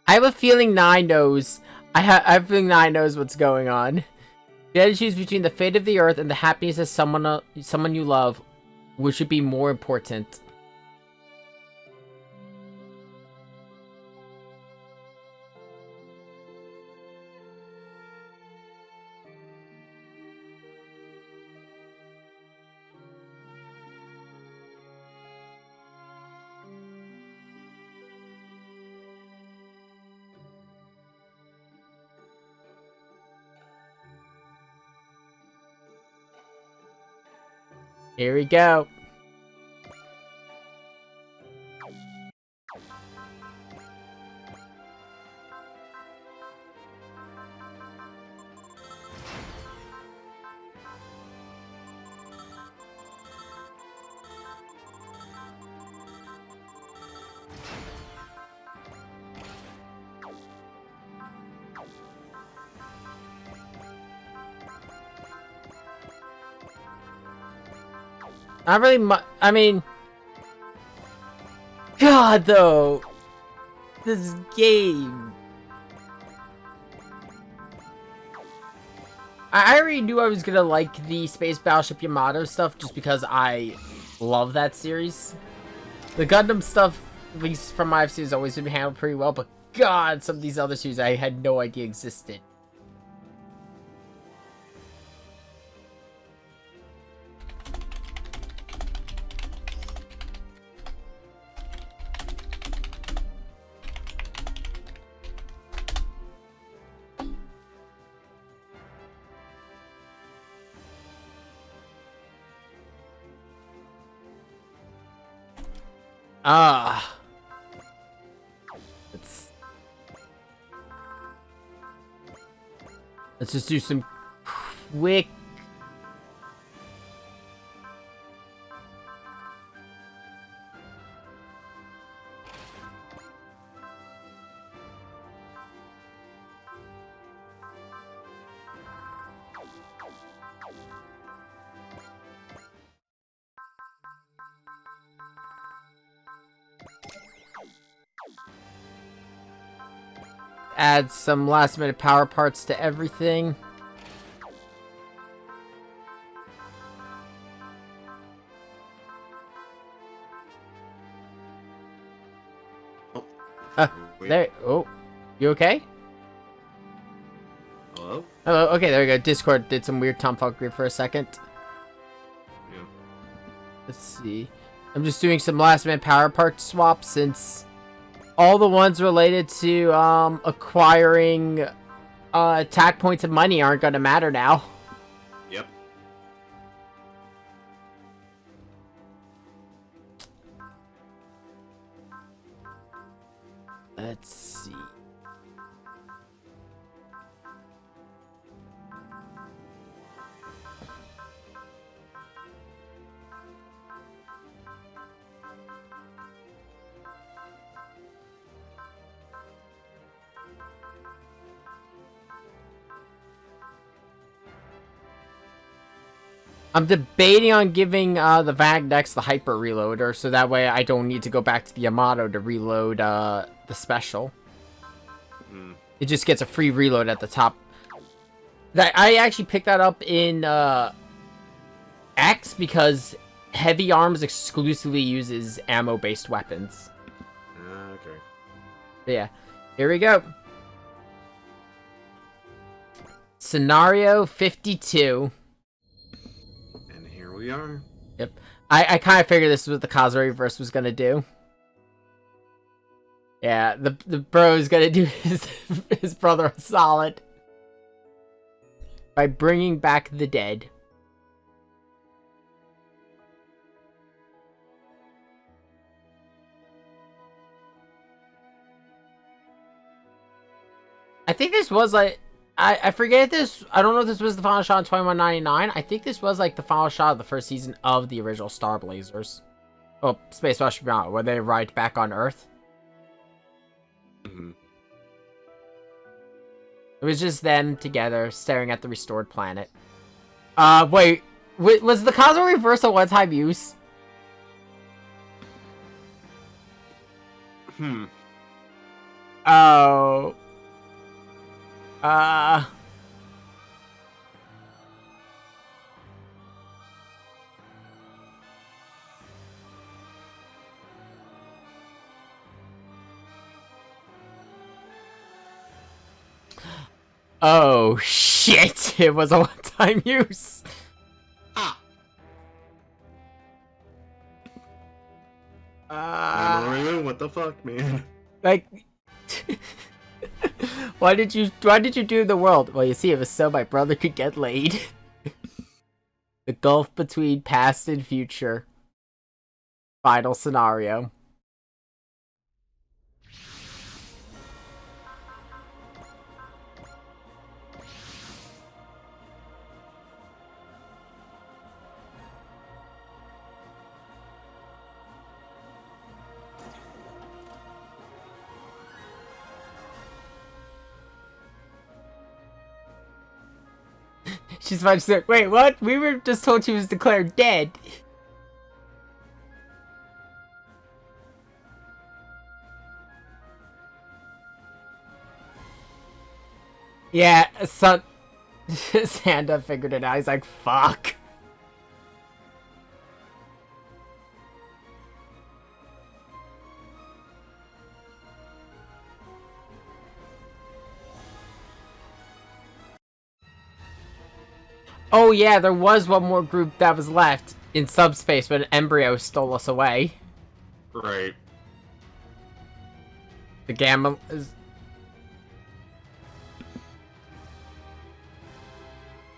I have a feeling Nine knows. I have a feeling Nine knows what's going on. You had to choose between the fate of the Earth and the happiness of someone you love. Which would be more important? Here we go. Not really much. I mean, God, though, this game. I already knew I was gonna like the Space Battleship Yamato stuff just because I love that series. The Gundam stuff, at least from my series, has always been handled pretty well, but God, some of these other series I had no idea existed. Let's just do some quick. Add some last minute power parts to everything. There. Oh, you okay? Hello? Hello. Okay, there we go. Discord did some weird tomfoolery for a second. Yeah. Let's see. I'm just doing some last minute power part swaps since all the ones related to acquiring attack points and money aren't gonna matter now. Yep. Let's see. I'm debating on giving the Vagnex the hyper reloader, so that way I don't need to go back to the Yamato to reload the special. It just gets a free reload at the top. I actually picked that up in X because Heavy Arms exclusively uses ammo-based weapons. Okay. But yeah, here we go. Scenario 52. We are. Yep. I kind of figured this is what the Kazuha Reverse was gonna do. Yeah, the bro is gonna do his brother a solid by bringing back the dead. I think this was like I forget this. I don't know if this was the final shot in 2199. I think this was like the final shot of the first season of the original Star Blazers. Oh, Space Battleship Yamato, where they arrived back on Earth. Mm-hmm. It was just them together staring at the restored planet. Wait, was the Kazuha Reverse a one-time use? Oh. Oh, shit. It was a one-time use. Ah. What the fuck, man? Like, why did you do the world? Well, you see, it was so my brother could get laid. The gulf between past and future. Final scenario. She's about to say, wait, what? We were just told she was declared dead. Yeah, son. Santa figured it out. He's like, fuck. Oh yeah, there was one more group that was left in subspace, but an embryo stole us away. Right. The gamma is...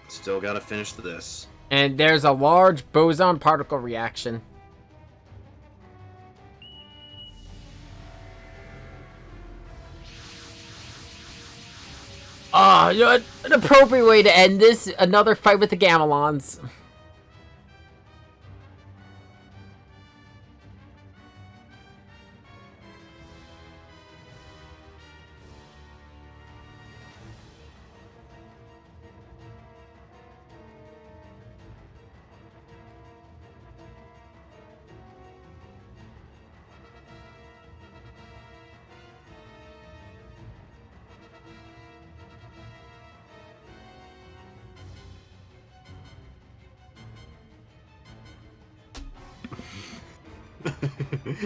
Still gotta finish this. And there's a large boson particle reaction. Oh, you know, an appropriate way to end this. Another fight with the Gamelons.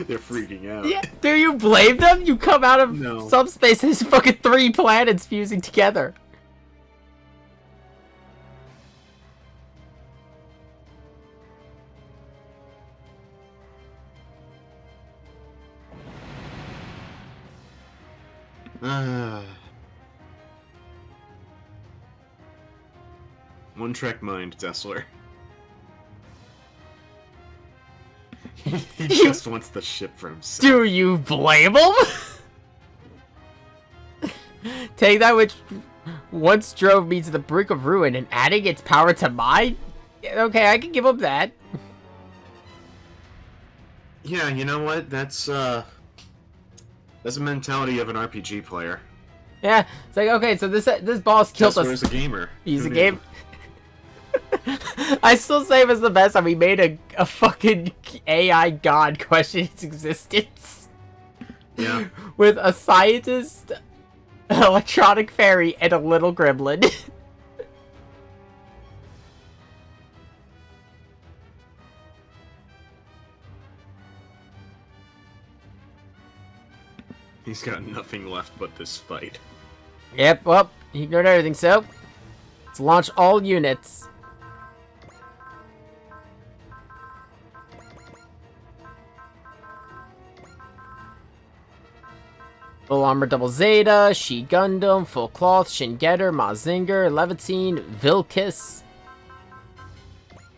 They're freaking out. Yeah, do you blame them? You come out of No. subspace and there's fucking 3 planets fusing together. One-track mind, Tesla. He just wants the ship for himself. Do you blame him? Take that which once drove me to the brink of ruin and adding its power to mine? Okay, I can give up that. Yeah, you know what? That's a mentality of an RPG player. Yeah, it's like, okay, so this boss killed Tesla us. is a gamer. He's Who a knew? game. I still say it was the best, and we made a fucking AI god question its existence. Yeah. With a scientist, an electronic fairy, and a little gremlin. He's got nothing left but this fight. Yep, well, he ignored everything, so let's launch all units. Full Armor Double Zeta, She Gundam, Full Cloth, Shin Getter, Mazinger, Levitine, Vilkis,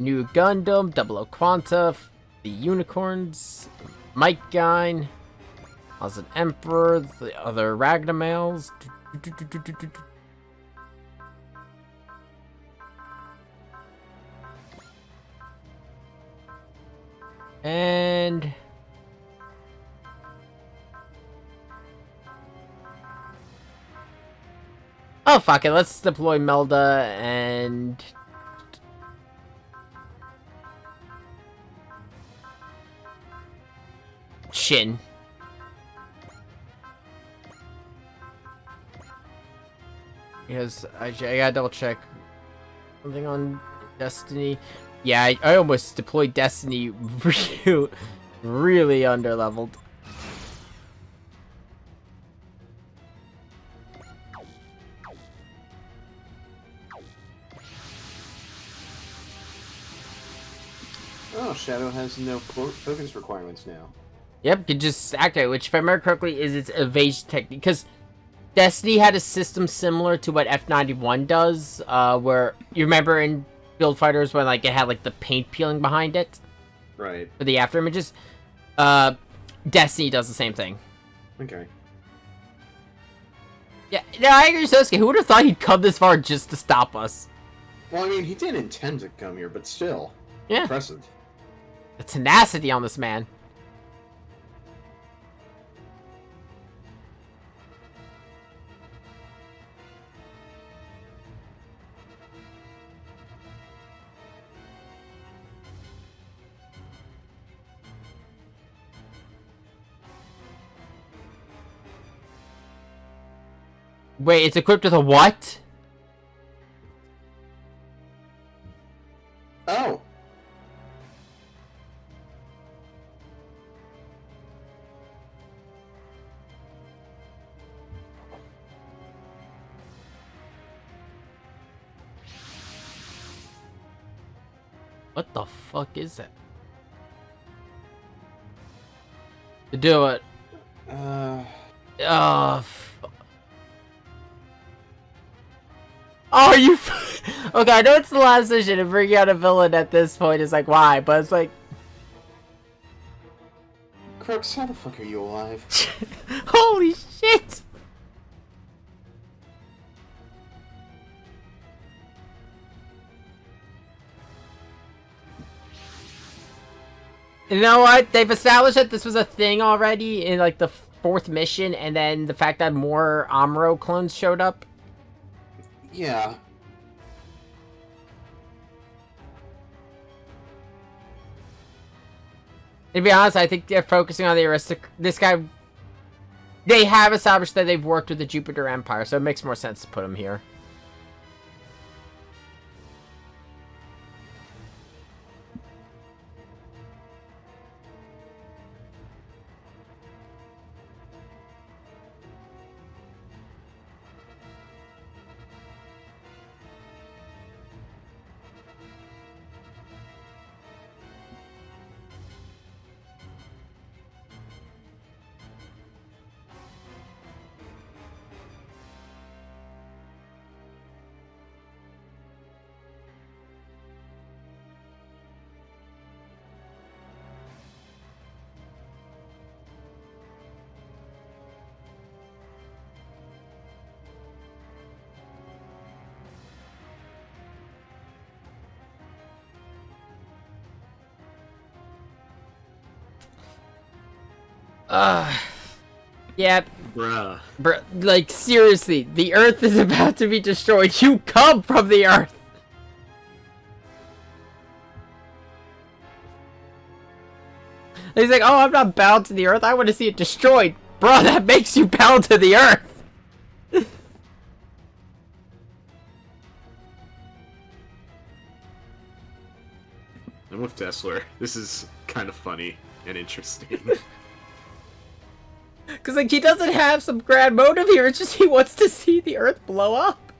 New Gundam, Double O Quanta, the Unicorns, Mike Gine, as an Emperor, the other Ragnamales. And oh fuck it, let's deploy Melda and Shin. Because I gotta double check something on Destiny. Yeah, I almost deployed Destiny really underleveled. Oh, Shadow has no focus requirements now. Yep, can just activate, which if I remember correctly is its evasion technique. Because Destiny had a system similar to what F91 does, where you remember in Build Fighters when like it had like the paint peeling behind it Right. for the after images. Destiny does the same thing. Okay. Yeah, no, I agree with Sosuke. Who would have thought he'd come this far just to stop us? Well, I mean, he didn't intend to come here, but still. Yeah. Impressive. The tenacity on this man. Wait, it's equipped with a what? Oh! What the fuck is that? To do it. Oh, you. Okay, I know it's the last mission, and bringing out a villain at this point is like, why? But it's like. Crux, how the fuck are you alive? Holy shit! You know what? They've established that this was a thing already in like the 4th mission, and then the fact that more Amuro clones showed up. Yeah. To be honest, I think they're focusing on the this guy. They have established that they've worked with the Jupiter Empire, so it makes more sense to put him here. Yeah. Bruh. Like, seriously, the Earth is about to be destroyed. You come from the Earth! He's like, oh, I'm not bound to the Earth. I want to see it destroyed. Bro, that makes you bound to the Earth! I'm with Dessler. This is kind of funny and interesting. Because, like, he doesn't have some grand motive here. It's just he wants to see the Earth blow up.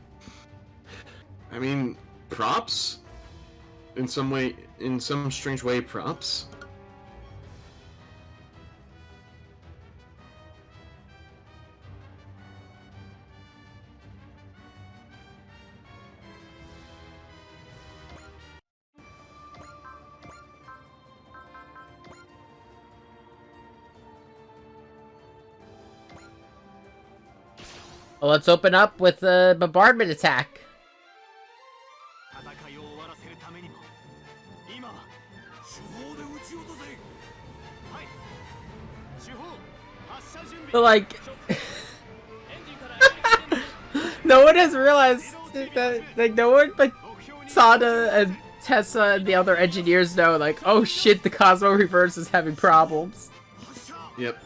I mean, props? In some way, in some strange way, props? Well, let's open up with a bombardment attack. But like, no one has realized that, like, no one but Sada and Tessa and the other engineers know, like, oh shit, the Cosmo Reverse is having problems. Yep.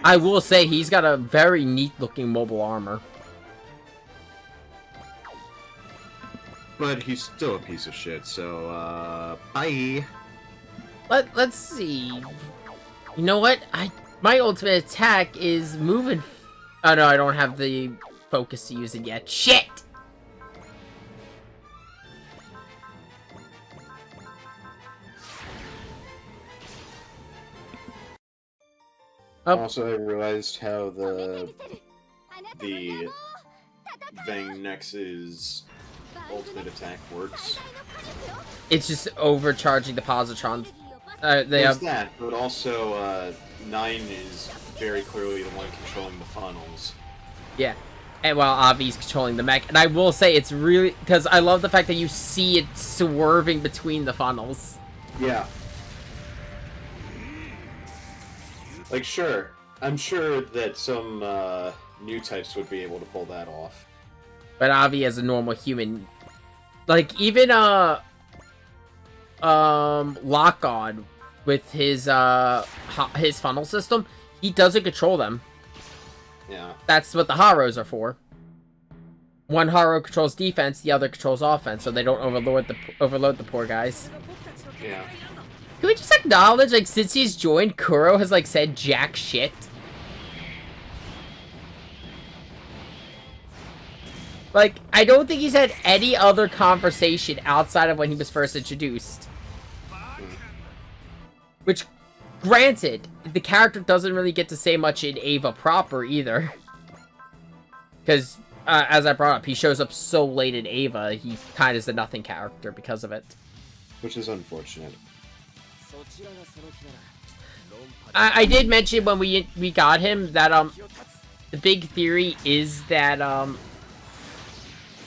I will say he's got a very neat looking mobile armor. But he's still a piece of shit, so, bye. Let's see. You know what? My ultimate attack is moving. Oh no, I don't have the focus to use it yet. Shit! Oh. Also, I realized how the Vangnex's ultimate attack works. It's just overcharging the positrons. They There's have that, but also 9 is very clearly the one controlling the funnels. yeah, and while Avi's controlling the mech, and I will say it's really because I love the fact that you see it swerving between the funnels. Yeah. Like, sure. I'm sure that some new types would be able to pull that off. But Avi, as a normal human, like even Lock-On with his funnel system, he doesn't control them. Yeah. That's what the Haros are for. One Haro controls defense, the other controls offense, so they don't overload the poor guys. Yeah. Can we just acknowledge, like, since he's joined, Kuro has, like, said jack shit? Like, I don't think he's had any other conversation outside of when he was first introduced. Which, granted, the character doesn't really get to say much in Ava proper, either. Because, as I brought up, he shows up so late in Ava, he kind of is a nothing character because of it. Which is unfortunate. I did mention when we got him that the big theory is that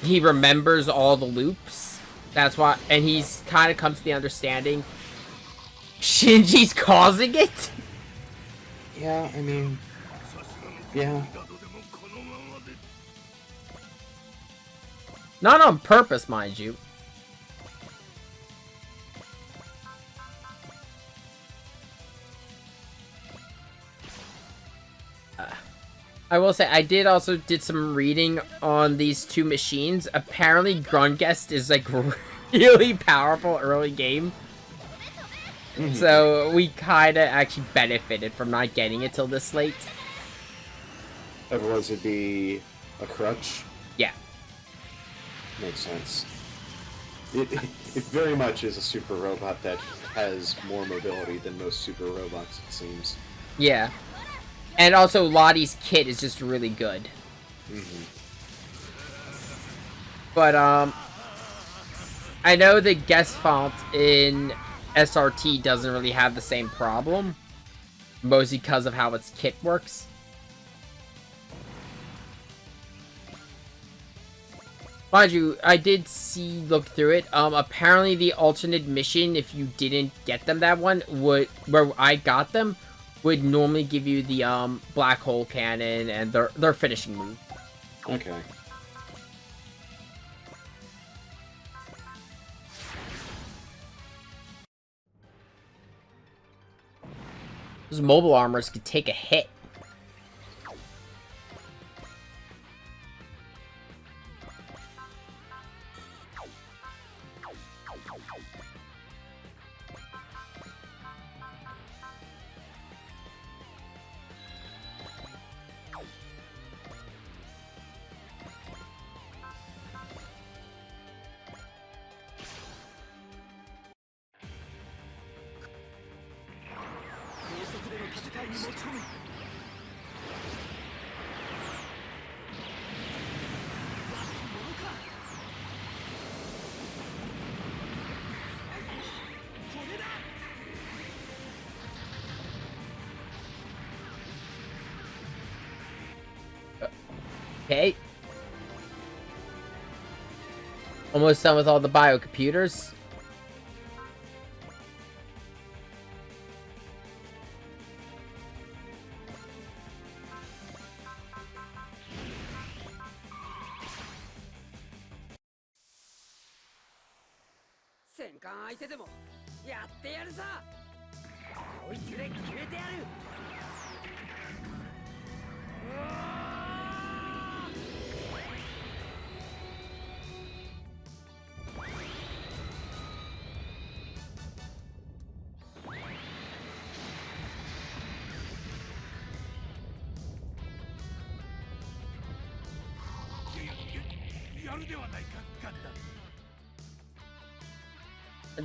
he remembers all the loops. That's why, and he's kind of come to the understanding Shinji's causing it. Yeah, I mean, yeah. Not on purpose, mind you. I will say, I did some reading on these two machines. Apparently, Grungest is, like, really powerful early game. Mm-hmm. So, we kinda actually benefited from not getting it till this late. Otherwise, it'd be a crutch. Yeah. Makes sense. It very much is a super robot that has more mobility than most super robots, it seems. Yeah. And also, Lottie's kit is just really good. Mm-hmm. But, I know the guest font in SRT doesn't really have the same problem. Mostly because of how its kit works. Mind you, I did look through it. Apparently the alternate mission, if you didn't get them that one, where I got them, would normally give you the, black hole cannon and their finishing move. Okay. Those mobile armors could take a hit. Okay. Almost done with all the biocomputers.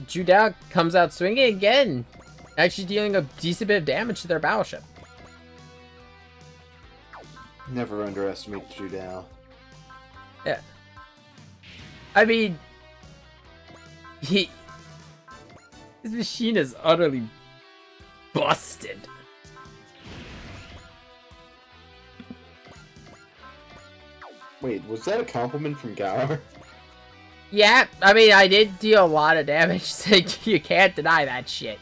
Judao comes out swinging again, actually dealing a decent bit of damage to their battleship. Never underestimate Judao. Yeah. I mean, his machine is utterly busted. Wait, was that a compliment from Gower? Yeah, I mean, I did deal a lot of damage, so you can't deny that shit.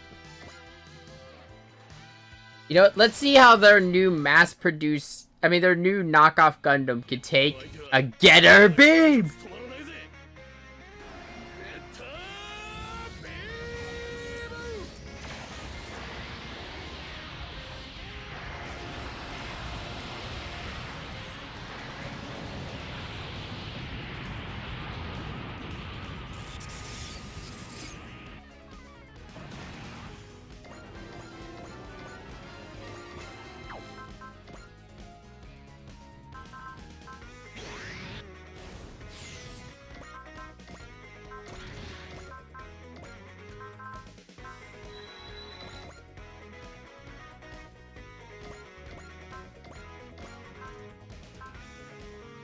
You know what, let's see how their new mass-produced, their new knockoff Gundam can take a Getter Beam!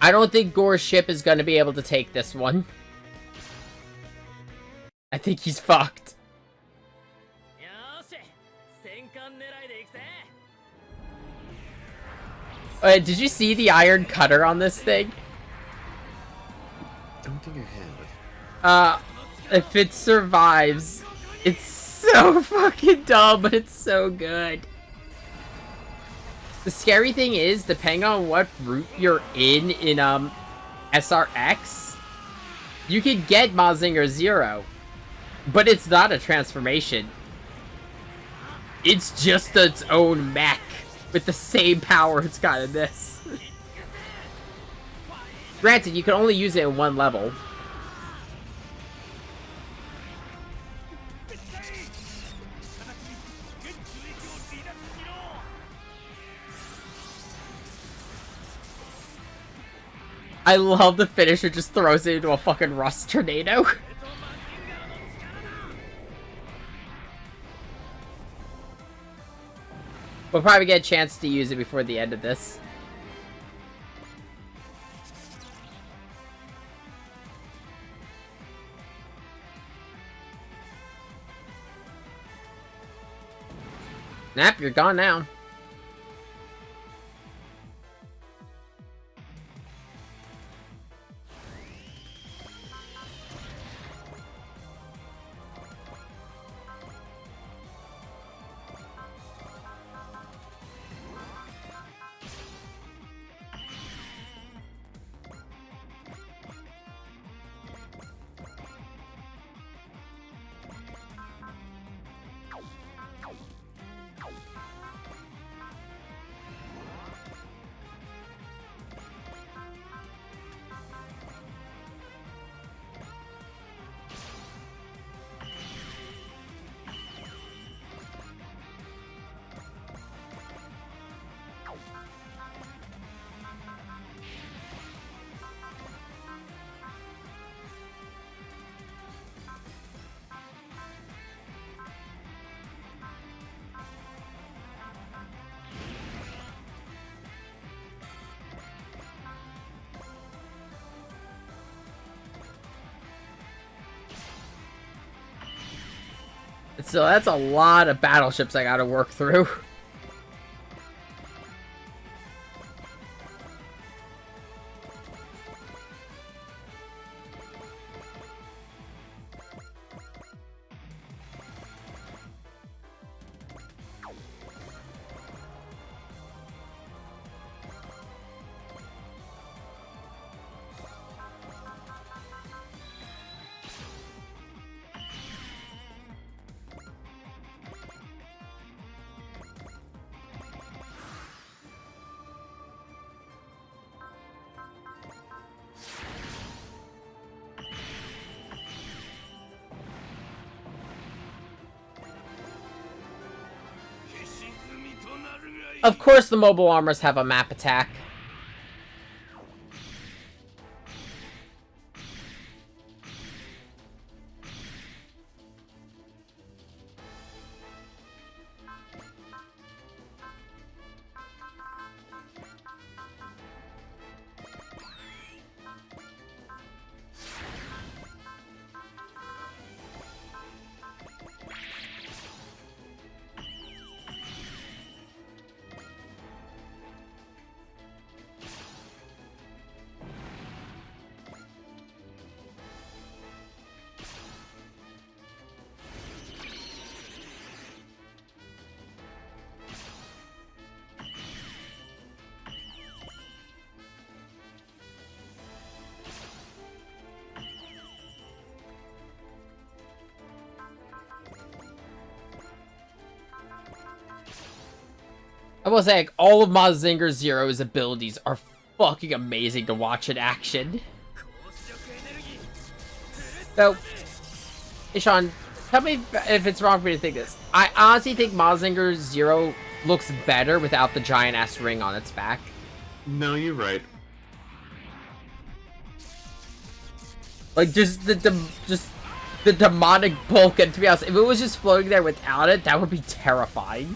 I don't think Gore's ship is going to be able to take this one. I think he's fucked. Did you see the iron cutter on this thing? I don't think I have. If it survives, it's so fucking dumb, but it's so good. The scary thing is, depending on what route you're in SRX, you could get Mazinger Zero, but it's not a transformation. It's just its own mech with the same power it's got in this. Granted, you can only use it in one level. I love the finisher just throws it into a fucking rust tornado. We'll probably get a chance to use it before the end of this. Nap, you're gone now. So that's a lot of battleships I gotta work through. Of course the mobile armors have a map attack. I will say, like, all of Mazinger Zero's abilities are fucking amazing to watch in action. So, hey Sean, tell me if it's wrong for me to think this. I honestly think Mazinger Zero looks better without the giant-ass ring on its back. No, you're right. Like, just the demonic bulk, and to be honest, if it was just floating there without it, that would be terrifying.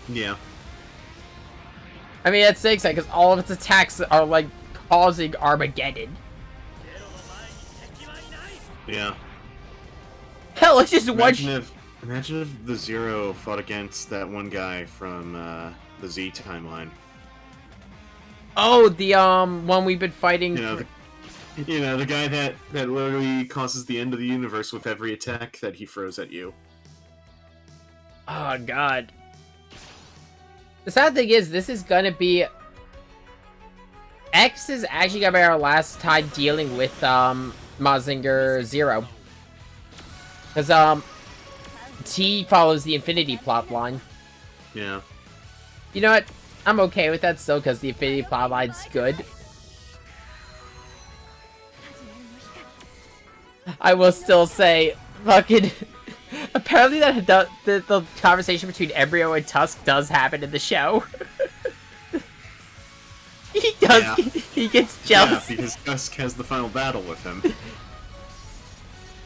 Yeah. I mean, that's exciting because all of its attacks are like causing Armageddon. Yeah. Hell, it's just Imagine if the Zero fought against that one guy from the Z timeline. Oh, the one we've been fighting. The guy that literally causes the end of the universe with every attack that he throws at you. Oh god. The sad thing is, this is gonna be... X is actually gonna be our last time dealing with, Mazinger Zero. Because, T follows the Infinity plotline. Yeah. You know what? I'm okay with that still, because the Infinity plotline's good. I will still say, fucking... Apparently the conversation between Embryo and Tusk does happen in the show. He does. Yeah. He gets jealous. Yeah, because Tusk has the final battle with him.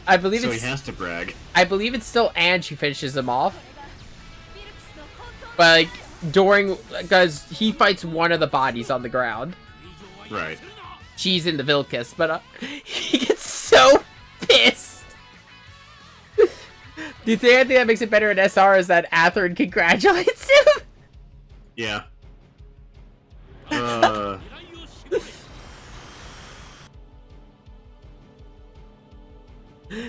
I believe so he has to brag. I believe it's still Ange who finishes him off. But like because he fights one of the bodies on the ground. Right. She's in the Vilcus, but he gets so pissed. The thing I think that makes it better in SR is that Atherin congratulates him. Yeah.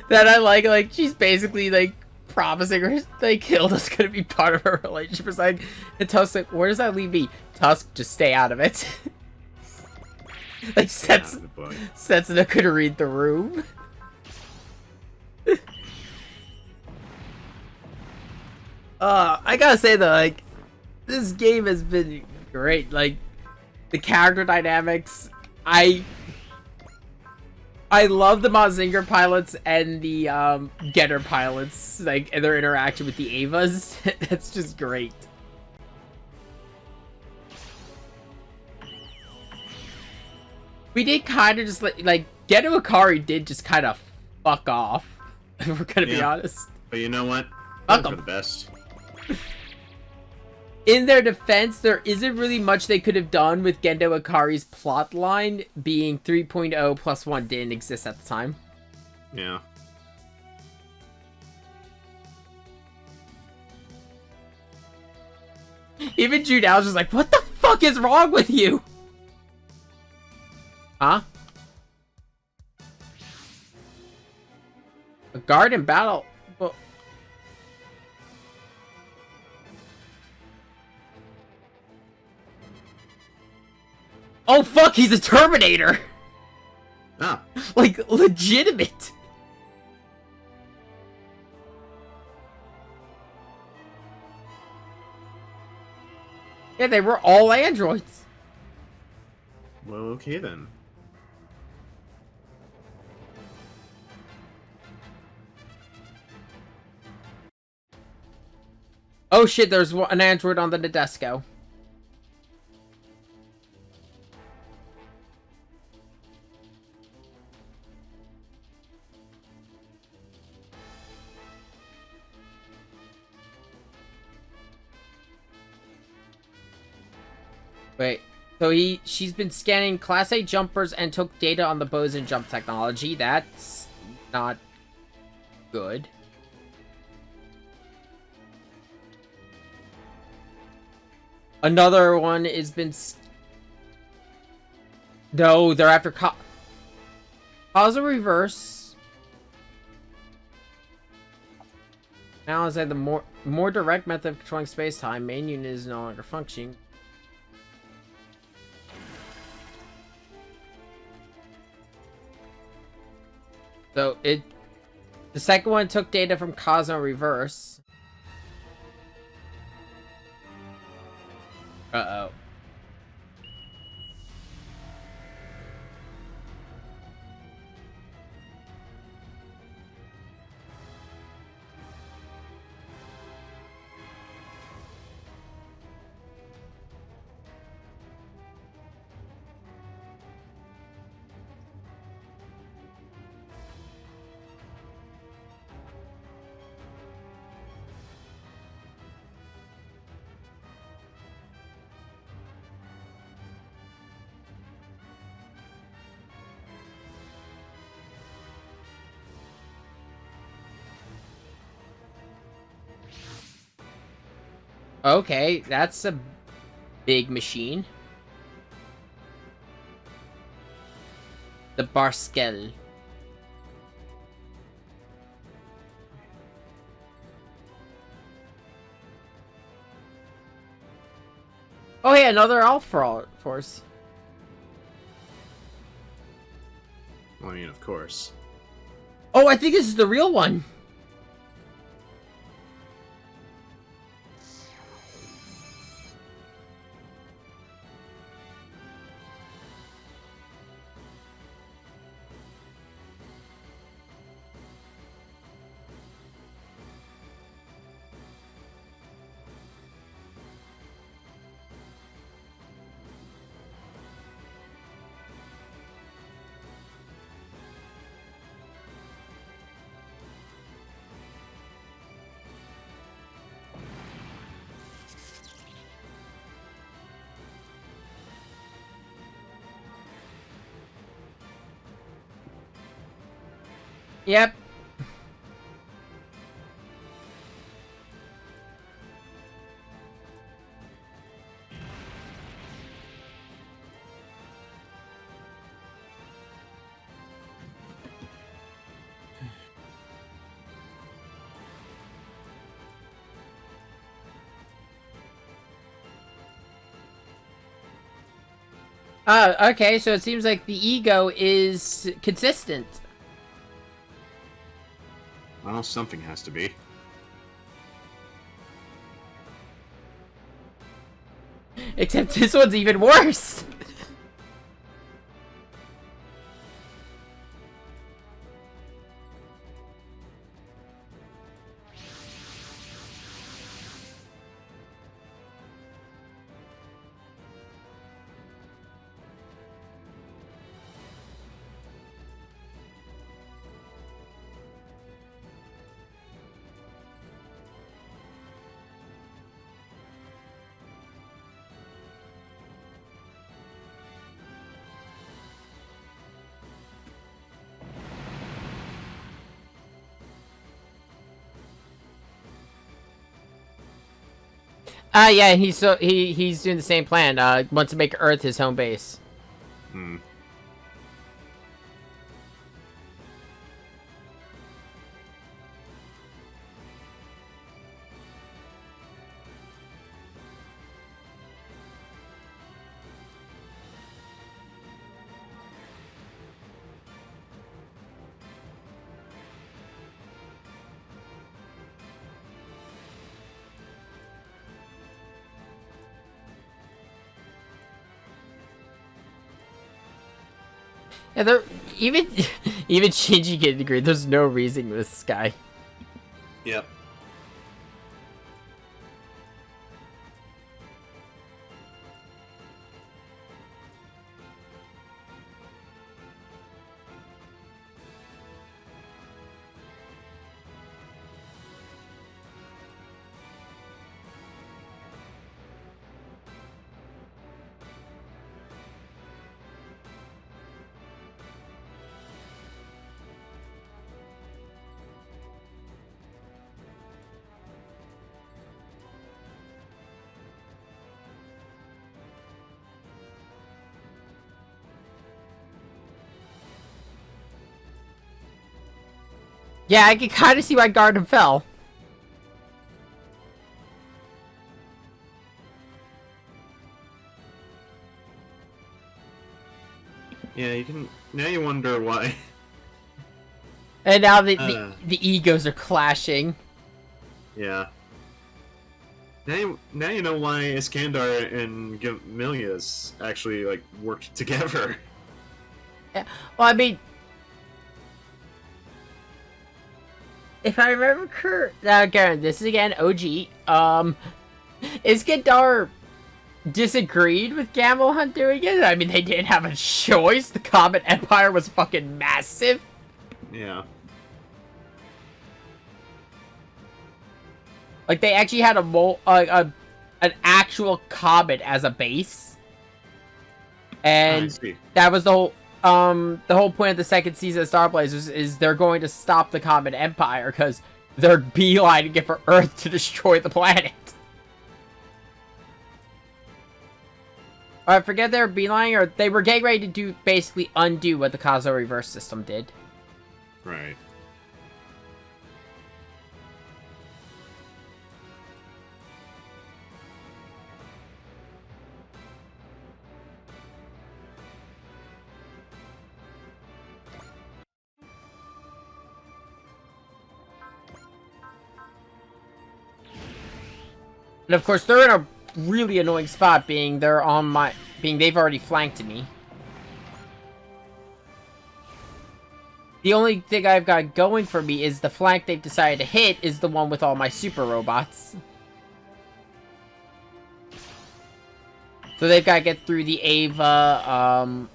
That I like she's basically like promising her like Hilda's gonna be part of her relationship. It's like, and Tusk's like, where does that leave me? Tusk, just stay out of it. Like Setsuna could read the room. I gotta say though, like, this game has been great. Like, the character dynamics, I love the Mazinger pilots and the Getter pilots, like, and their interaction with the Avas. That's just great. We did kind of just like Geto Ikari did just kind of fuck off. If we're gonna be honest. But you know what? Fuck for the best. In their defense, there isn't really much they could have done with Gendo Ikari's plotline being 3.0 plus 1 didn't exist at the time. Yeah. Even Jude Al's just like, what the fuck is wrong with you? Huh? A guard in battle? But... Oh fuck, he's a Terminator! Ah. Like, legitimate! Yeah, they were all androids. Well, okay then. Oh shit, there's an android on the Nadesco. Wait. So she's been scanning Class A jumpers and took data on the boson jump technology. That's not good. Another one has been... No, they're after causal reverse. Now is that the more direct method of controlling space-time. Main unit is no longer functioning. So the second one took data from Cosmo Reverse. Uh-oh. Okay, that's a big machine. The Barskel. Oh, hey, another Alpha Force. Well, I mean, of course. Oh, I think this is the real one. Yep. Okay, so it seems like the ego is consistent. Well, something has to be. Except this one's even worse. Yeah, he's doing the same plan. Wants to make Earth his home base. Hmm. Yeah, there even even Shinji can agree. There's no reason with this guy. Yep. Yeah, I can kind of see why Garden fell. Yeah, you can. Now you wonder why. And now the egos are clashing. Yeah. Now you know why Iskandar and Gamilius actually like worked together. Yeah. Well, I mean, if I remember correctly, again, this is again OG. Iskandar disagreed with Gamelon doing it. I mean, they didn't have a choice. The Comet Empire was fucking massive. Yeah. Like, they actually had an actual comet as a base. And that was the whole point of the second season of Star Blazers is they're going to stop the Comet Empire because they're beelining it for Earth to destroy the planet. I forget they were beelining, or they were getting ready to basically undo what the Kazo reverse system did. Right. And of course, they're in a really annoying spot, being they've already flanked me. The only thing I've got going for me is the flank they've decided to hit is the one with all my super robots. So they've got to get through the Ava,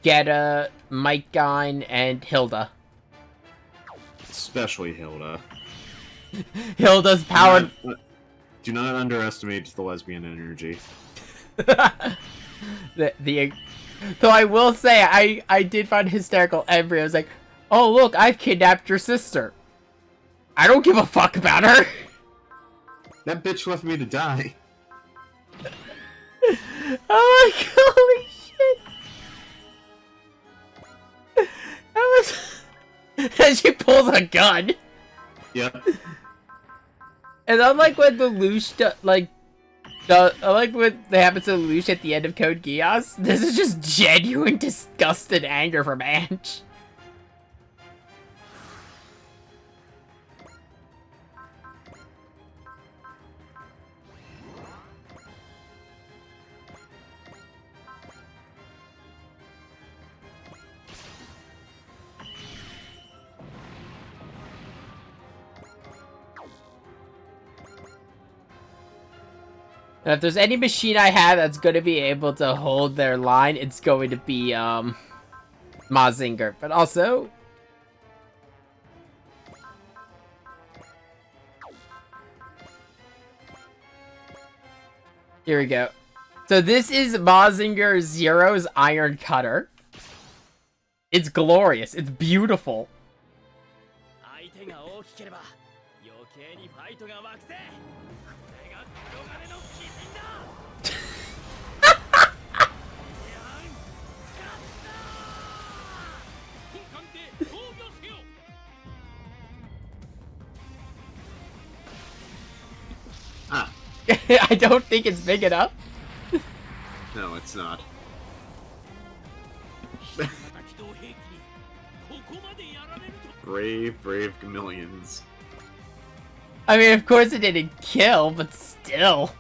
Geta, Mike Gine, and Hilda. Especially Hilda. Hilda's powered... Do not underestimate the lesbian energy. Though I will say, I did find hysterical every. I was like, oh look, I've kidnapped your sister. I don't give a fuck about her. That bitch left me to die. Oh my god, holy shit. That was... And she pulls a gun. Yep. And unlike when the Lelouch, unlike what happens to Lelouch at the end of Code Geass, this is just genuine disgust and anger from Ange. And if there's any machine I have that's going to be able to hold their line, it's going to be, Mazinger. But also... Here we go. So this is Mazinger Zero's Iron Cutter. It's glorious. It's beautiful. I don't think it's big enough. No, it's not. Brave, brave Gamillions. I mean, of course it didn't kill, but still.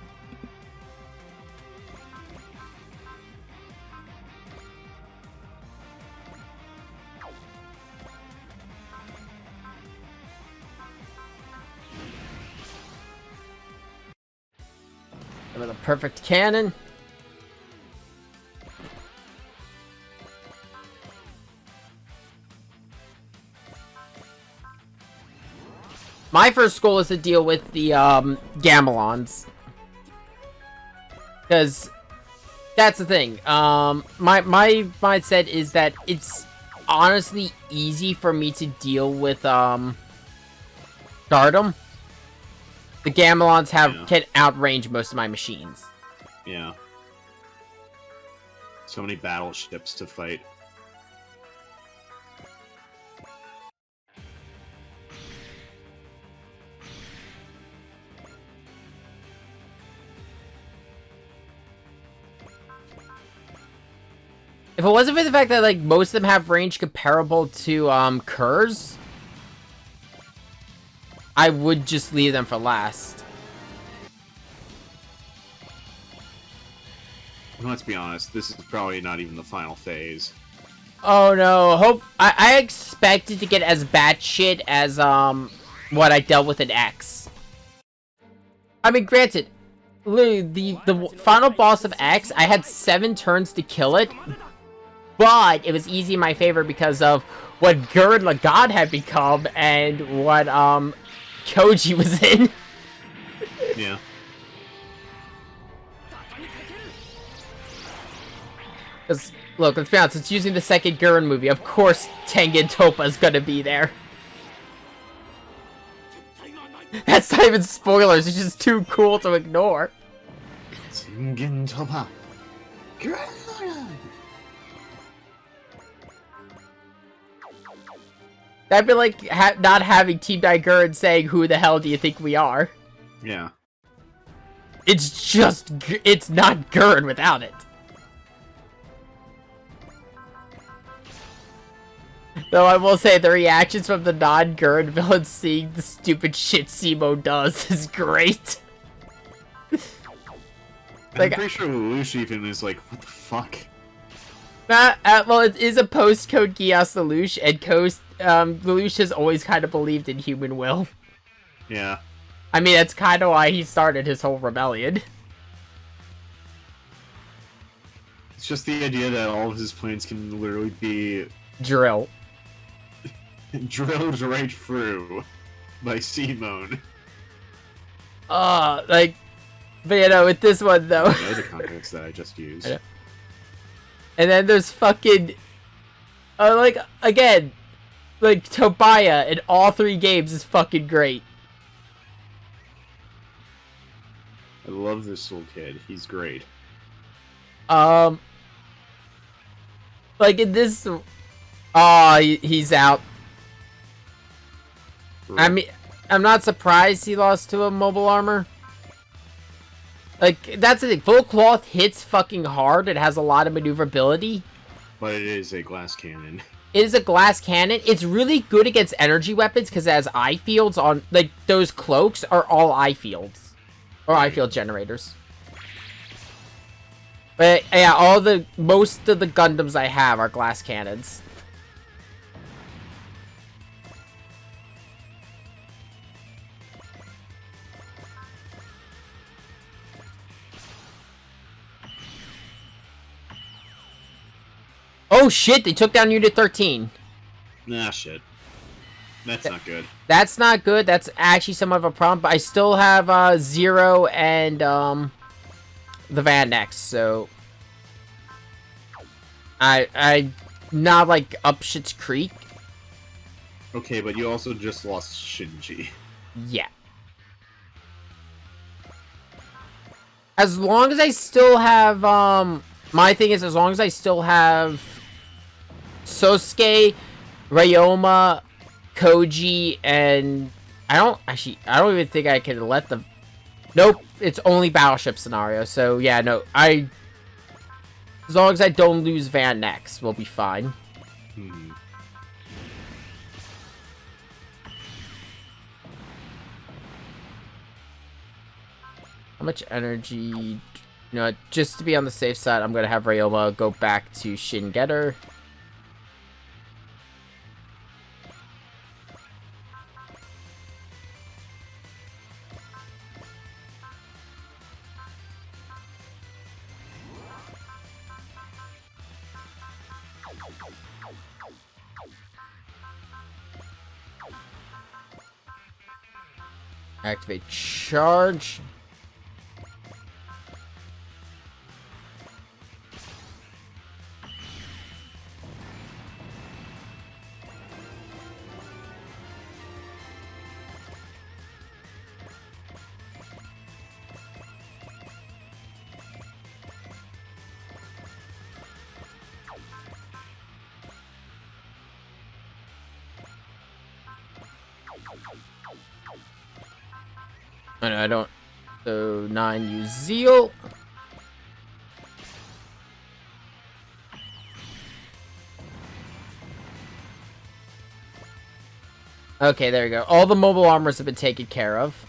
With a perfect cannon. My first goal is to deal with the Gamelons. Because that's the thing. My mindset is that it's honestly easy for me to deal with Stardom. The Gamelons can outrange most of my machines. Yeah. So many battleships to fight. If it wasn't for the fact that, like, most of them have range comparable to, Kurz, I would just leave them for last. Let's be honest, this is probably not even the final phase. Oh no, I expect it to get as batshit as, what I dealt with in X. I mean, granted, literally, the final boss of X, I had 7 turns to kill it, but it was easy in my favor because of what Gurren Lagann had become and what, Koji was in. Yeah. Because, look, let's be honest, it's using the second Gurren movie. Of course, Tengen Toppa's gonna be there. That's not even spoilers, it's just too cool to ignore. Tengen Toppa. That'd be like not having Team Gurren saying, "Who the hell do you think we are?" Yeah. It's not Gurren without it. Though I will say, the reactions from the non-Gurren villains seeing the stupid shit Simo does is great. I'm pretty sure Lelouch even is like, what the fuck? Well, it is a post-Code Geass Lelouch, and Lelouch has always kind of believed in human will. Yeah. I mean, that's kind of why he started his whole rebellion. It's just the idea that all of his plans can literally be Drilled right through by Simone. But you know, with this one though. I know the context that I just used. And then there's fucking, like, again, like, Tobiah in all 3 games is fucking great. I love this little kid. He's great. Like, in this, he's out. I mean, I'm not surprised he lost to a mobile armor. Like, that's the thing. Full Cloth hits fucking hard. It has a lot of maneuverability. But it is a glass cannon. It is a glass cannon. It's really good against energy weapons because it has eye fields on... Like, those cloaks are all eye fields. Or eye field generators. But, yeah, most of the Gundams I have are glass cannons. Oh shit, they took down Unit 13. Nah, shit. That's not good. That's not good. That's actually somewhat of a problem, but I still have Zero and the Van next, so I not like up Shit's Creek. Okay, but you also just lost Shinji. Yeah. As long as I still have my thing is, as long as I still have Sosuke, Ryoma, Koji, and I don't even think I can let them. Nope, it's only battleship scenario. So yeah, no, as long as I don't lose Van next, we'll be fine. Hmm. How much energy? You know, just to be on the safe side, I'm gonna have Ryoma go back to Shin Getter. Activate charge. I don't. So 9 use Zeal. Okay, there you go. All the mobile armors have been taken care of.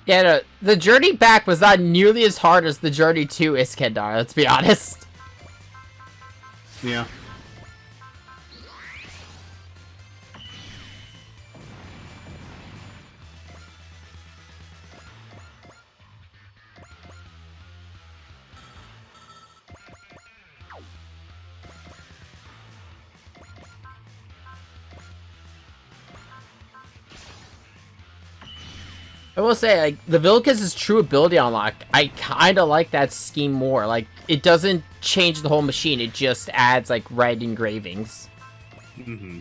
Yeah, no, the journey back was not nearly as hard as the journey to Iskandar, let's be honest. Yeah. I will say, like, the Vilcus' true ability unlock, I kind of like that scheme more. Like, it doesn't change the whole machine, it just adds, like, red engravings. Mm-hmm.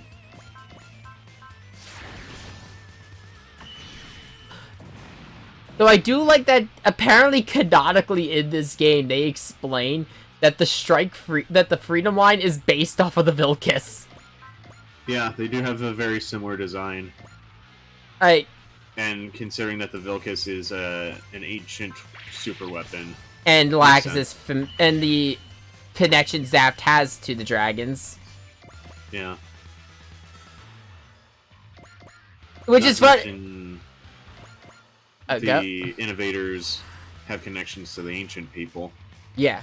Though I do like that, apparently canonically in this game, they explain that the Freedom Line is based off of the Vilcus. Yeah, they do have a very similar design. And considering that the Vilcus is an ancient super weapon. And Lacus and the connection Zaft has to the dragons. Yeah. Which is fun. The innovators have connections to the ancient people. Yeah.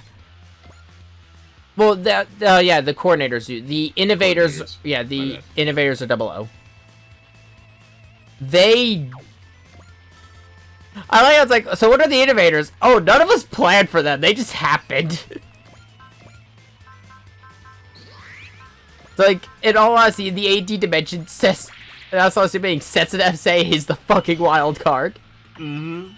Well, the coordinators do. The innovators, innovators are 00. I like how it's like, so what are the innovators? Oh, none of us planned for them. They just happened. So, like, in all honesty, the AD dimension says, and that's also being sets an FSA is the fucking wild card. Mm-hmm.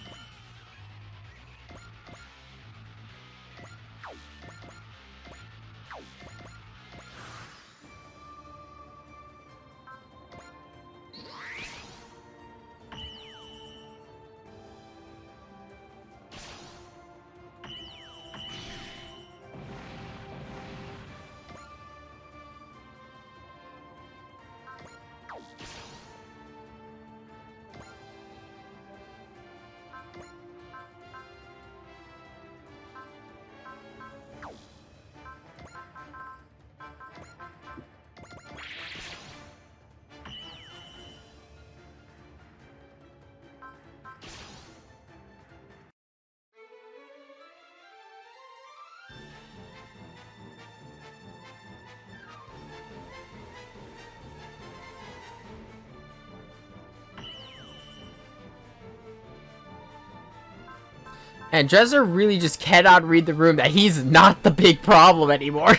And Dresser really just cannot read the room that he's not the big problem anymore.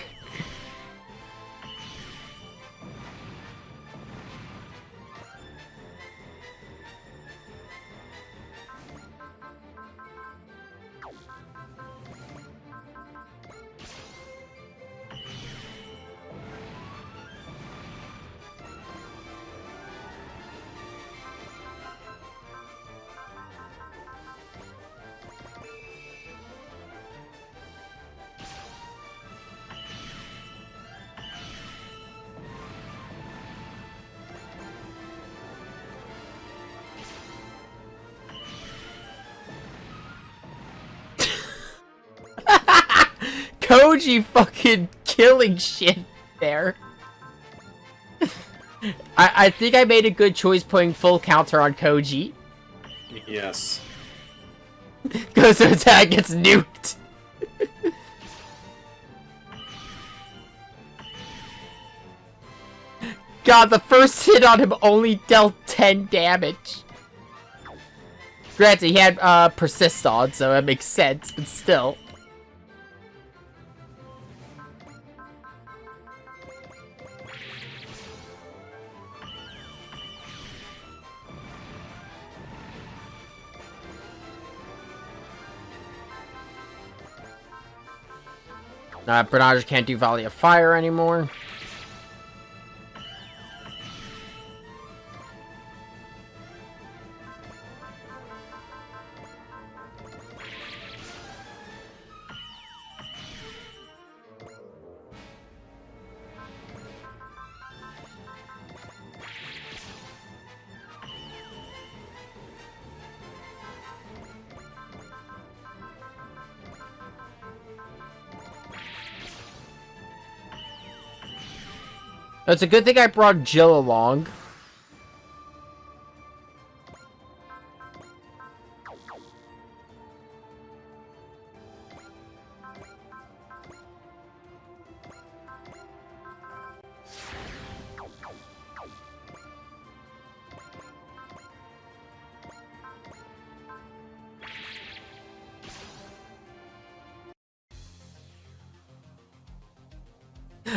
Koji fucking killing shit there. I think I made a good choice putting full counter on Koji. Yes. Goes to attack, gets nuked. God, the first hit on him only dealt 10 damage. Granted, he had persist on, so that makes sense, but still. Bernage can't do Volley of Fire anymore. It's a good thing I brought Jill along.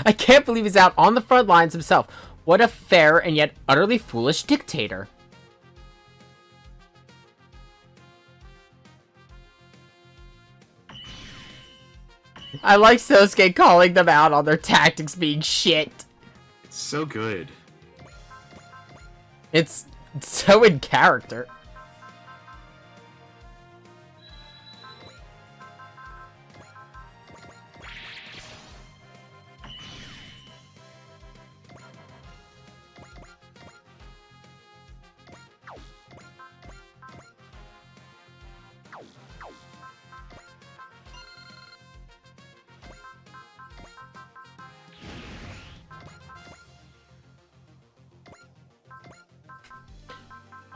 I can't believe he's out on the front lines himself. What a fair and yet utterly foolish dictator. I like Sosuke calling them out on their tactics being shit. It's so good. It's so in character.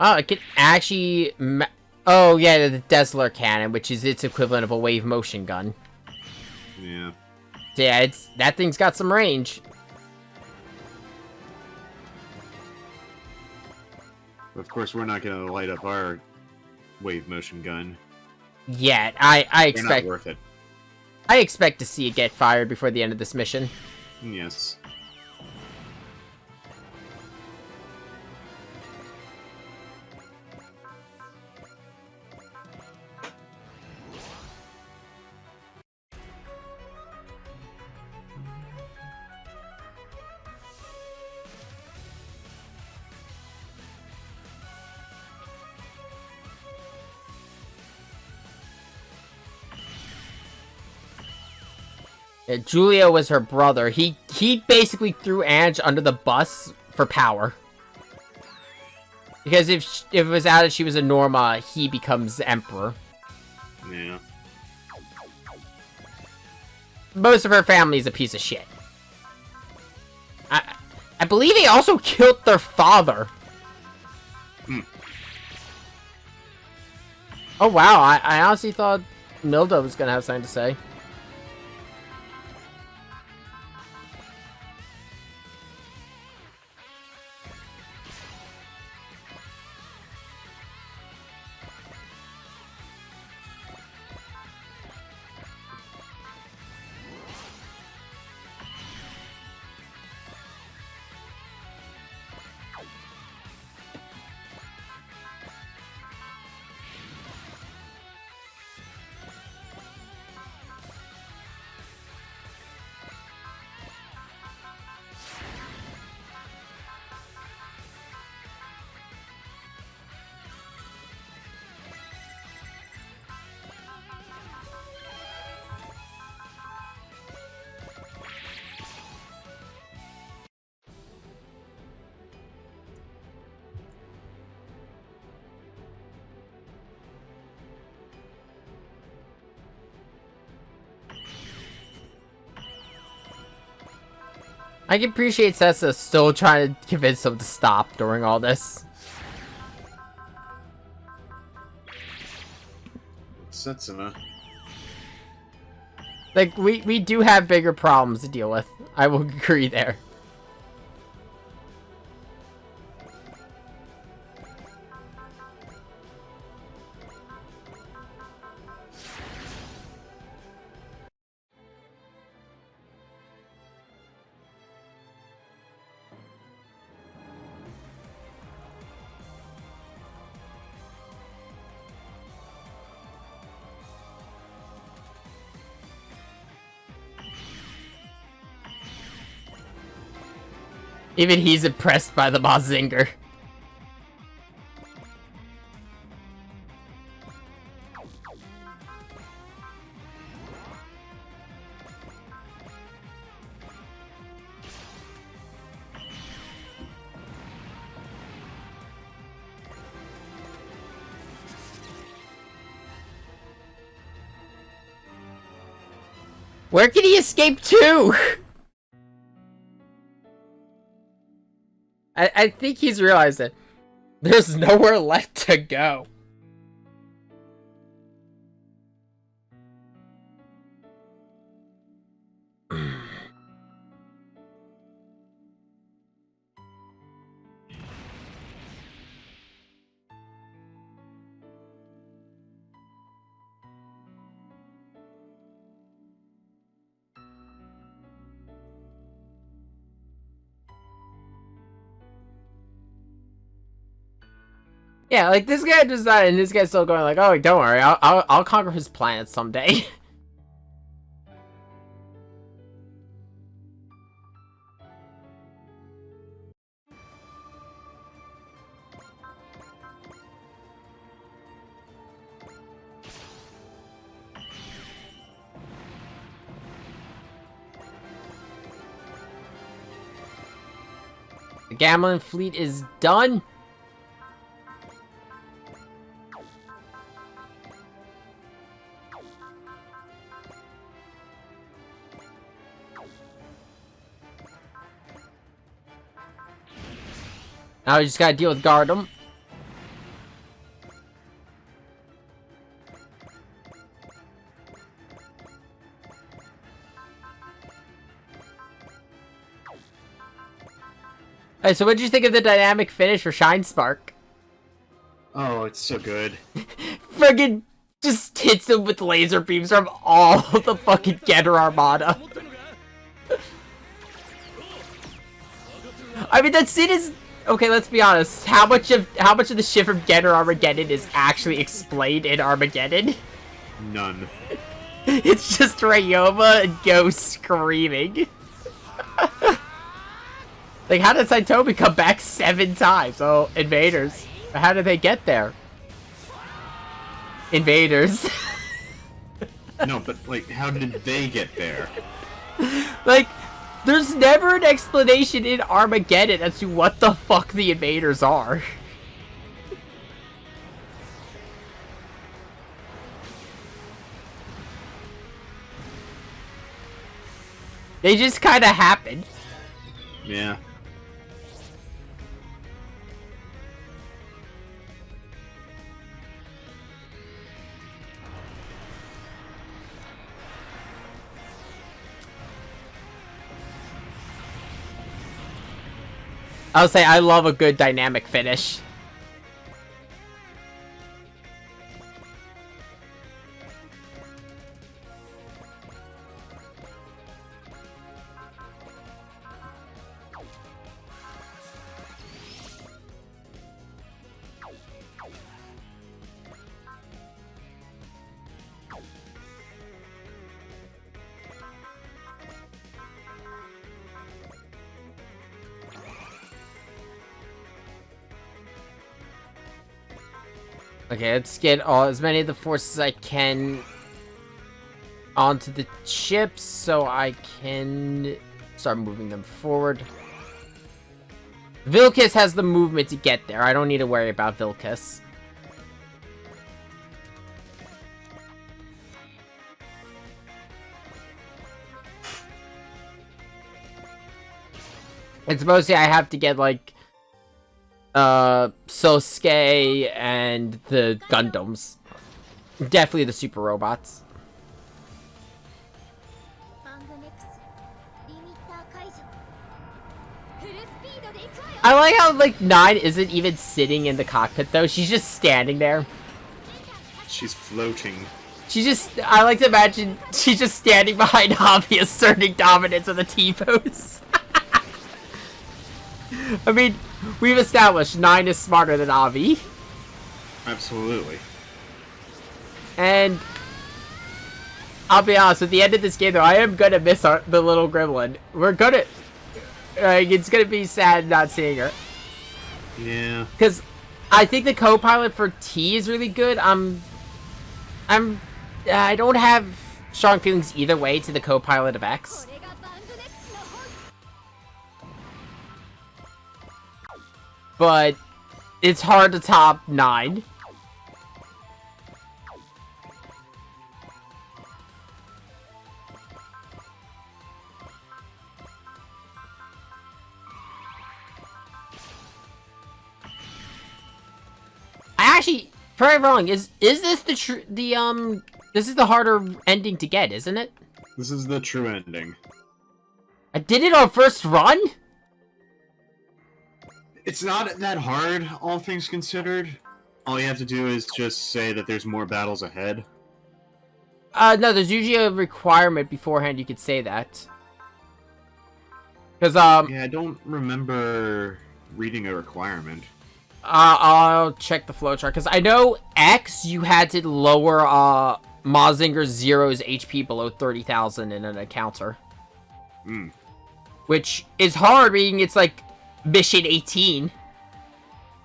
Oh, it can actually... Oh, yeah, the Desler Cannon, which is its equivalent of a wave motion gun. Yeah. So yeah, that thing's got some range. Of course, we're not going to light up our wave motion gun. Yet, I expect... Not worth it. I expect to see it get fired before the end of this mission. Yes. Yeah, Julio was her brother. He basically threw Ange under the bus for power. Because if it was out that she was a Norma, he becomes emperor. Yeah. Most of her family is a piece of shit. I believe he also killed their father. Oh wow, I honestly thought Milda was gonna have something to say. I can appreciate Sessa still trying to convince him to stop during all this. Setsuna. Like, we do have bigger problems to deal with. I will agree there. Even he's impressed by the Mazinger. Where can he escape to? I think he's realized that there's nowhere left to go. Yeah, like this guy does that, and this guy's still going like, "Oh, don't worry, I'll conquer his planet someday." The Gamelin fleet is done. Now we just gotta deal with Gardam. Hey, so what did you think of the dynamic finish for Shine Spark? Oh, it's so good. Friggin' just hits him with laser beams from all the fucking Getter Armada. I mean, that scene is... Okay, let's be honest. How much of the shit from Getter Armageddon is actually explained in Armageddon? None. It's just Ryoma and Ghost screaming. Like, how did Saitomi come back 7 times? Oh, invaders. How did they get there? Invaders. No, but, like, how did they get there? Like, there's never an explanation in Armageddon as to what the fuck the invaders are. They just kind of happened. Yeah. I'll say I love a good dynamic finish. Okay, let's get as many of the forces as I can onto the ships so I can start moving them forward. Vilcus has the movement to get there. I don't need to worry about Vilcus. It's mostly I have to get like Sosuke and the Gundams. Definitely the super robots. I like how like 9 isn't even sitting in the cockpit though. She's just standing there. She's floating. She just, I like to imagine she's just standing behind Avi asserting dominance of the T-pose. I mean, we've established 9 is smarter than Avi. Absolutely. And I'll be honest, at the end of this game though, I am gonna miss the little gremlin. We're gonna... Like, it's gonna be sad not seeing her. Yeah. Because I think the co-pilot for T is really good. I don't have strong feelings either way to the co-pilot of X. But it's hard to top 9. I actually, very wrong. Is this this is the harder ending to get, isn't it? This is the true ending. I did it on first run? It's not that hard, all things considered. All you have to do is just say that there's more battles ahead. No, there's usually a requirement beforehand you could say that. Because, Yeah, I don't remember reading a requirement. I'll check the flowchart. Because I know X, you had to lower, Mazinger Zero's HP below 30,000 in an encounter. Which is hard, being it's like mission 18.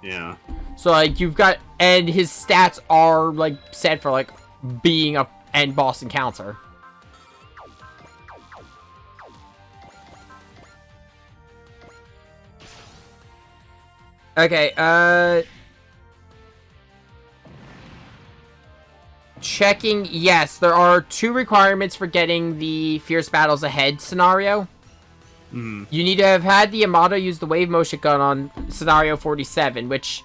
Yeah. So, like, you've got... And his stats are, like, set for, like, being a end boss encounter. Okay, checking, yes, there are 2 requirements for getting the Fierce Battles Ahead scenario. You need to have had the Yamato use the wave motion gun on scenario 47, which,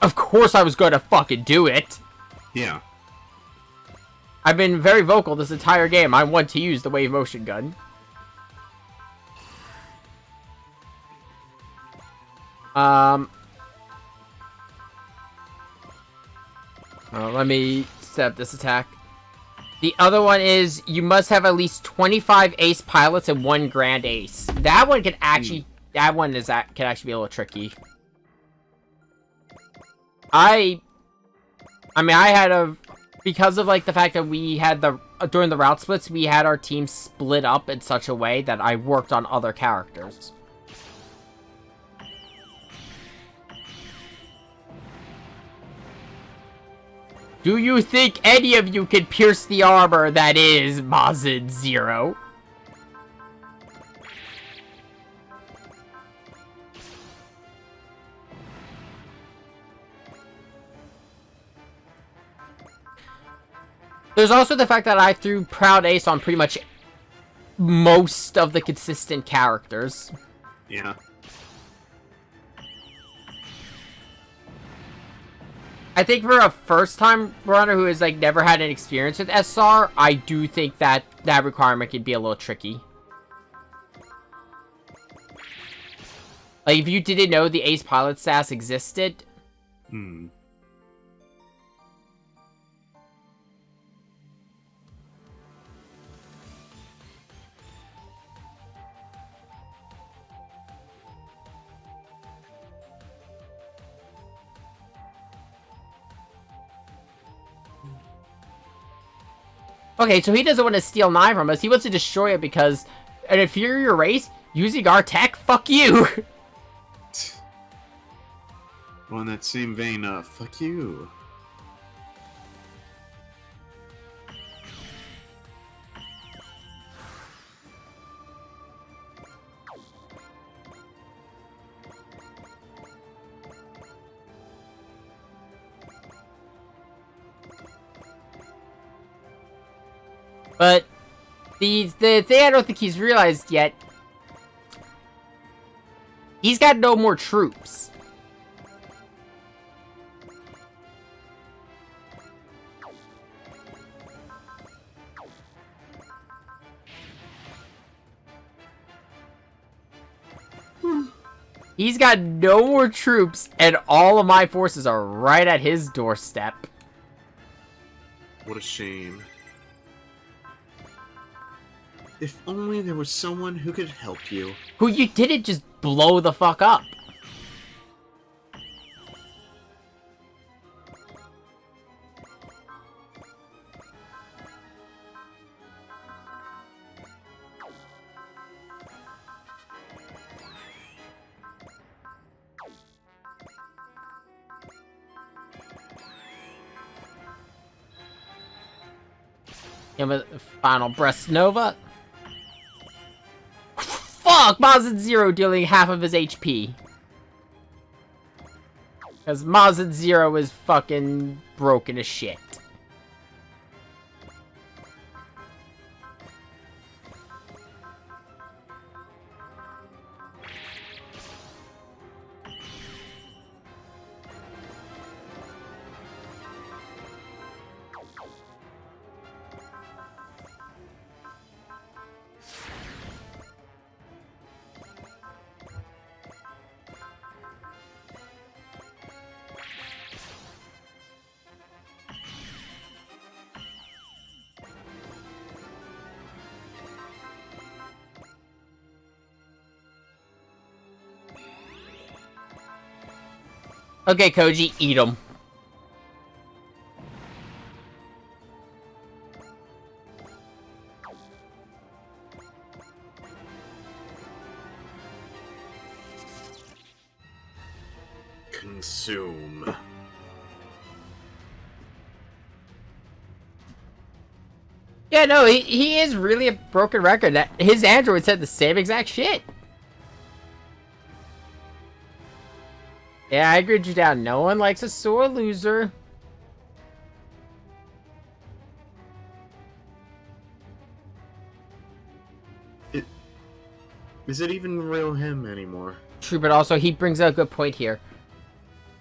of course I was going to fucking do it. Yeah. I've been very vocal this entire game. I want to use the wave motion gun. Let me set up this attack. The other one is you must have at least 25 ace pilots and 1 grand ace. That one can actually, can actually be a little tricky. I mean, I had because of like the fact that we had during the route splits, we had our team split up in such a way that I worked on other characters. Do you think any of you can pierce the armor that is Mazin Zero? There's also the fact that I threw Proud Ace on pretty much most of the consistent characters. Yeah. I think for a first-time runner who has, like, never had an experience with SR, I do think that that requirement can be a little tricky. Like, if you didn't know the Ace Pilot stats existed... Okay, so he doesn't want to steal 9 from us. He wants to destroy it because an inferior race using our tech? Fuck you! Well, in that same vein, fuck you. But the thing I don't think he's realized yet, he's got no more troops. He's got no more troops, and all of my forces are right at his doorstep. What a shame. If only there was someone who could help you. Who you didn't just blow the fuck up. And with final Breast Nova. Fuck! Mazin Zero dealing half of his HP. Because Mazin Zero is fucking broken as shit. Okay, Koji, eat him. Consume. Yeah, no, he is really a broken record. That his android said the same exact shit. Yeah, I agreed you down. No one likes a sore loser. Is it even real him anymore? True, but also he brings up a good point here.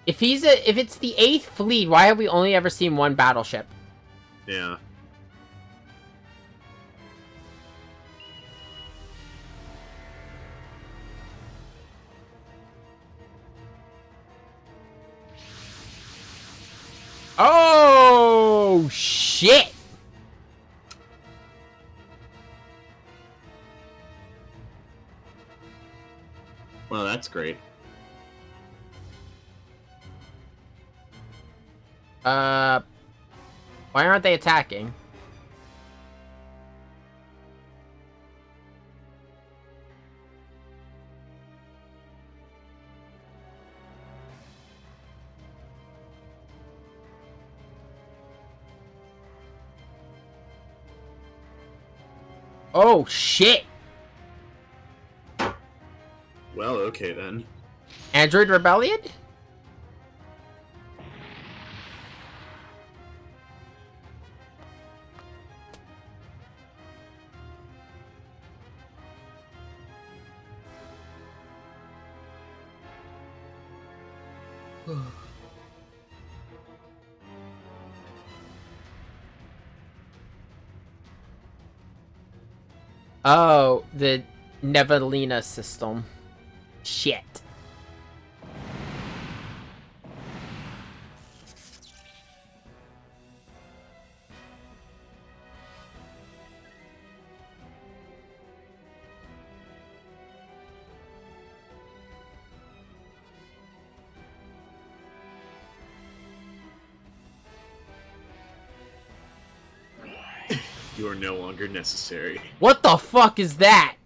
If it's the 8th fleet, why have we only ever seen one battleship? Yeah. Oh shit! Well, that's great. Why aren't they attacking? Oh shit! Well, okay then. Android Rebellion? Oh, the Nevelina system. Shit. You are no longer necessary. What the fuck is that?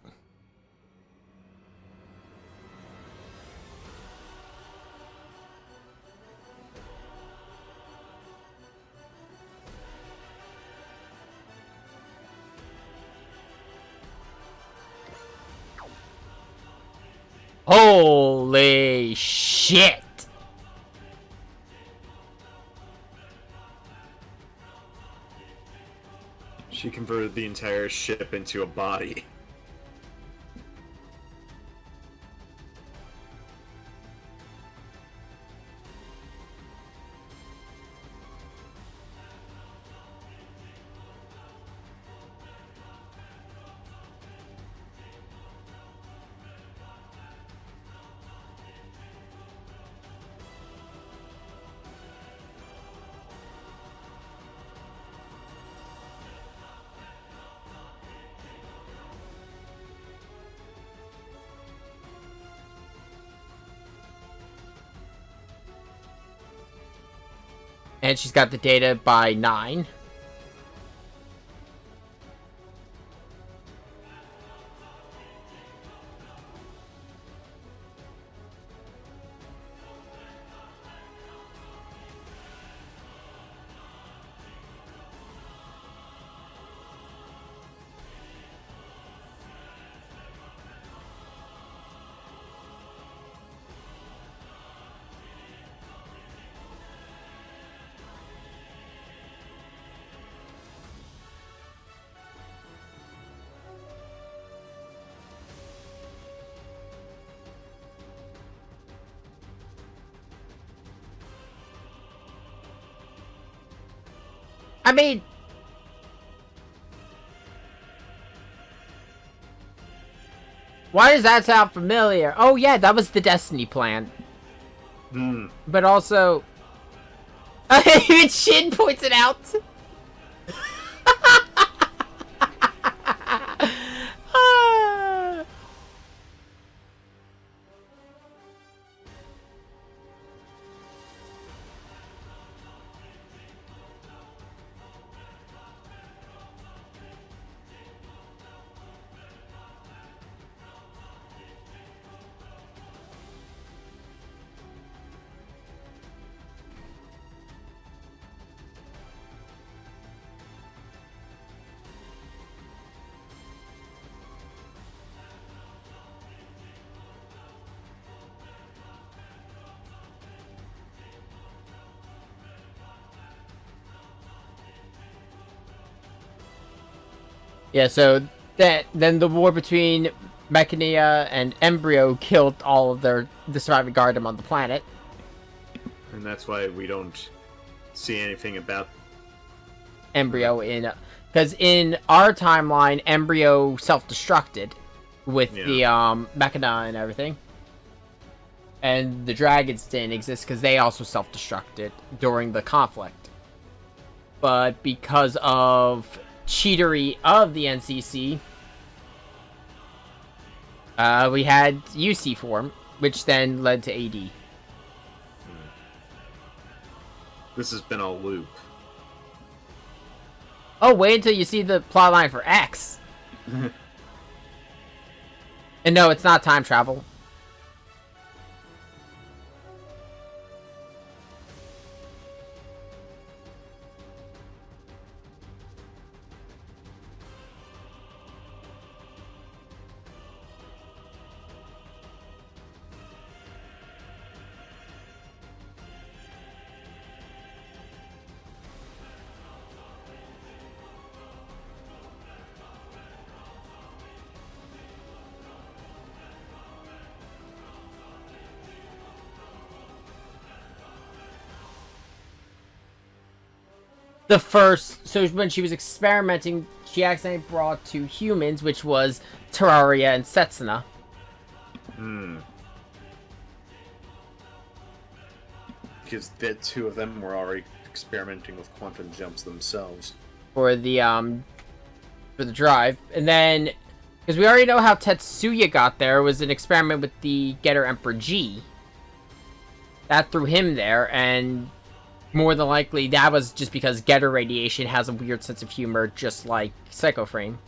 Holy shit! She converted the entire ship into a body. And she's got the data by 9. I mean... Why does that sound familiar? Oh yeah, that was the Destiny plan. Hmm. But also... Even Shin points it out! Yeah, so then the war between Mechania and Embryo killed all of the surviving Guardian on the planet. And that's why we don't see anything about Embryo in... Because in our timeline, Embryo self-destructed with the Mechana and everything. And the dragons didn't exist because they also self-destructed during the conflict. But because of cheatery of the NCC, we had UC form, which then led to AD. This has been a loop. Oh, wait until you see the plotline for X. And no, it's not time travel. The first, so when she was experimenting, she accidentally brought two humans, which was Terraria and Setsuna. Because the two of them were already experimenting with quantum jumps themselves. For the drive. And then, because we already know how Tetsuya got there, it was an experiment with the Getter Emperor G. That threw him there, and more than likely, that was just because Getter Radiation has a weird sense of humor, just like Psycho Frame.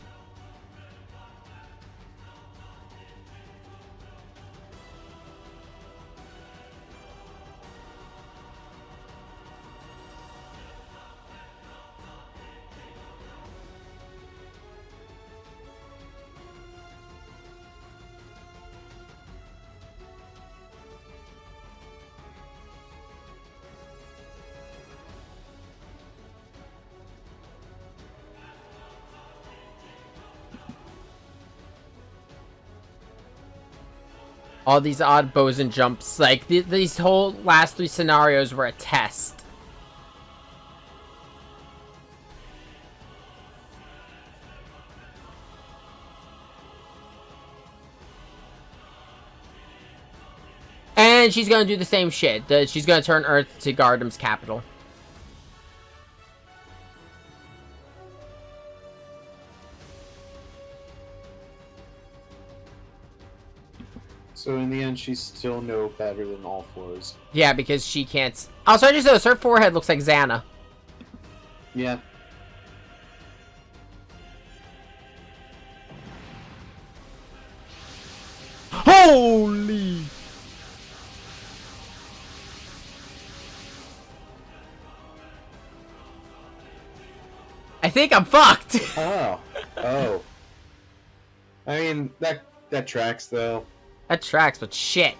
All these odd bows and jumps, like, these whole last three scenarios were a test. And she's gonna do the same shit. She's gonna turn Earth to Gardam's capital. So in the end, she's still no better than all fours. Yeah, because she can't... Also, I just noticed her forehead looks like Xana. Yeah. Holy! I think I'm fucked. Oh. Oh. I mean, that tracks, though. That tracks, but shit.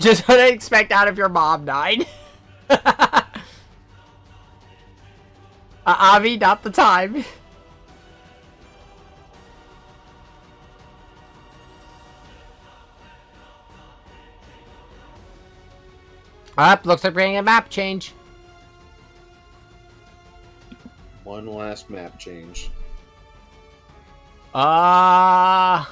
Just what I expect out of your mom, 9. Avi, not the time. Looks like we're getting a map change. One last map change. Oh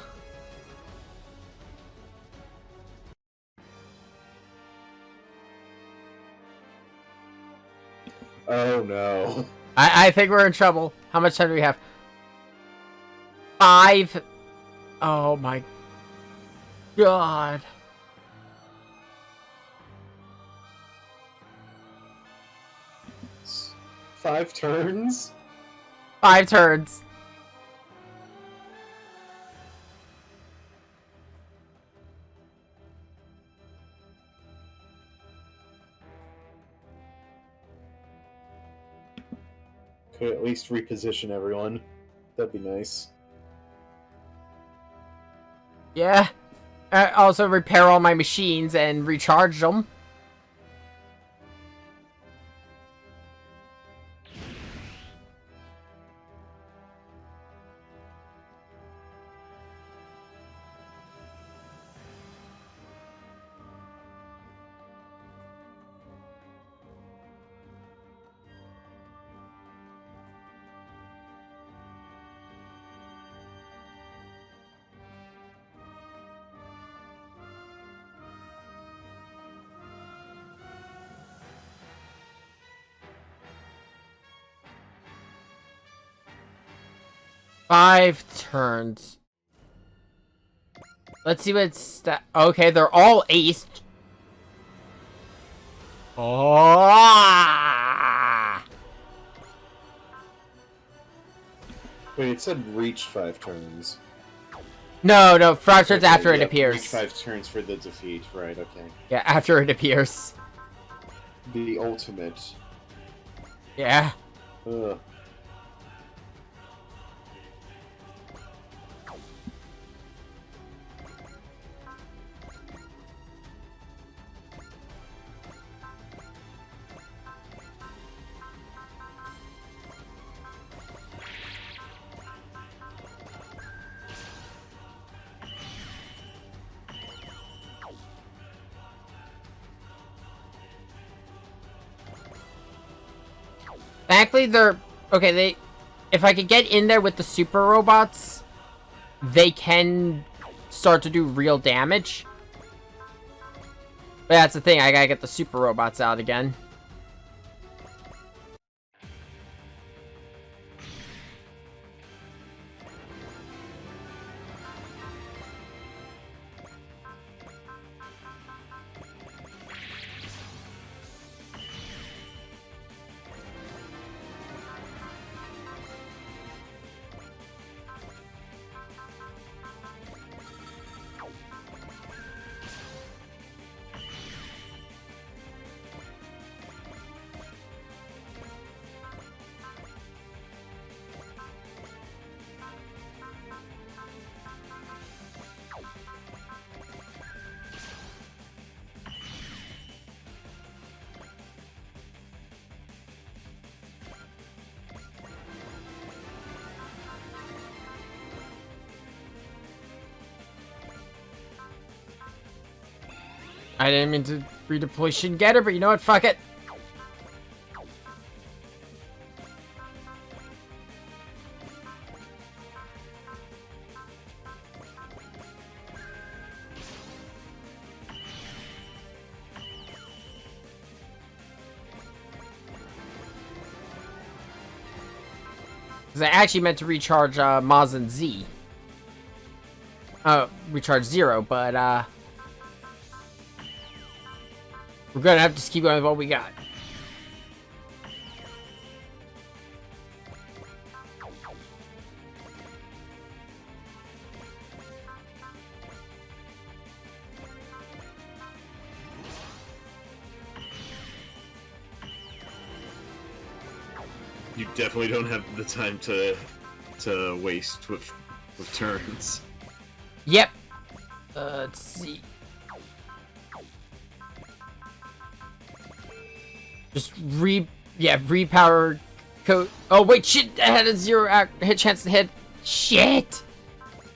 no. I think we're in trouble. How much time do we have? 5. Oh my god. 5 turns? 5 turns. Could at least reposition everyone. That'd be nice. Yeah. Also repair all my machines and recharge them. Five turns. Let's see what's okay, they're all aced. Oh! Wait, it said reach 5 turns. No, 5 turns Okay, after it yep, appears. Reach 5 turns for the defeat, right, okay. Yeah, after it appears. The ultimate. Yeah. Ugh. Thankfully, they're... Okay, if I could get in there with the super robots, they can start to do real damage. But that's the thing, I gotta get the super robots out again. I didn't mean to redeploy Shin Getter, but you know what? Fuck it. Because I actually meant to recharge Maz and Z. Recharge 0, but we're gonna have to just keep going with what we got. You definitely don't have the time to waste with turns. Yep. Let's see. Just repower code. Oh wait, shit! I had a 0 hit chance to hit. Shit!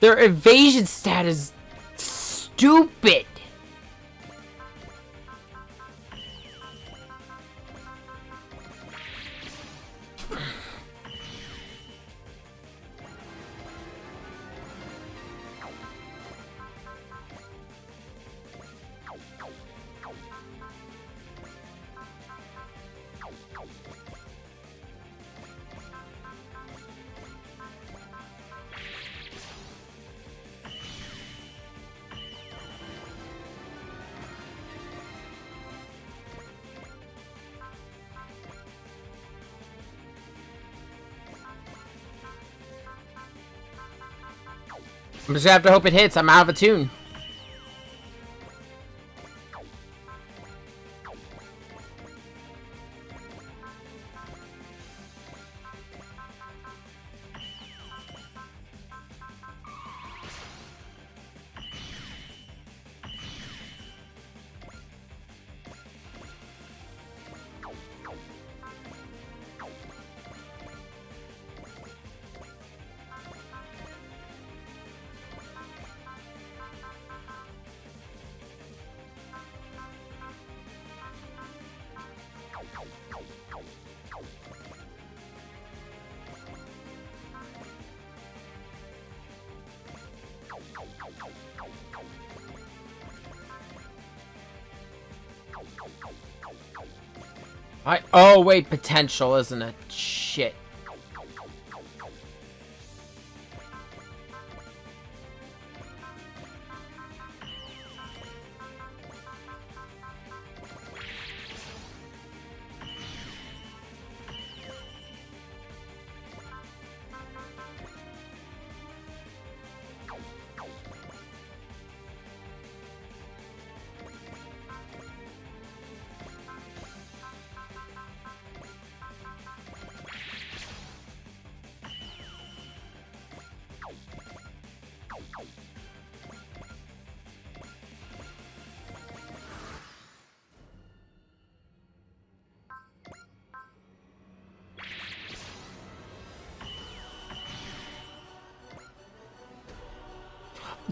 Their evasion stat is stupid. I'm just gonna have to hope it hits. I'm out of a tune. Oh wait, potential, isn't it? Shit.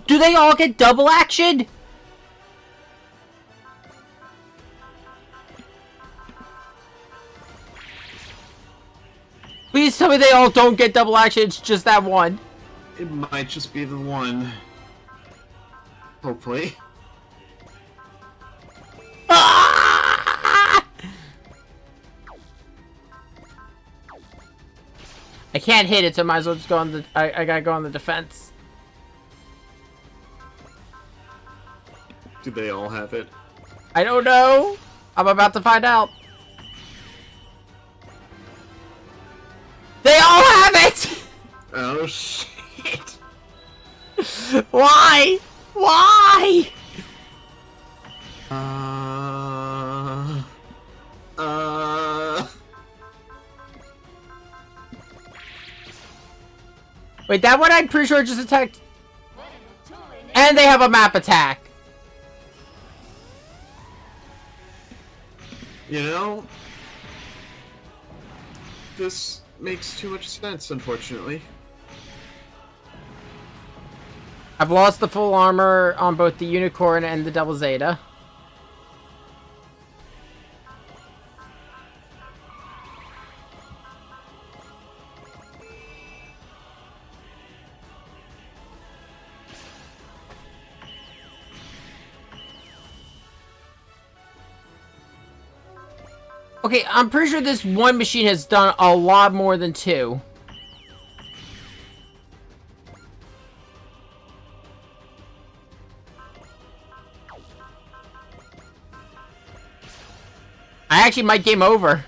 Do they all get double action? Please tell me they all don't get double action, it's just that one. It might just be the one. Hopefully. Ah! I can't hit it, so I might as well just go on the... I gotta go on the defense. Do they all have it? I don't know. I'm about to find out. They all have it! Oh shit! Why? Why? Wait, that one I'm pretty sure just attacked. And they have a map attack. You know, this makes too much sense, unfortunately. I've lost the full armor on both the Unicorn and the Devil Zeta. Okay, I'm pretty sure this one machine has done a lot more than two. I actually might game over.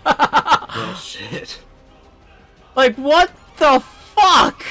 Oh shit. Like, what the fuck?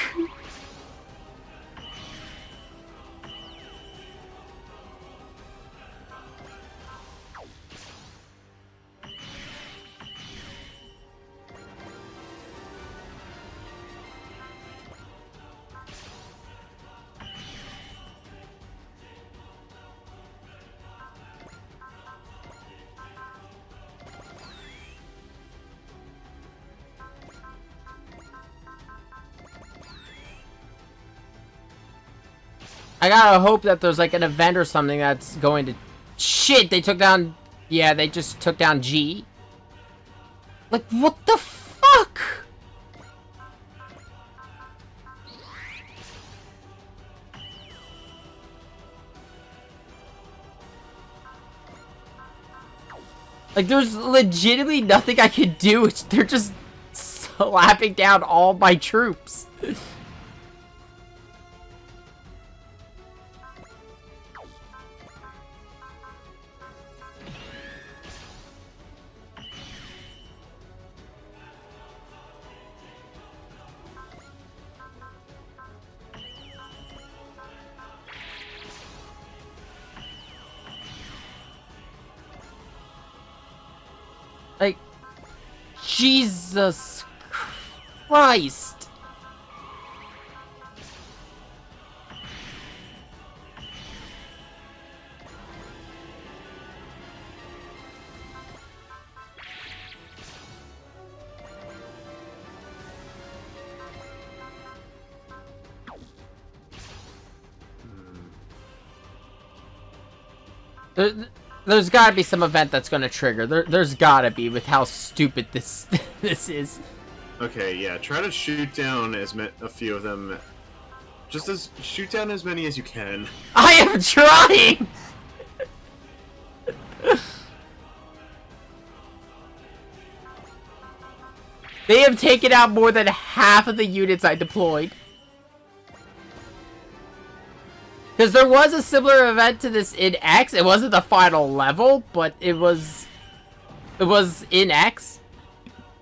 I gotta hope that there's like an event or something that's going to... Shit, they took down... Yeah, they just took down G. Like, what the fuck? Like, there's legitimately nothing I can do. They're just slapping down all my troops. Like, Jesus Christ. There's gotta be some event that's gonna trigger. There's gotta be, with how stupid this this is. Okay, yeah. Try to shoot down a few of them. Shoot down as many as you can. I am trying. They have taken out more than half of the units I deployed. Because there was a similar event to this in X. It wasn't the final level, but it was in X.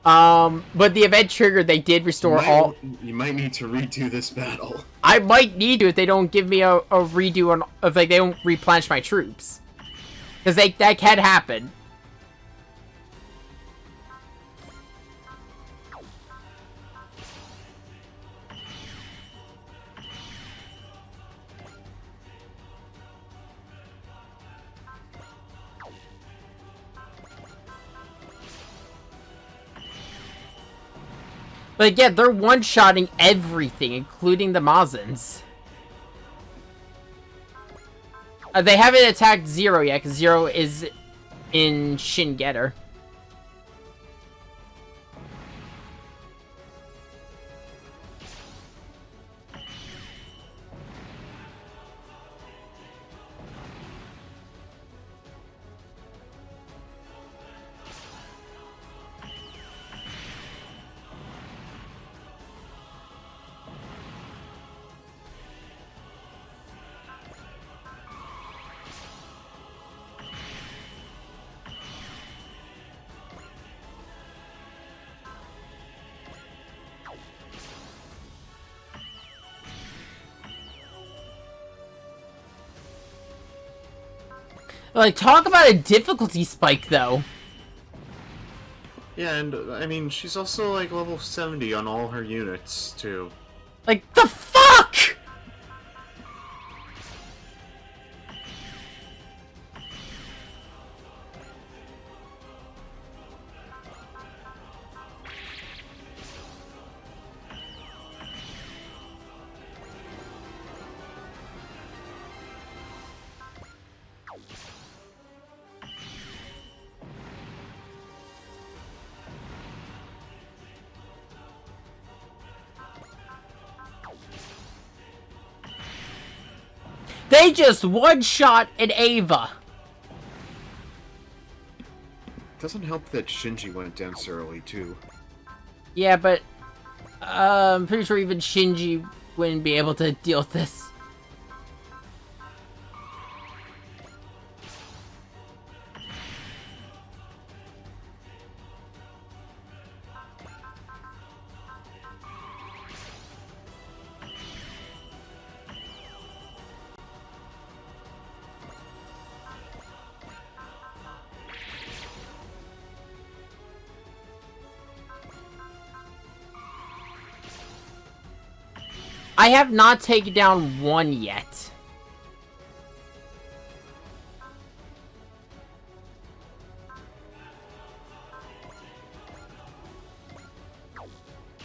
But the event triggered, they did restore all... You might need to redo this battle. I might need to if they don't give me a redo on... If like, they don't replenish my troops. Because that can happen. But again, they're one-shotting everything, including the Mazins. They haven't attacked Zero yet, because Zero is in Shin Getter. Like, talk about a difficulty spike, though. Yeah, and, I mean, she's also, like, level 70 on all her units, too. Like, the fuck?! They just one-shot an Ava. Doesn't help that Shinji went down so early, too. Yeah, but I'm pretty sure even Shinji wouldn't be able to deal with this. I have not taken down one yet.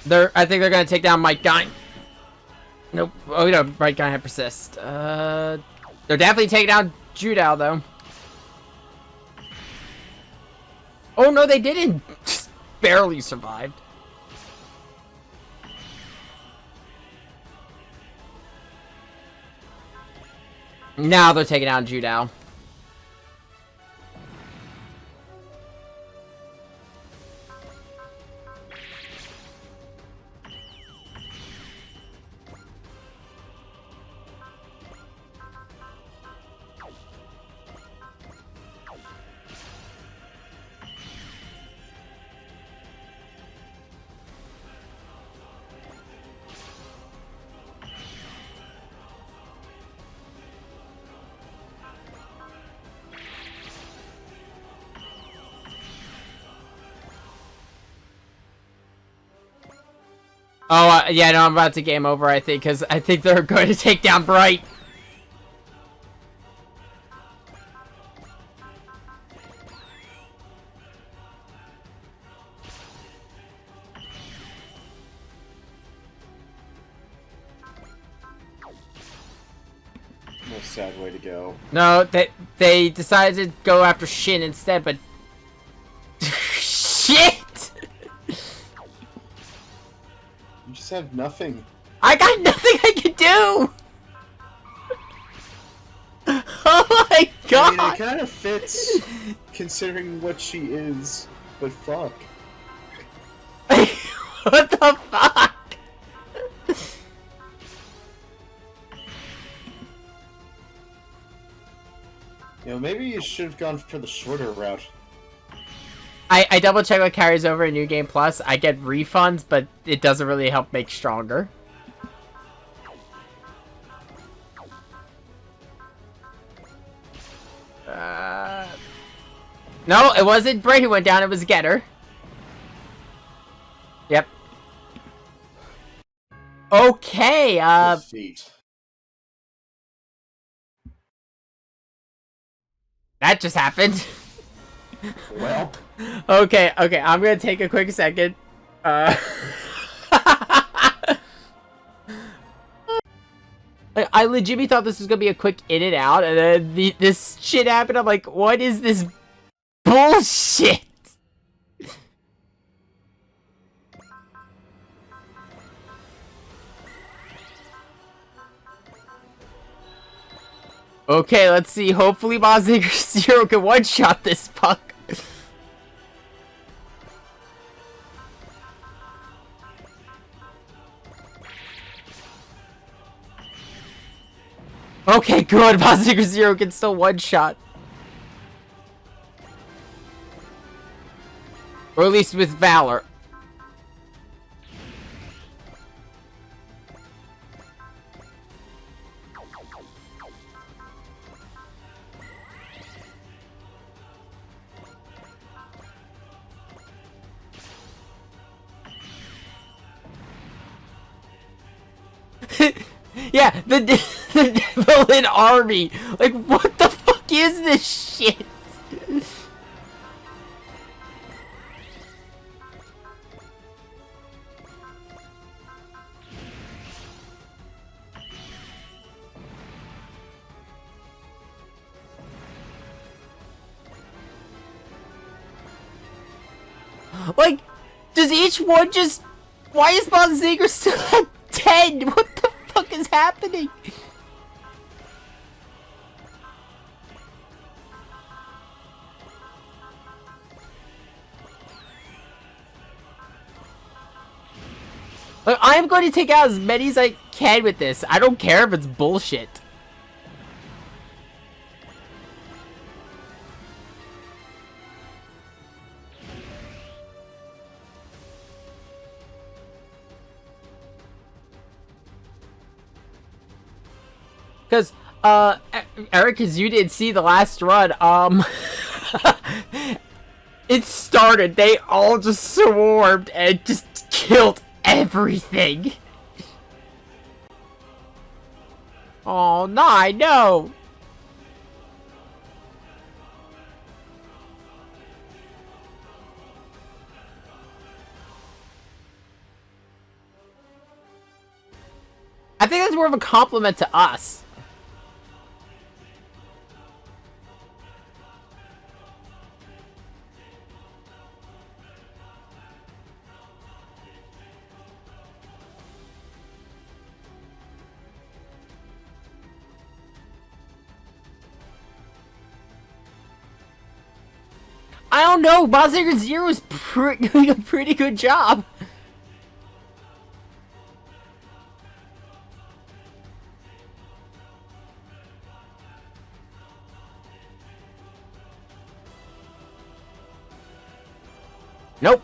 I think they're gonna take down Mike Guy. Nope. Oh, no, right guy had persist. They're definitely taking down Judao, though. Oh, no, they didn't. Just barely survived. Now they're taking down Judao. Oh, yeah, no, I'm about to game over, I think, because I think they're going to take down Bright. No sad way to go. No, they decided to go after Shin instead, but... Shit! You just have nothing. I got nothing I can do! Oh my god! I mean, it kind of fits, considering what she is, but fuck. What the fuck? You know, maybe you should have gone for the shorter route. I double check what carries over in New Game Plus. I get refunds, but it doesn't really help make stronger. No, it wasn't Bray who went down, it was Getter. Yep. Okay, Defeat. that just happened. Well, Okay, I'm gonna take a quick second. Like, I legitimately thought this was gonna be a quick in and out, and then this shit happened. I'm like, what is this bullshit? Okay, let's see. Hopefully, Mazinger Zero can one-shot this fuck. Okay, good. Mazinger Zero can still one-shot. Or at least with Valor. Yeah, the Devil Army. Like, what the fuck is this shit? Like, does each one just... Why is Mazinger still at 10? What the fuck is happening? Like, I'm going to take out as many as I can with this. I don't care if it's bullshit. Because, Eric, as you didn't see the last run, it started, they all just swarmed and just killed everything. Oh, nah, no. I think that's more of a compliment to us. I don't know. Bowser Zero is doing a pretty good job. Nope.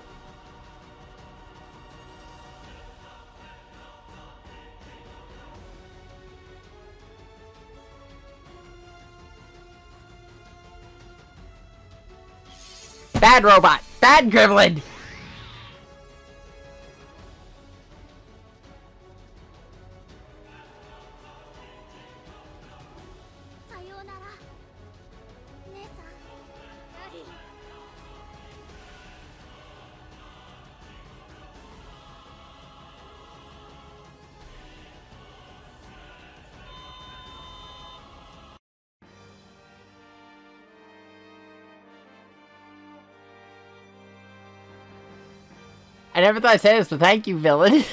Bad robot! Bad gremlin! I never thought I'd say this, but thank you, villain.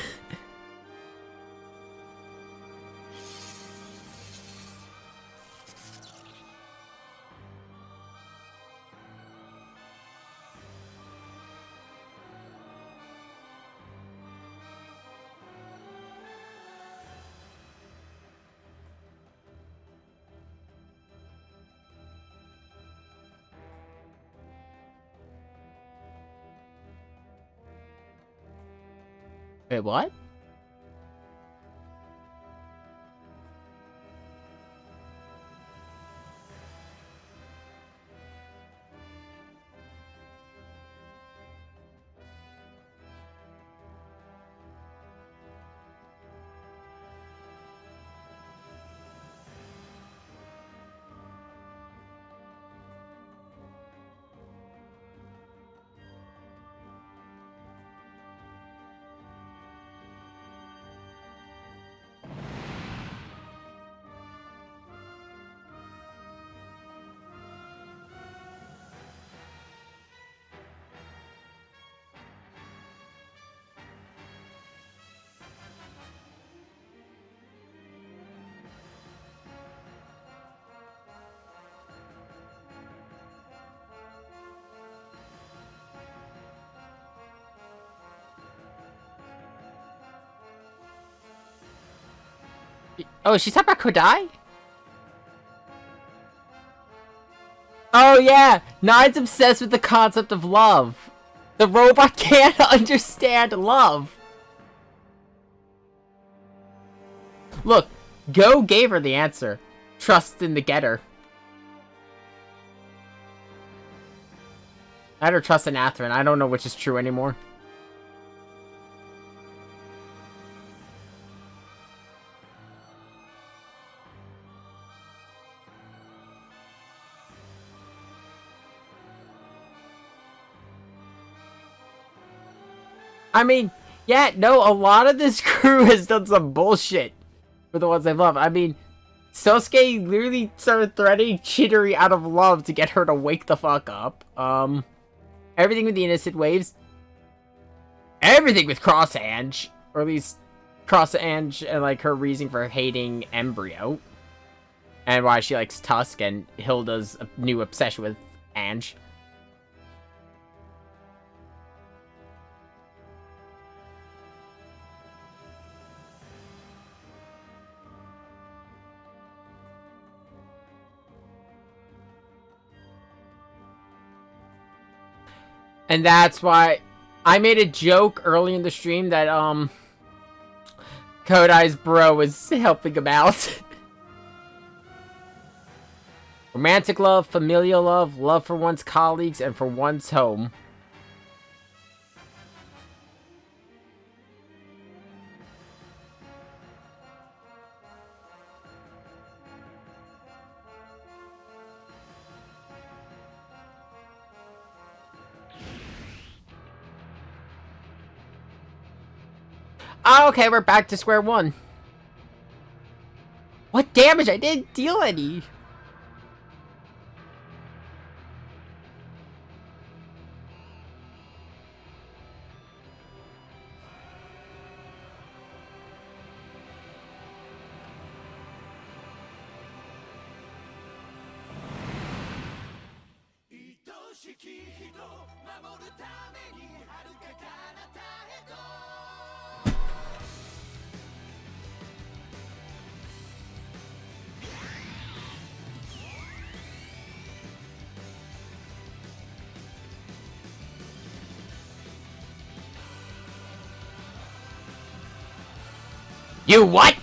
Wait, what? Oh, she's talking about Kodai? Oh yeah! Nine's obsessed with the concept of love. The robot can't understand love. Look, Go gave her the answer. Trust in the getter. I had her trust in Athrun. I don't know which is true anymore. I mean, yeah, no, a lot of this crew has done some bullshit for the ones I love. I mean, Sosuke literally started threatening Chidori out of love to get her to wake the fuck up. Everything with the Innocent Waves. Everything with Cross Ange. Or at least Cross Ange and like her reason for hating Embryo. And why she likes Tusk and Hilda's new obsession with Ange. And that's why I made a joke early in the stream that, Kodai's bro was helping him out. Romantic love, familial love, love for one's colleagues, and for one's home. Oh, okay, we're back to square one. damage. I didn't deal any. You what?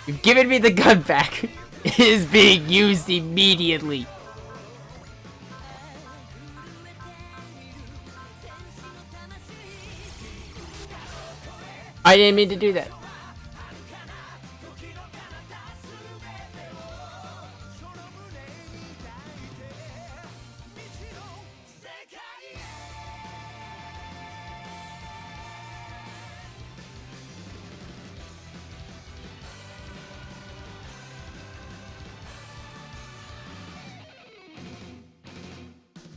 You've given me the gun back. It is being used immediately. I didn't mean to do that.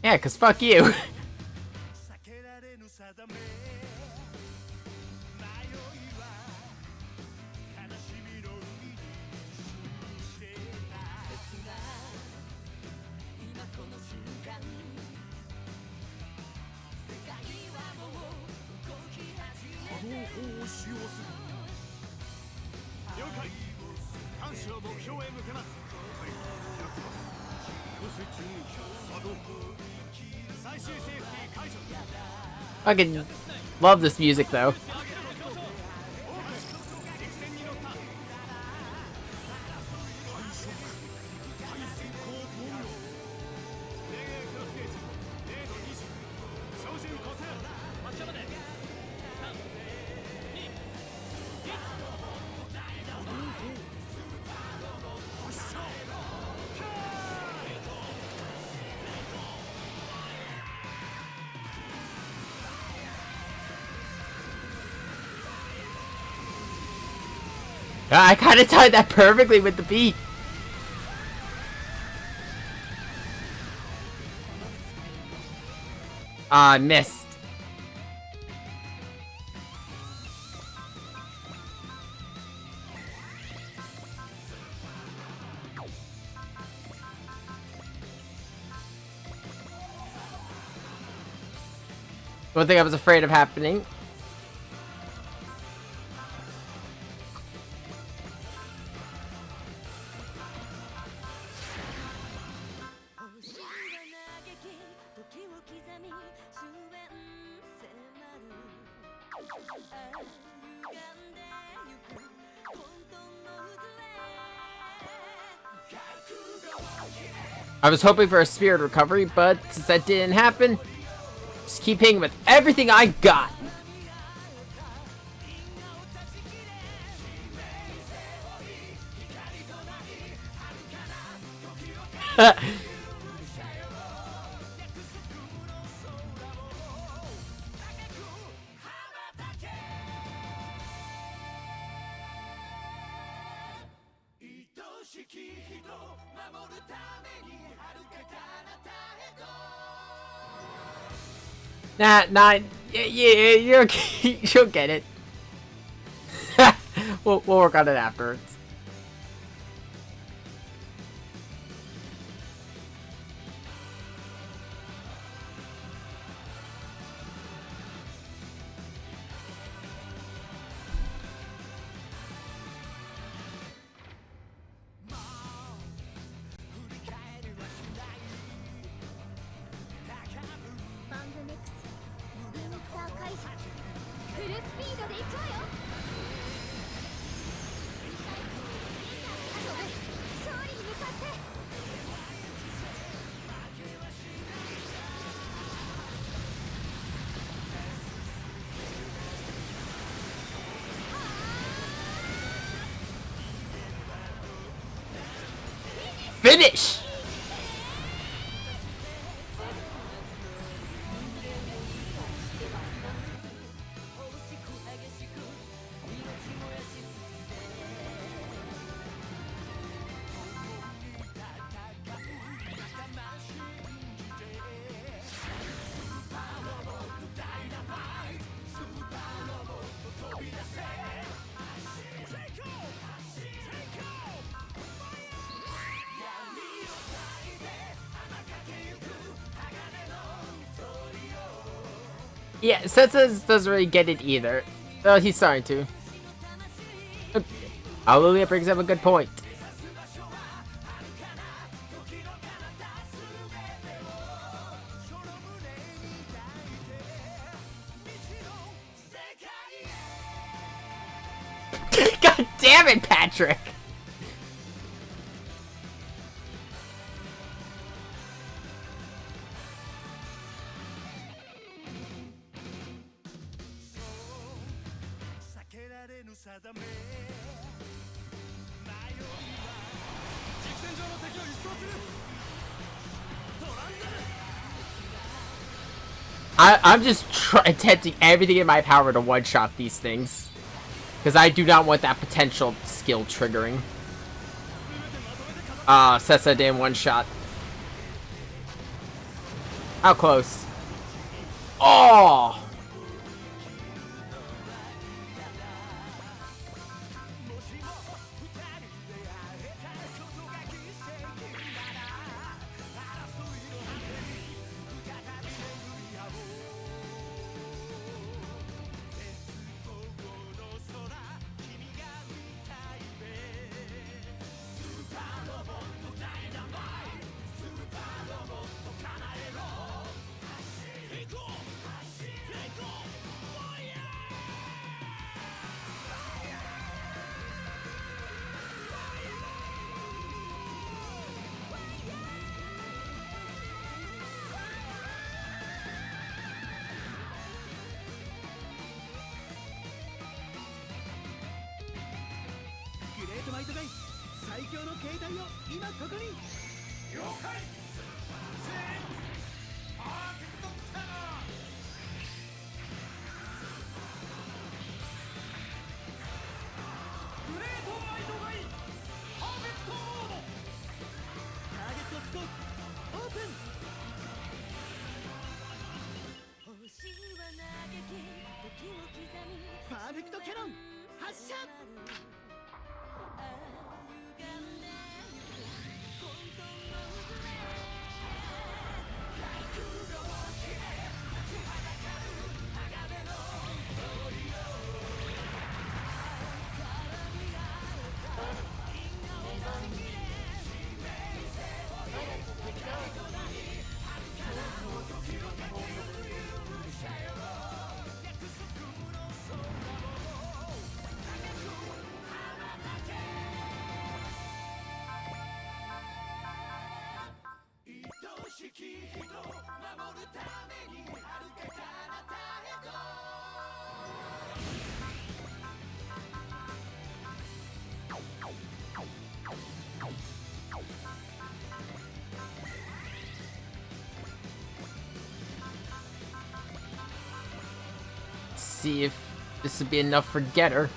Yeah, 'cause fuck you. Fucking love this music though. I kind of timed that perfectly with the beat. I missed. One thing I was afraid of happening. I was hoping for a spirit recovery, but since that didn't happen, just keep hitting with everything I got. Nah, yeah, you're okay. You'll get it. We'll work on it afterwards. Finish! Yeah, Setsa doesn't really get it either. Well, he's starting to. Alulia brings up a good point. God damn it, Patrick! I'm just attempting everything in my power to one-shot these things. Because I do not want that potential skill triggering. Setsa didn't one-shot. How close? Oh! See if this would be enough for Getter.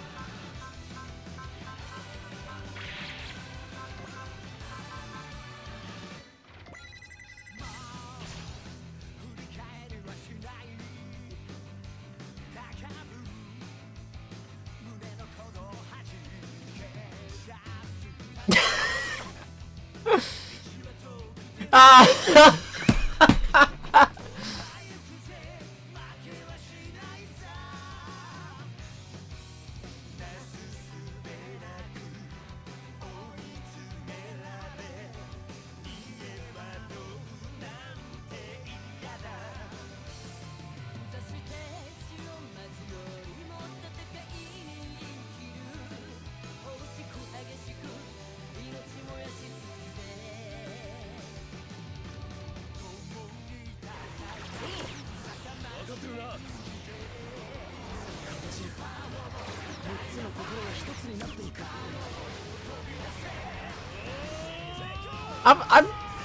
Ah!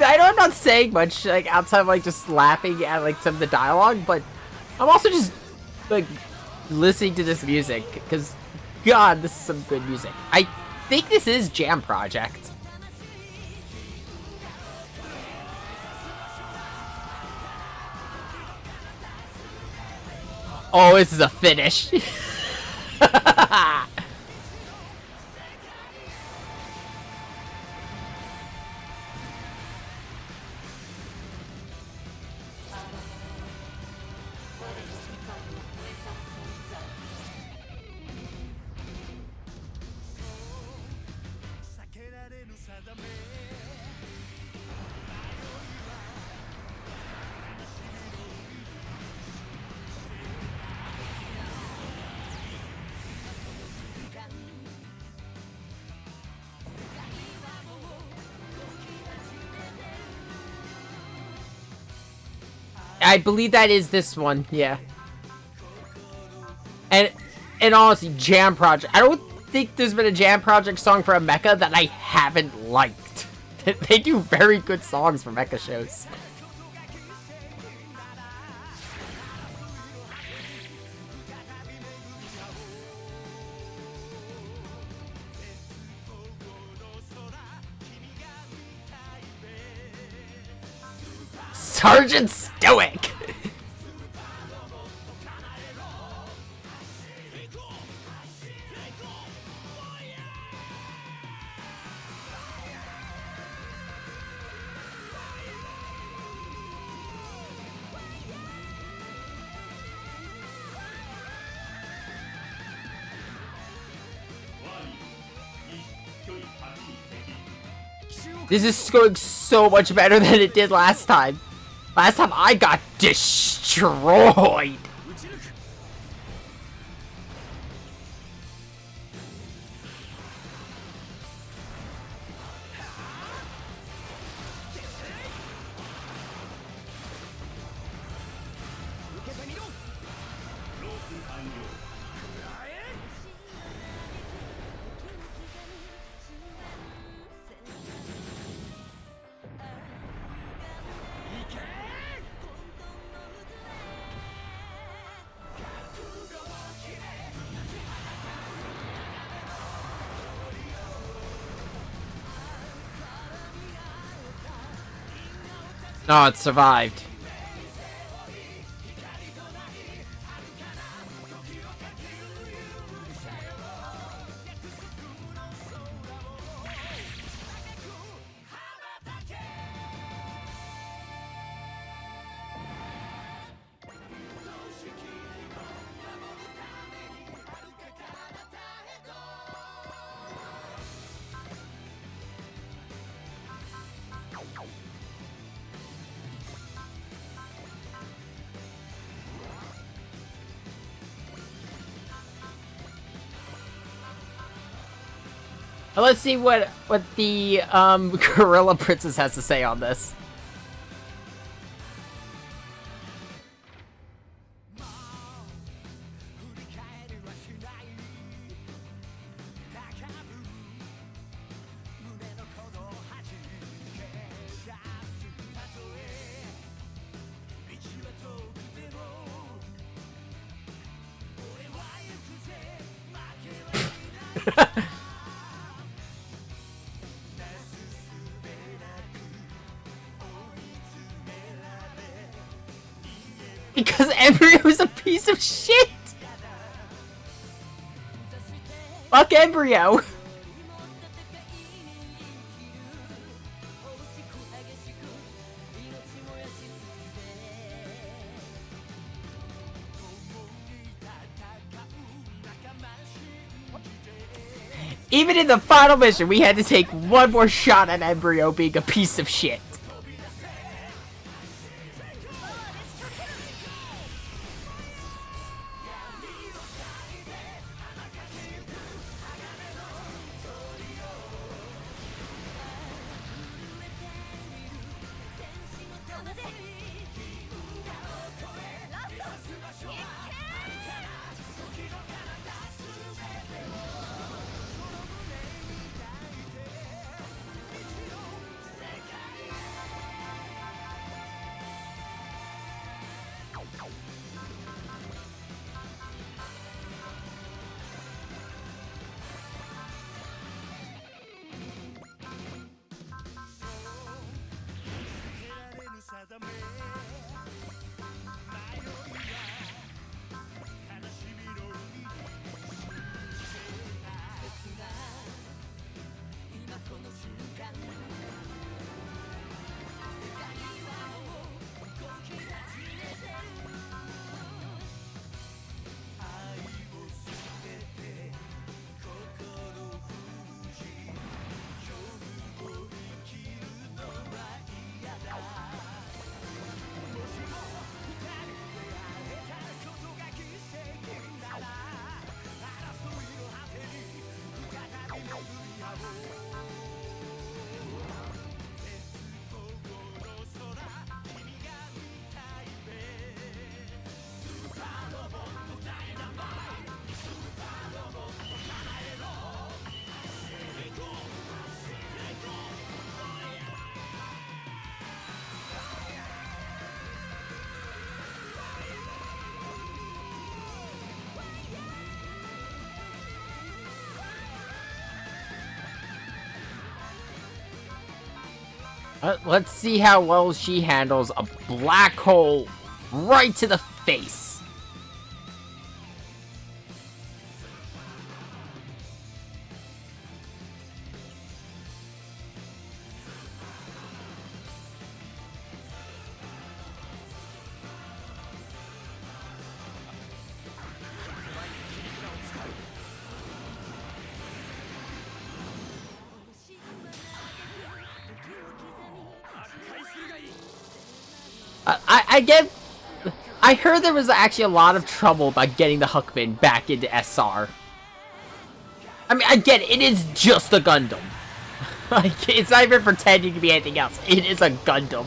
I'm not saying much, like, outside of, like, just laughing at, like, some of the dialogue, but I'm also just, like, listening to this music, because, God, this is some good music. I think this is Jam Project. Oh, this is a finish. I believe that is this one, yeah. And honestly, Jam Project. I don't think there's been a Jam Project song for a mecha that I haven't liked. They do very good songs for mecha shows. Sergeant Stoic! This is going so much better than it did last time. Last time I got destroyed. No, it survived. Let's see what the Gorilla Princess has to say on this. Because Embryo's a piece of shit! Fuck Embryo! Even in the final mission, we had to take one more shot at Embryo being a piece of shit. Let's see how well she handles a black hole right to the face. I heard there was actually a lot of trouble about getting the Huckman back into SR. I mean, I get it. It is just a Gundam. Like, it's not even pretending to be anything else. It is a Gundam.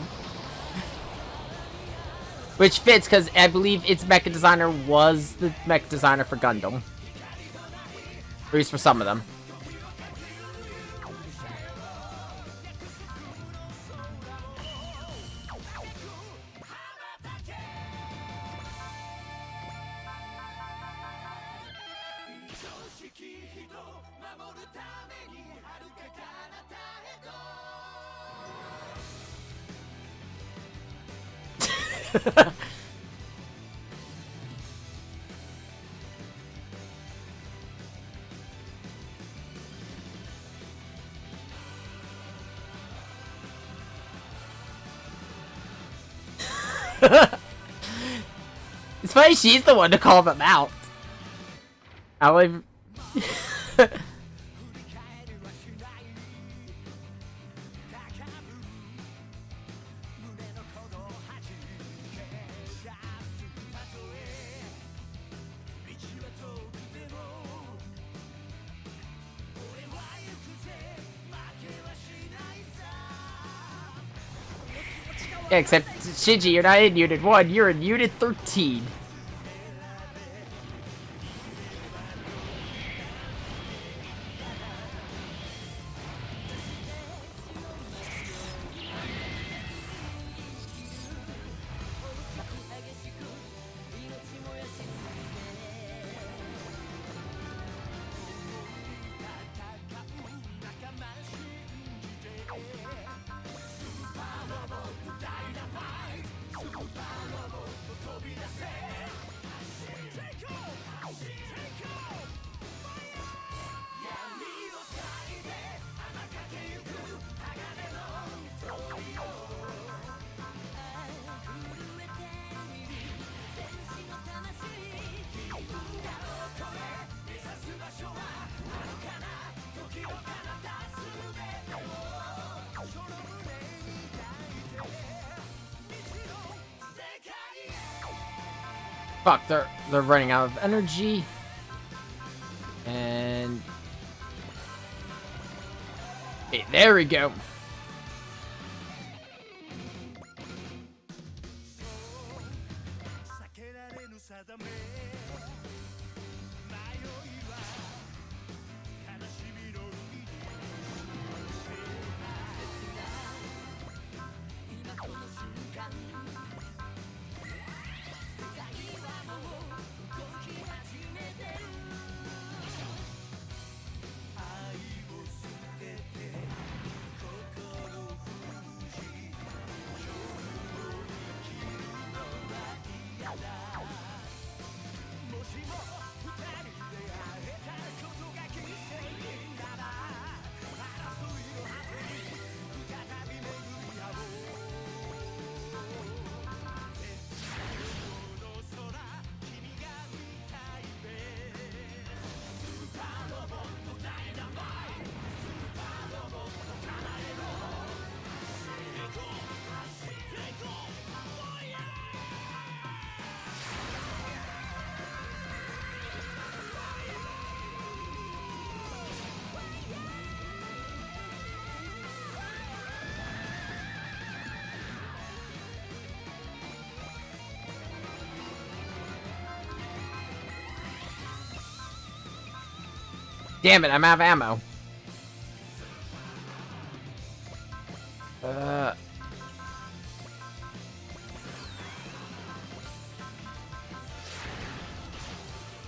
Which fits, because I believe its mecha designer was the mecha designer for Gundam. At least for some of them. It's funny she's the one to call them out. I'll leave. Yeah, except, Shinji, you're not in Unit 1, you're in Unit 13. Fuck, they're running out of energy. And... Hey, there we go. Damn it, I'm out of ammo. I'm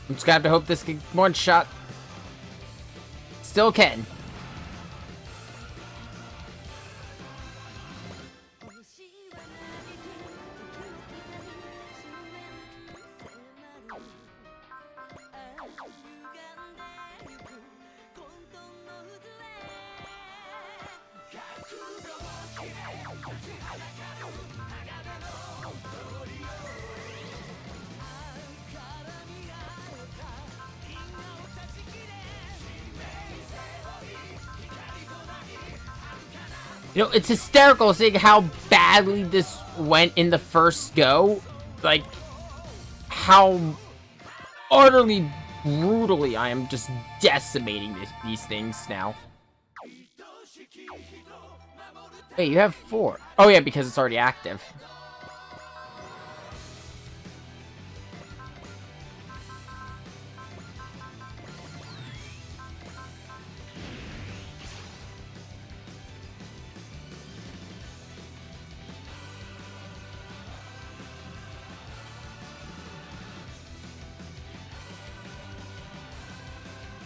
just gonna have to hope this can one shot. Still can. You know, it's hysterical seeing how badly this went in the first go. Like, how utterly, brutally I am just decimating these things now. Wait, you have 4. Oh yeah, because it's already active.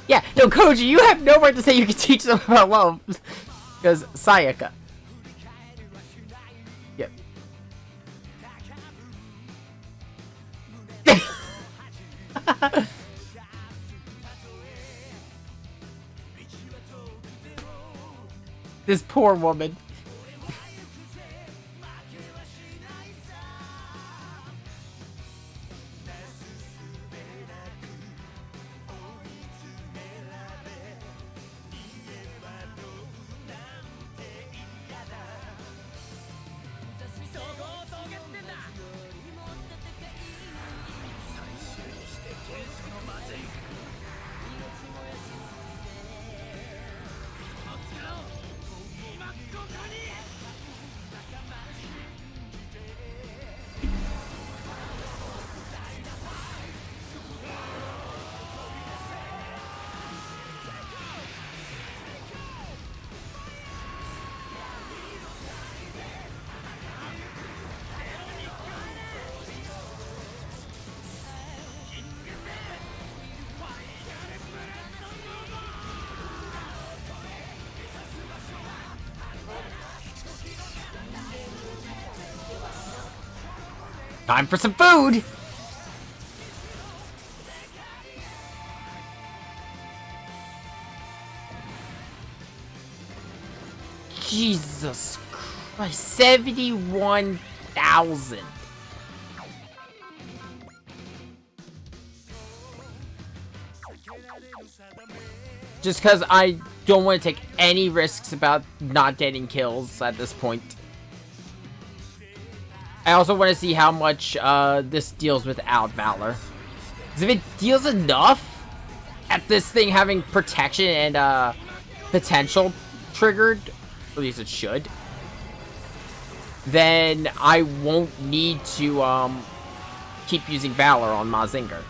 Yeah, no, Koji, you have no right to say you can teach them about love. Because Sayaka. Yep. This poor woman. Time for some food! Jesus Christ, 71,000. Just because I don't want to take any risks about not getting kills at this point. I also want to see how much this deals without Valor. Because if it deals enough at this thing having protection and potential triggered, or at least it should, then I won't need to keep using Valor on Mazinger.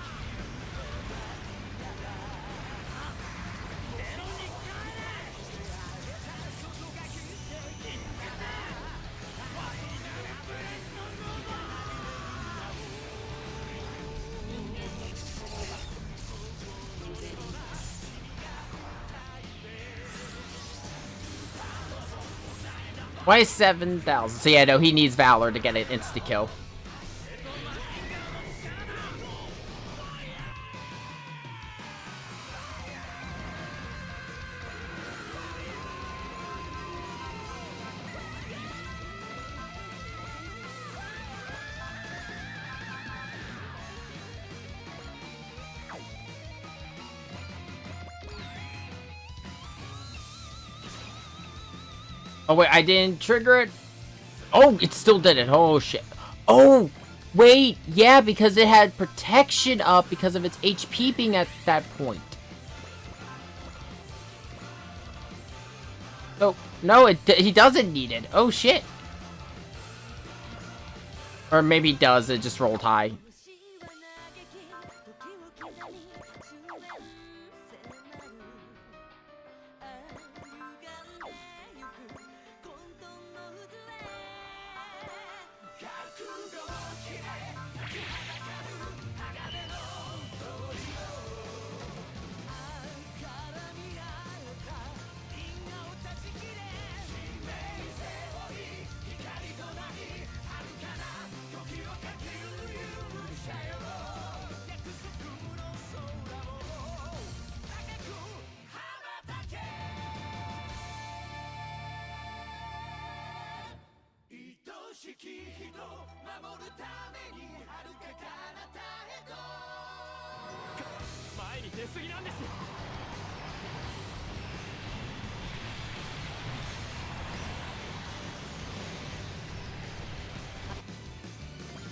Why is 7,000? So yeah, no, he needs Valor to get an insta-kill. Oh wait, I didn't trigger it. Oh, it still did it. Oh shit. Oh, wait, yeah, because it had protection up because of its HP being at that point. Oh, no, he doesn't need it. Oh shit. Or maybe he does, it just rolled high.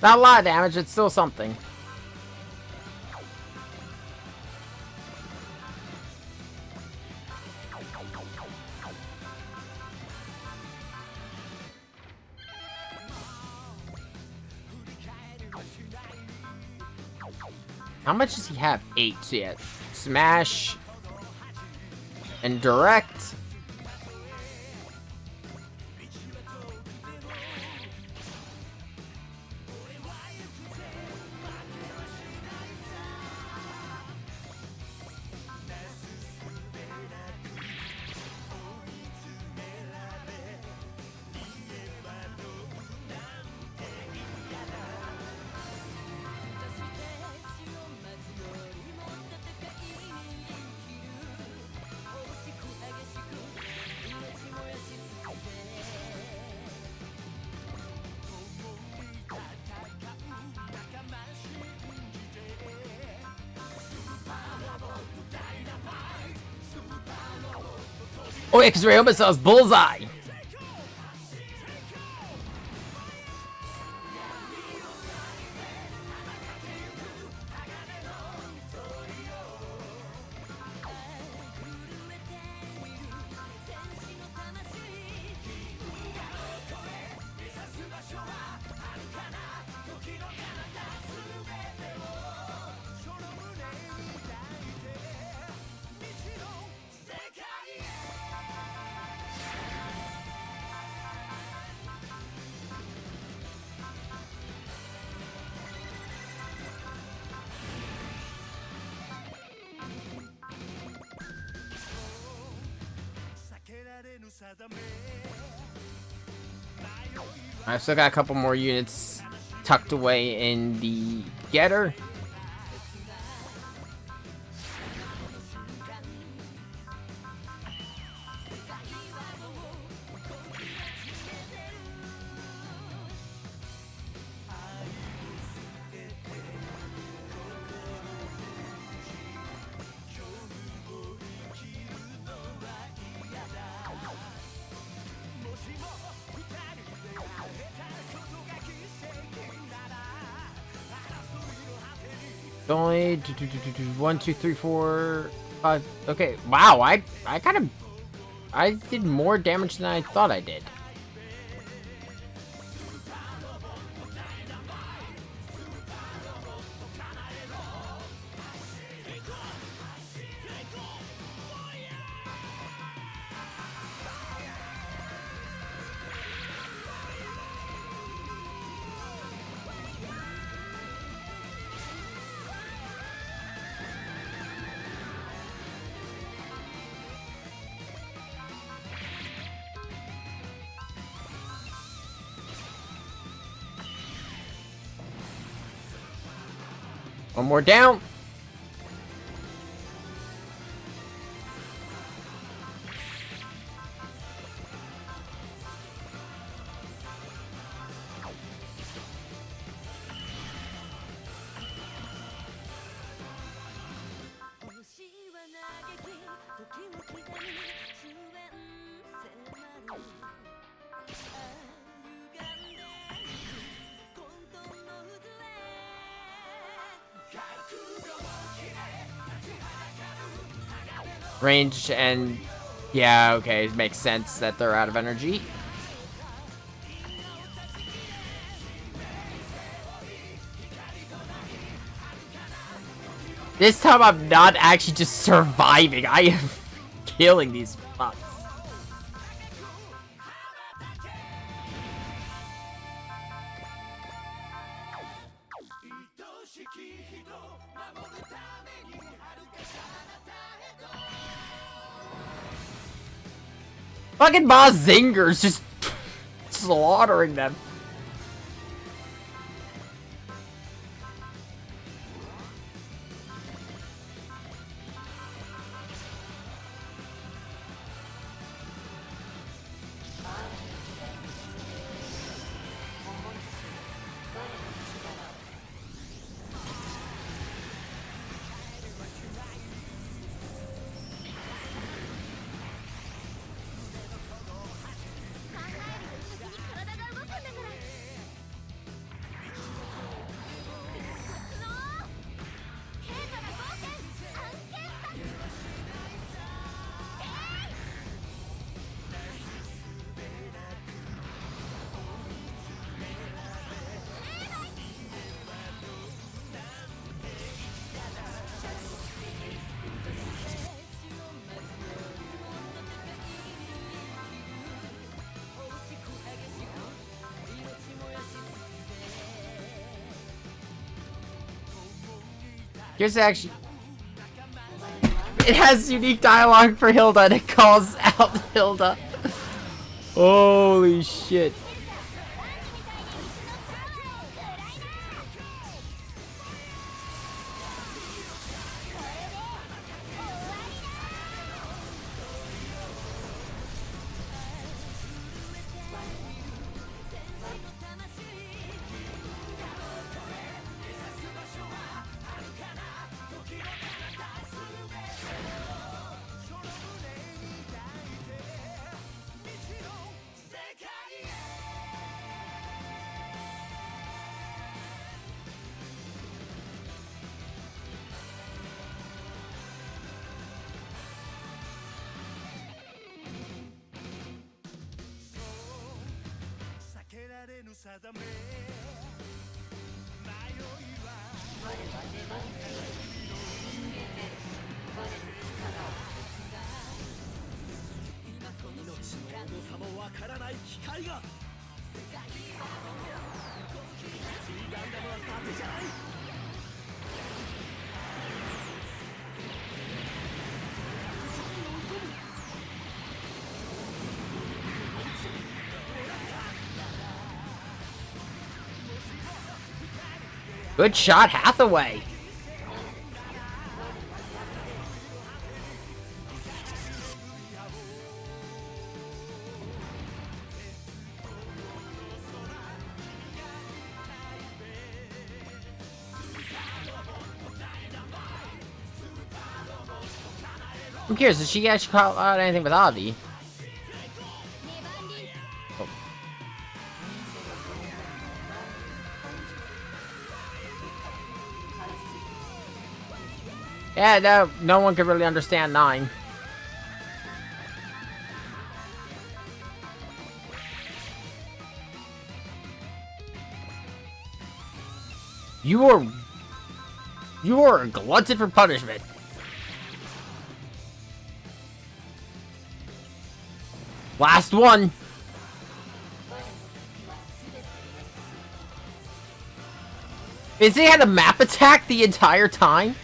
Not a lot of damage, it's still something. How much does he have? 8. So yeah, smash and direct. Oh, yeah, because Ryoba sells Bullseye. I've still got a couple more units tucked away in the getter. Only 1, 2, 3, 4, 5. Okay, wow. I did more damage than I thought I did. One more down. Range and yeah, okay, it makes sense that they're out of energy. This time I'm not actually just surviving. I am killing these fucks. Fucking Mazinger's just slaughtering them. Here's actually... It has unique dialogue for Hilda and it calls out Hilda. Holy shit. Good shot, Hathaway. I'm curious, did she actually call out anything with Avi? Oh. Yeah, no one could really understand 9. You are glutted for punishment. Last one. Is he had a map attack the entire time?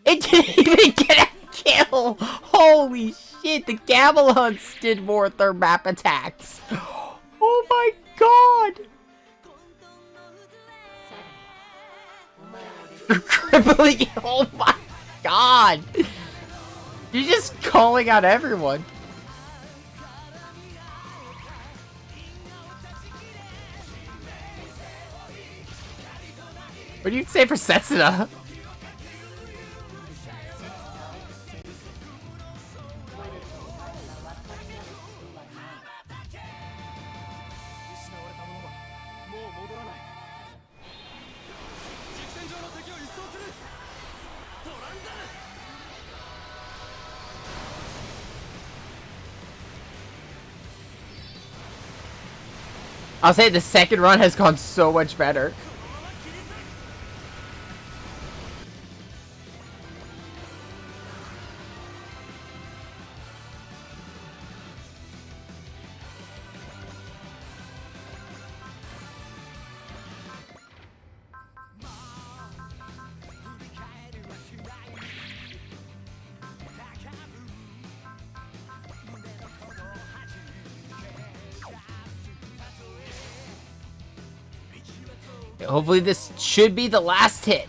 It didn't even get a kill! Holy shit, the Gamelons did more with their map attacks. Oh my god! Crippling, oh my god! You're just calling out everyone. What do you say for Setsuna? I'll say the second run has gone so much better. Hopefully this should be the last hit.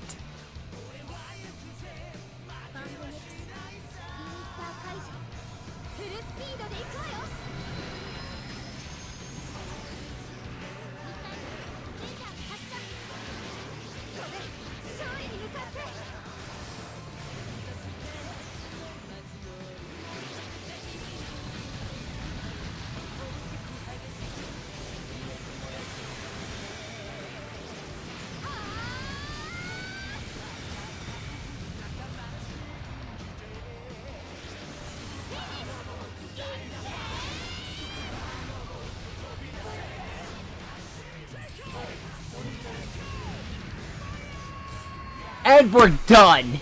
And we're done!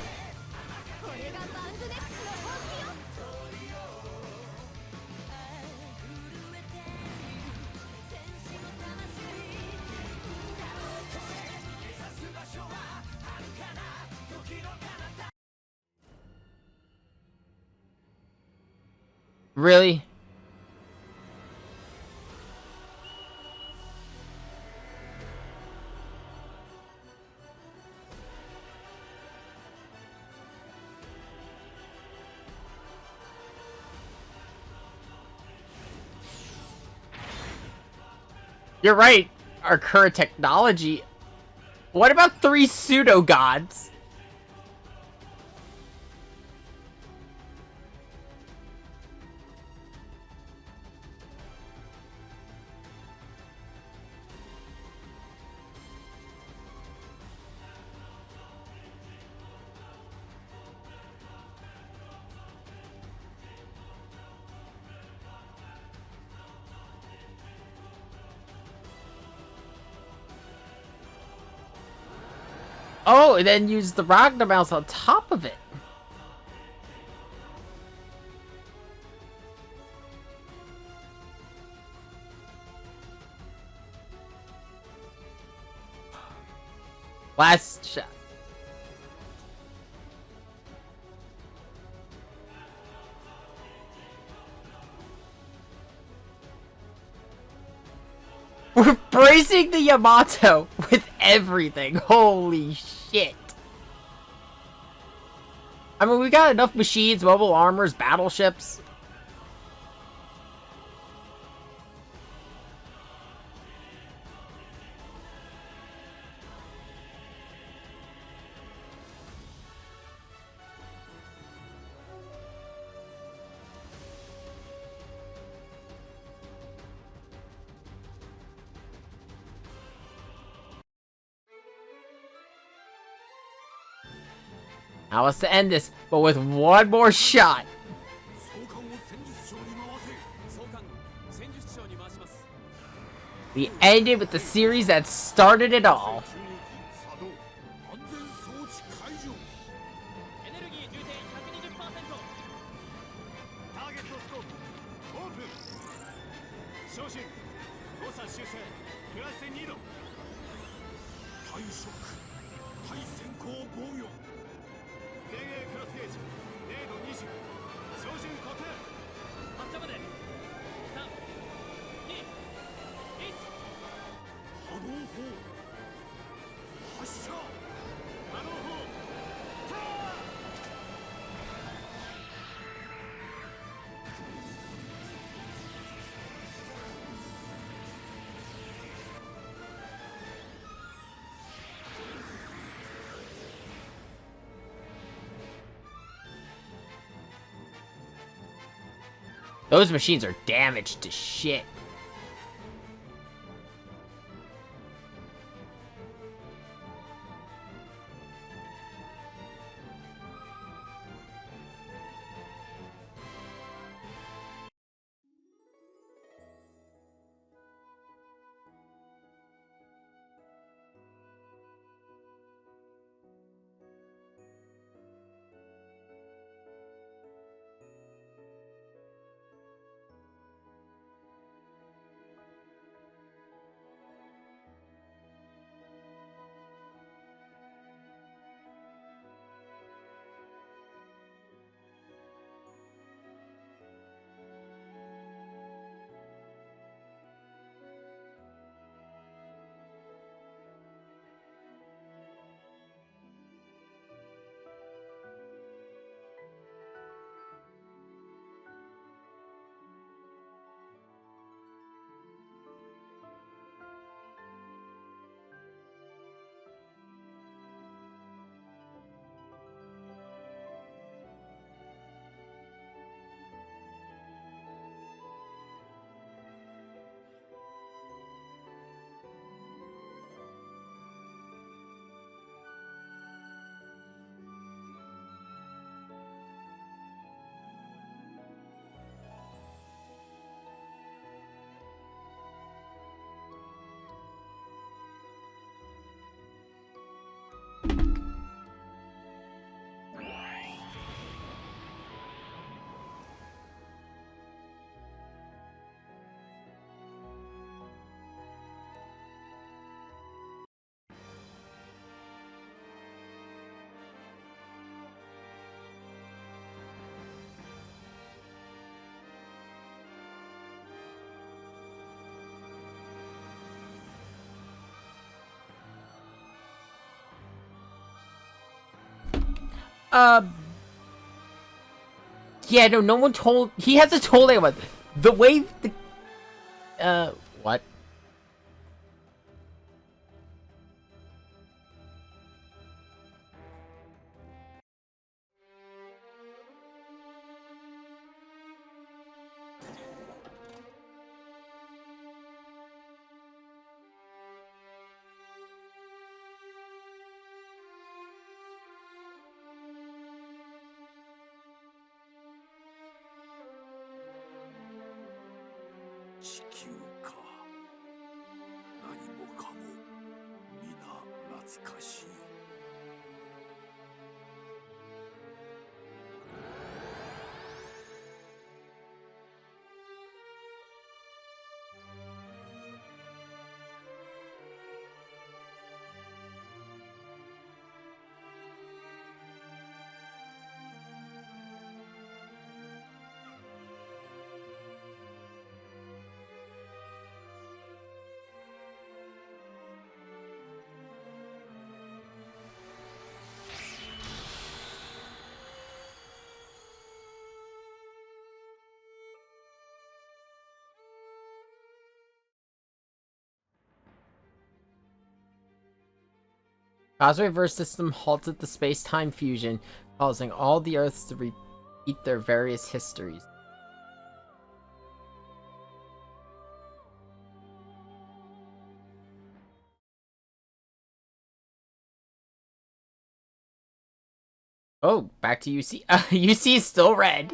Really? You're right, our current technology. What about 3 pseudo-gods? Oh, and then use the Ragnar Mouse on top of it. Last shot. We're bracing the Yamato with everything. Holy shit. I mean, we got enough machines, mobile armors, battleships. How else to end this, but with one more shot. We ended with the series that started it all. Those machines are damaged to shit. Yeah, no one told. He hasn't told anyone. The way what? God's reverse system halted the space-time fusion, causing all the Earths to repeat their various histories. Oh, back to UC. UC is still red.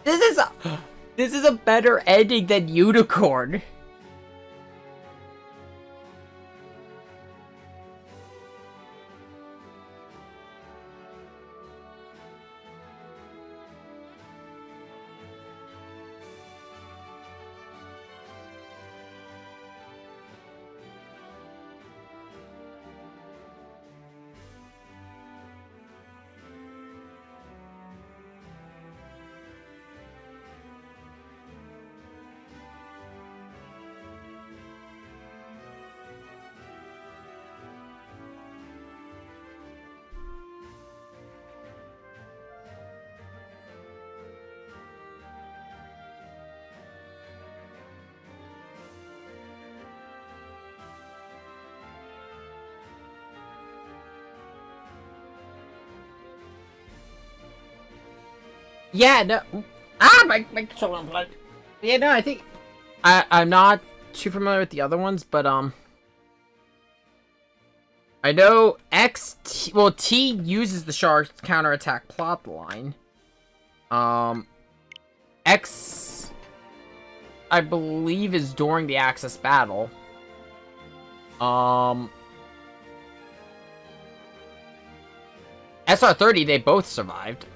This is a better ending than Unicorn. Yeah, no. My controller unplugged. Yeah, no, I think I'm not too familiar with the other ones, but I know T uses the Shark's counterattack plot line. X, I believe, is during the Axis battle. SR30, they both survived.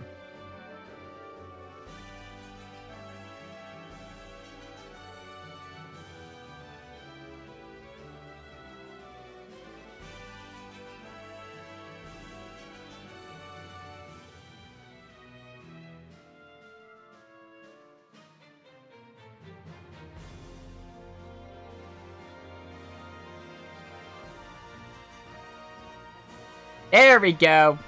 There we go.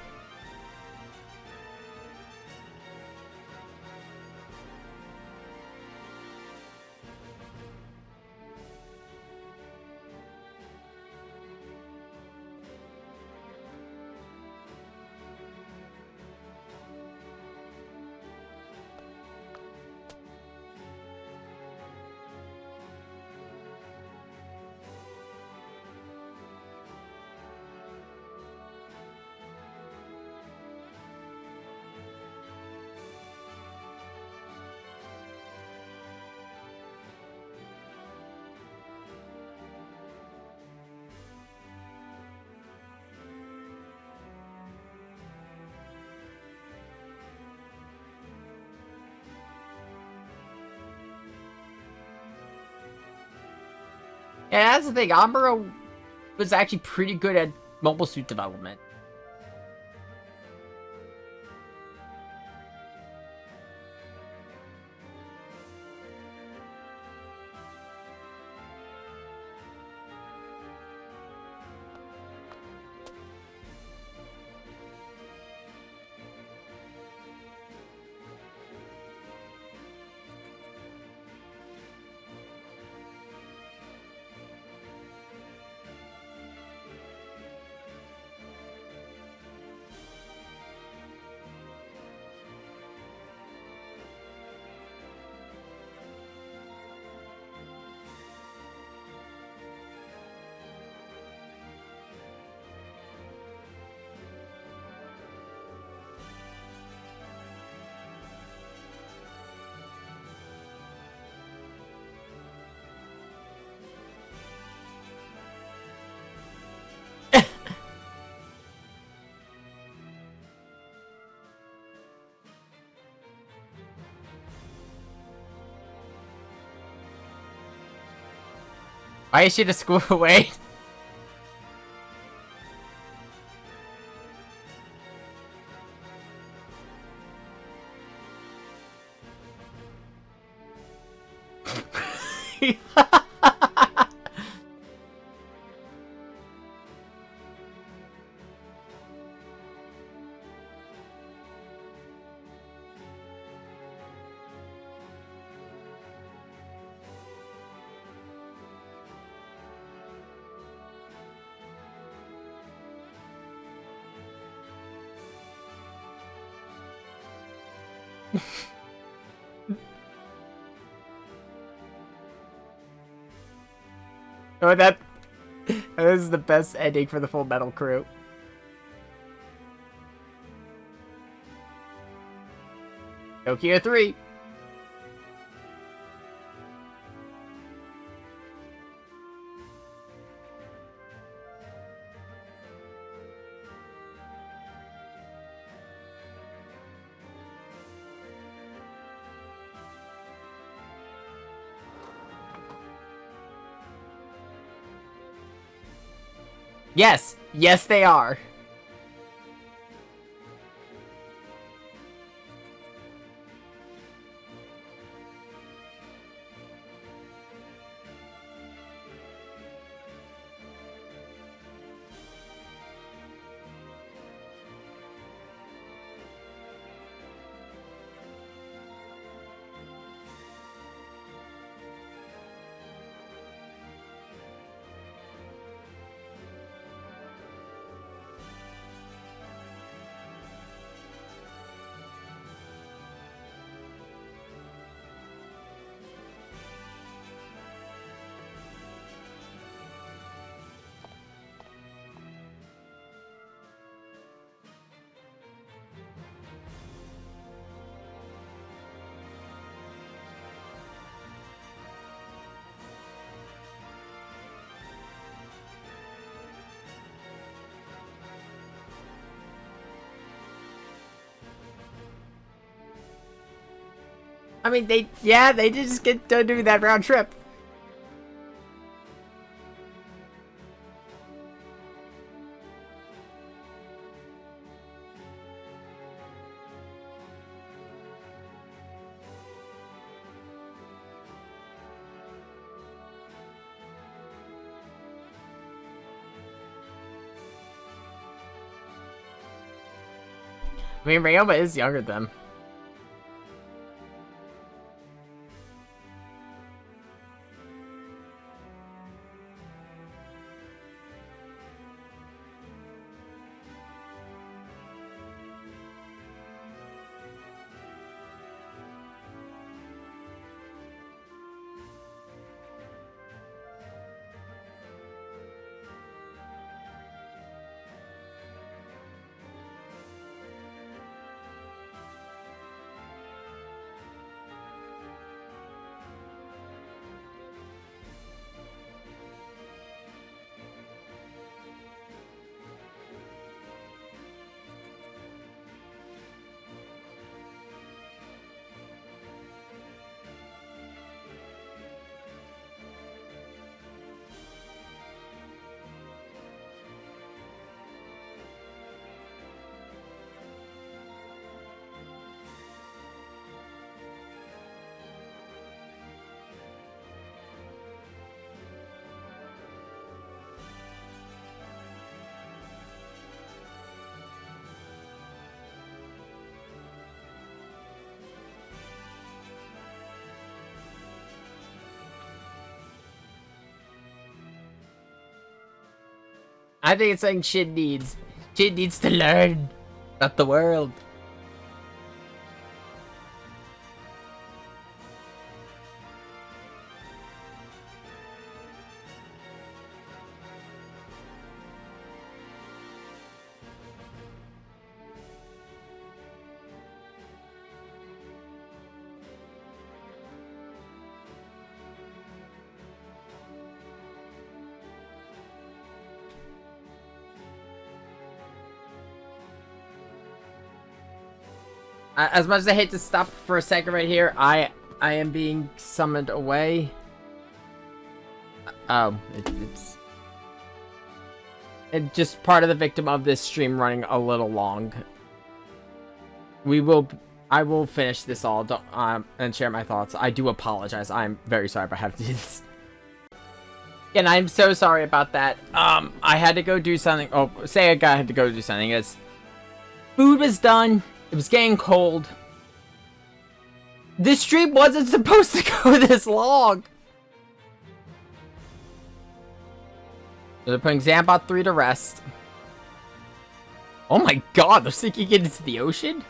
Yeah, that's the thing. Amuro was actually pretty good at mobile suit development. Why is she to school away? Oh, that is the best ending for the Full Metal crew. Tokyo 3. Yes! Yes, they are! I mean, they did just get done doing that round trip. I mean, Ryoma is younger than them. I think it's something Shin needs. Shin needs to learn about the world. As much as I hate to stop for a second right here, I am being summoned away. It's just part of the victim of this stream running a little long. I will finish this all and share my thoughts. I do apologize. I'm very sorry if I have to do this. And I'm so sorry about that. I had to go do something. Oh, say a guy had to go do something. It's food was done. It was getting cold. This stream wasn't supposed to go this long. So they're putting Zambot 3 to rest. Oh my god, they're sinking it into the ocean?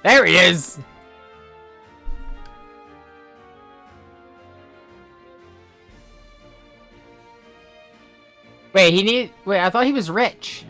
There he is! Wait, I thought he was rich.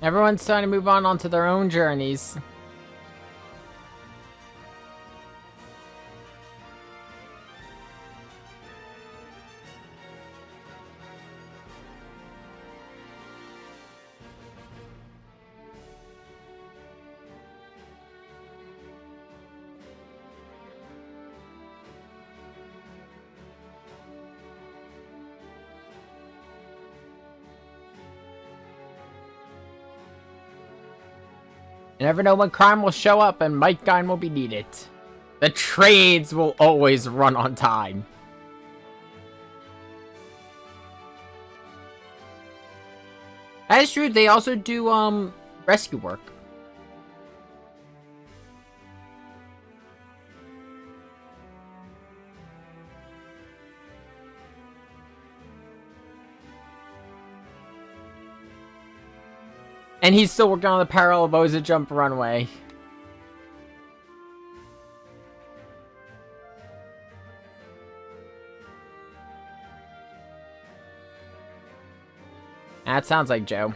Everyone's starting to move on onto their own journeys. You never know when crime will show up and Might Guy will be needed. The trades will always run on time. That is true. They also do rescue work. And he's still working on the Paralaboza jump runway. That sounds like Joe.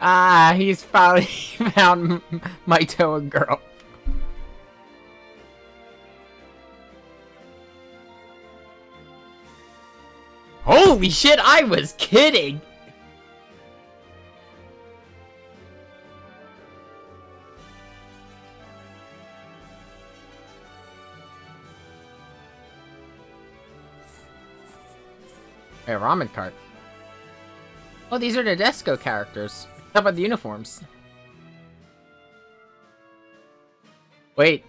Ah, he's finally found Maito and girl. Holy shit, I was kidding! Hey, ramen cart. Oh, these are the Desco characters. How about the uniforms? Wait.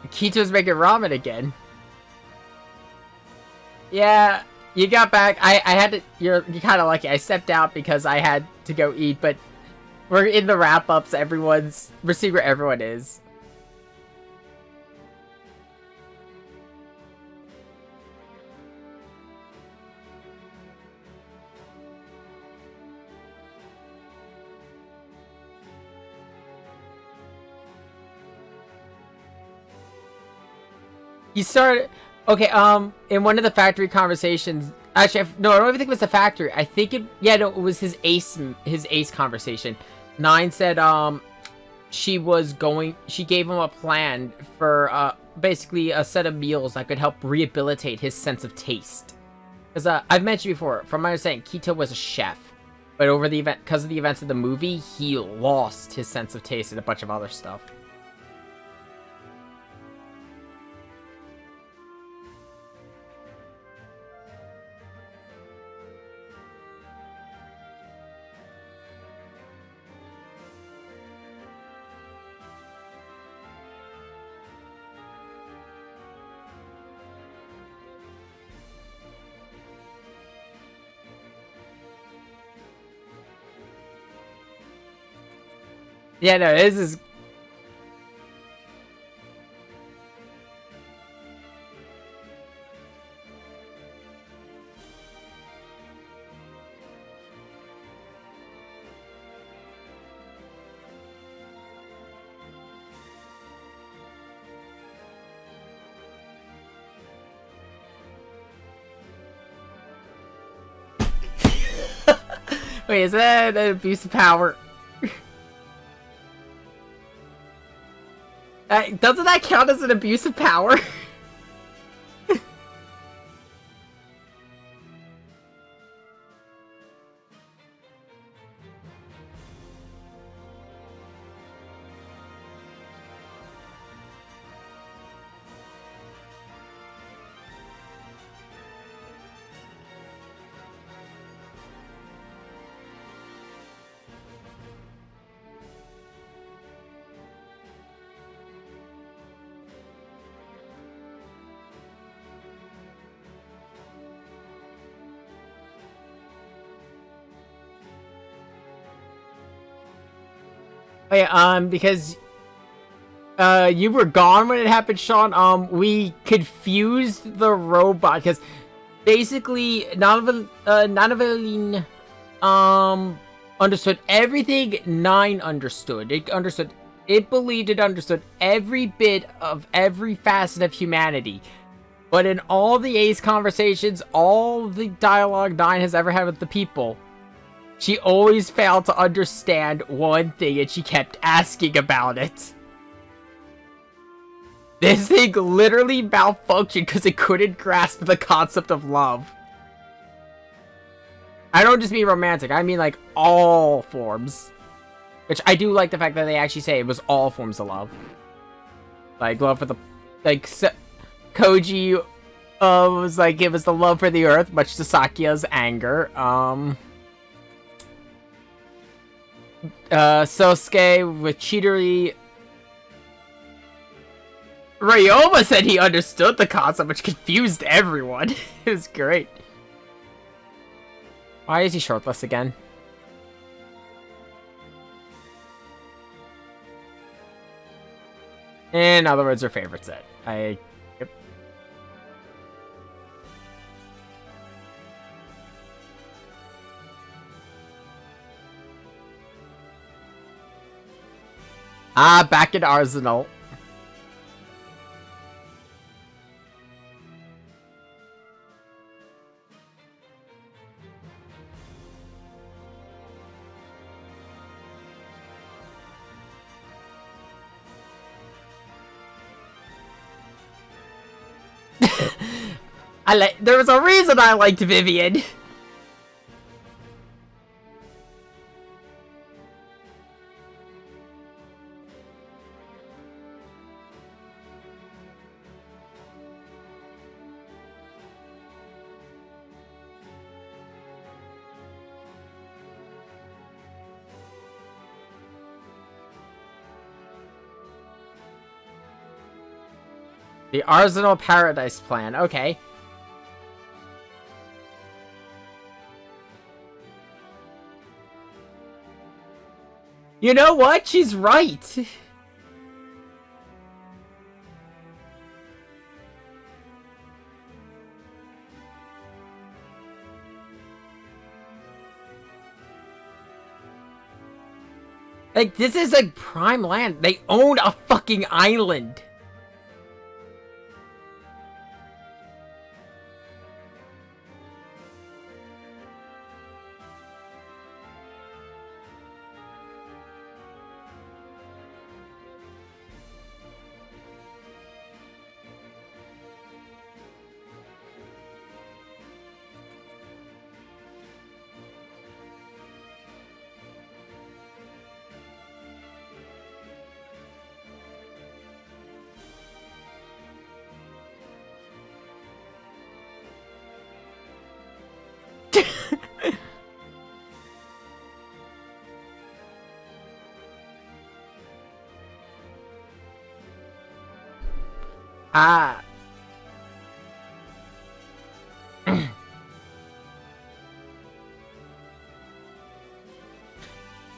Kito's making ramen again. Yeah, you got back. I had to. You're kind of lucky. I stepped out because I had to go eat, but we're in the wrap-ups. We're seeing where everyone is. He started. Okay, in one of the factory conversations, actually, no, I don't even think it was the factory. I think it, yeah, no, it was his ace conversation. Nine said, she gave him a plan for, basically a set of meals that could help rehabilitate his sense of taste. Because, I've mentioned before, from my understanding, Kito was a chef. But because of the events of the movie, he lost his sense of taste and a bunch of other stuff. Yeah, no, this is... Wait, is that an abuse of power? Doesn't that count as an abuse of power? Wait, because you were gone when it happened, Sean. We confused the robot because basically Nanaveline understood everything 9 understood. It believed it understood every bit of every facet of humanity. But in all the Ace conversations, all the dialogue 9 has ever had with the people, she always failed to understand one thing, and she kept asking about it. This thing literally malfunctioned because it couldn't grasp the concept of love. I don't just mean romantic, I mean like all forms. Which I do like the fact that they actually say it was all forms of love. Like love for the... Like, Koji was like, it was the love for the earth, much to Sakuya's anger. Sosuke with Chidori. Ryoma said he understood the concept, which confused everyone. It was great. Why is he shirtless again? In other words, her favorite set. Yep. Back in Arsenal. There was a reason I liked Vivian. The Arsenal Paradise Plan. Okay. You know what? She's right. Like, this is like prime land. They own a fucking island. Ah.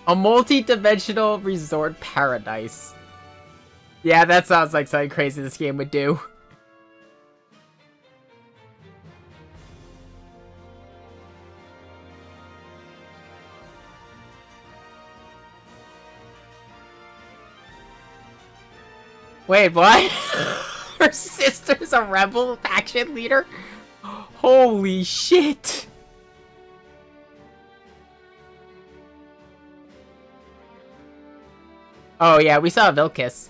A multi-dimensional resort paradise. Yeah, that sounds like something crazy this game would do. Wait, what? Her sister's a rebel faction leader? Holy shit! Oh yeah, we saw Vilcus.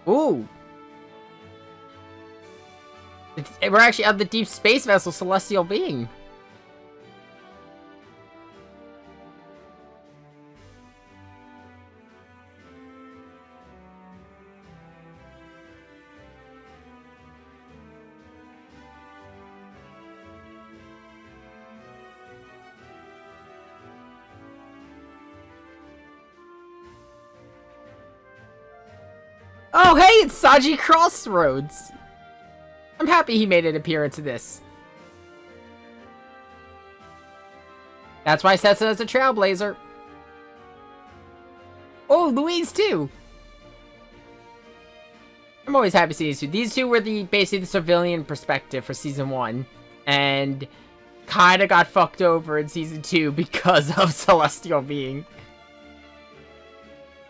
Ooh. We're actually on the deep space vessel Celestial Being. Oh, hey, it's Saji Crossroads. I'm happy he made an appearance in this. That's why Setsuna's a trailblazer. Oh, Louise too. I'm always happy to see these two. These two were basically the civilian perspective for season 1, and kinda got fucked over in season 2 because of Celestial Being.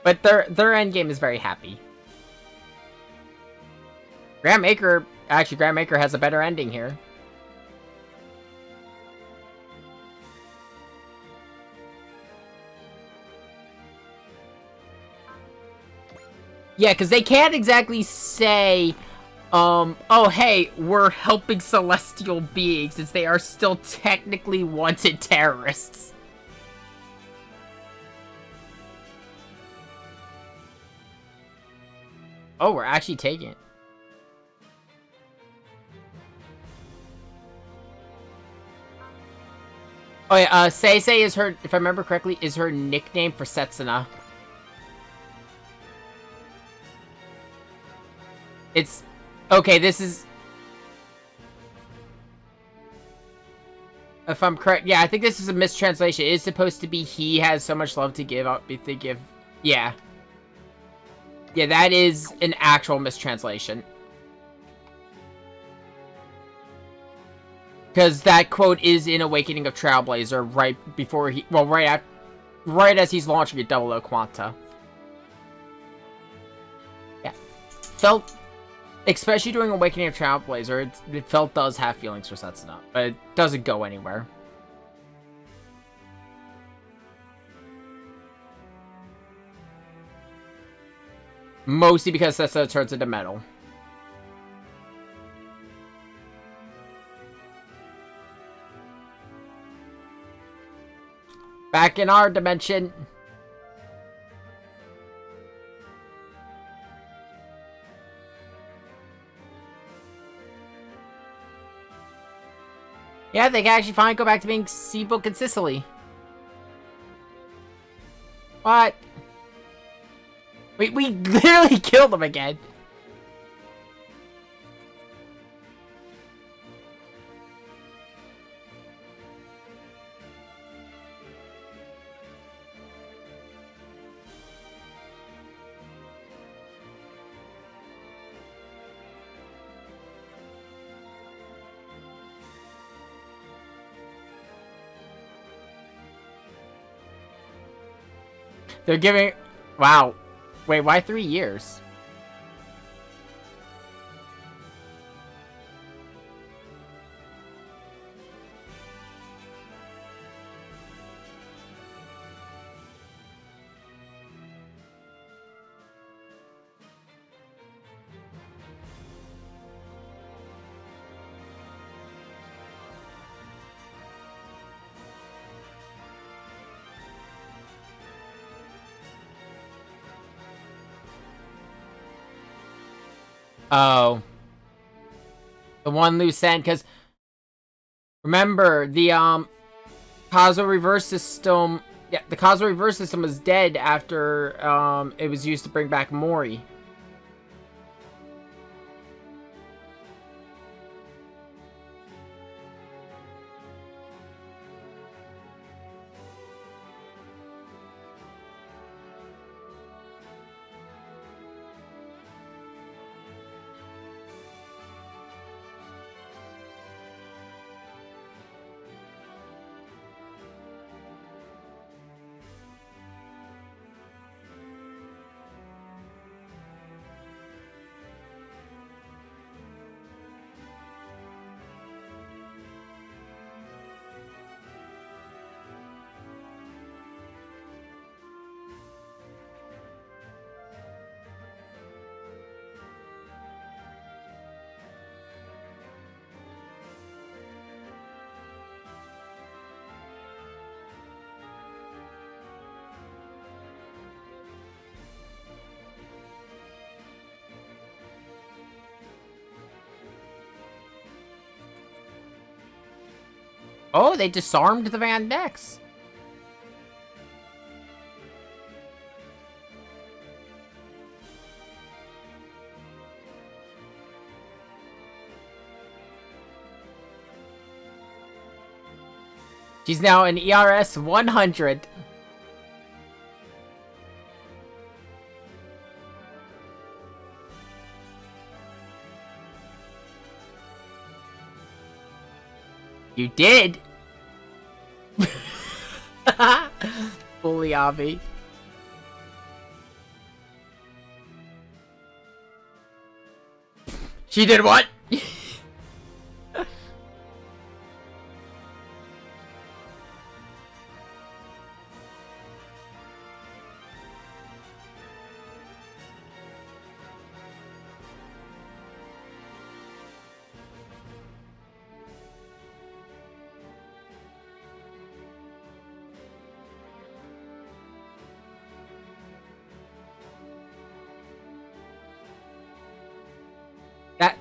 But their endgame is very happy. Grandmaker has a better ending here. Yeah, because they can't exactly say, oh hey, we're helping celestial beings, since they are still technically wanted terrorists. Oh, we're actually taking it. Oh yeah, Seisei is her, if I remember correctly, is her nickname for Setsuna. It's... Okay, this is... If I'm correct, yeah, I think this is a mistranslation. It is supposed to be he has so much love to give up, they give... Yeah. Yeah, that is an actual mistranslation. Because that quote is in Awakening of Trailblazer right before he... Well, right as he's launching a Double O Quanta. Yeah. Felt... Especially during Awakening of Trailblazer, it does have feelings for Setsuna. But it doesn't go anywhere. Mostly because Setsuna turns into metal. Back in our dimension. Yeah, they can actually finally go back to being Seabook and Sicily. What? We literally killed them again. They're giving... Wow. Wait, why 3 years? Oh. The one loose end, because... Remember, the, Kazuo Reverse System... Yeah, the Kazuo Reverse System was dead after, it was used to bring back Mori. Oh, they disarmed the Van Dex. She's now an ERS 100. You did. Bully Avi. She did what?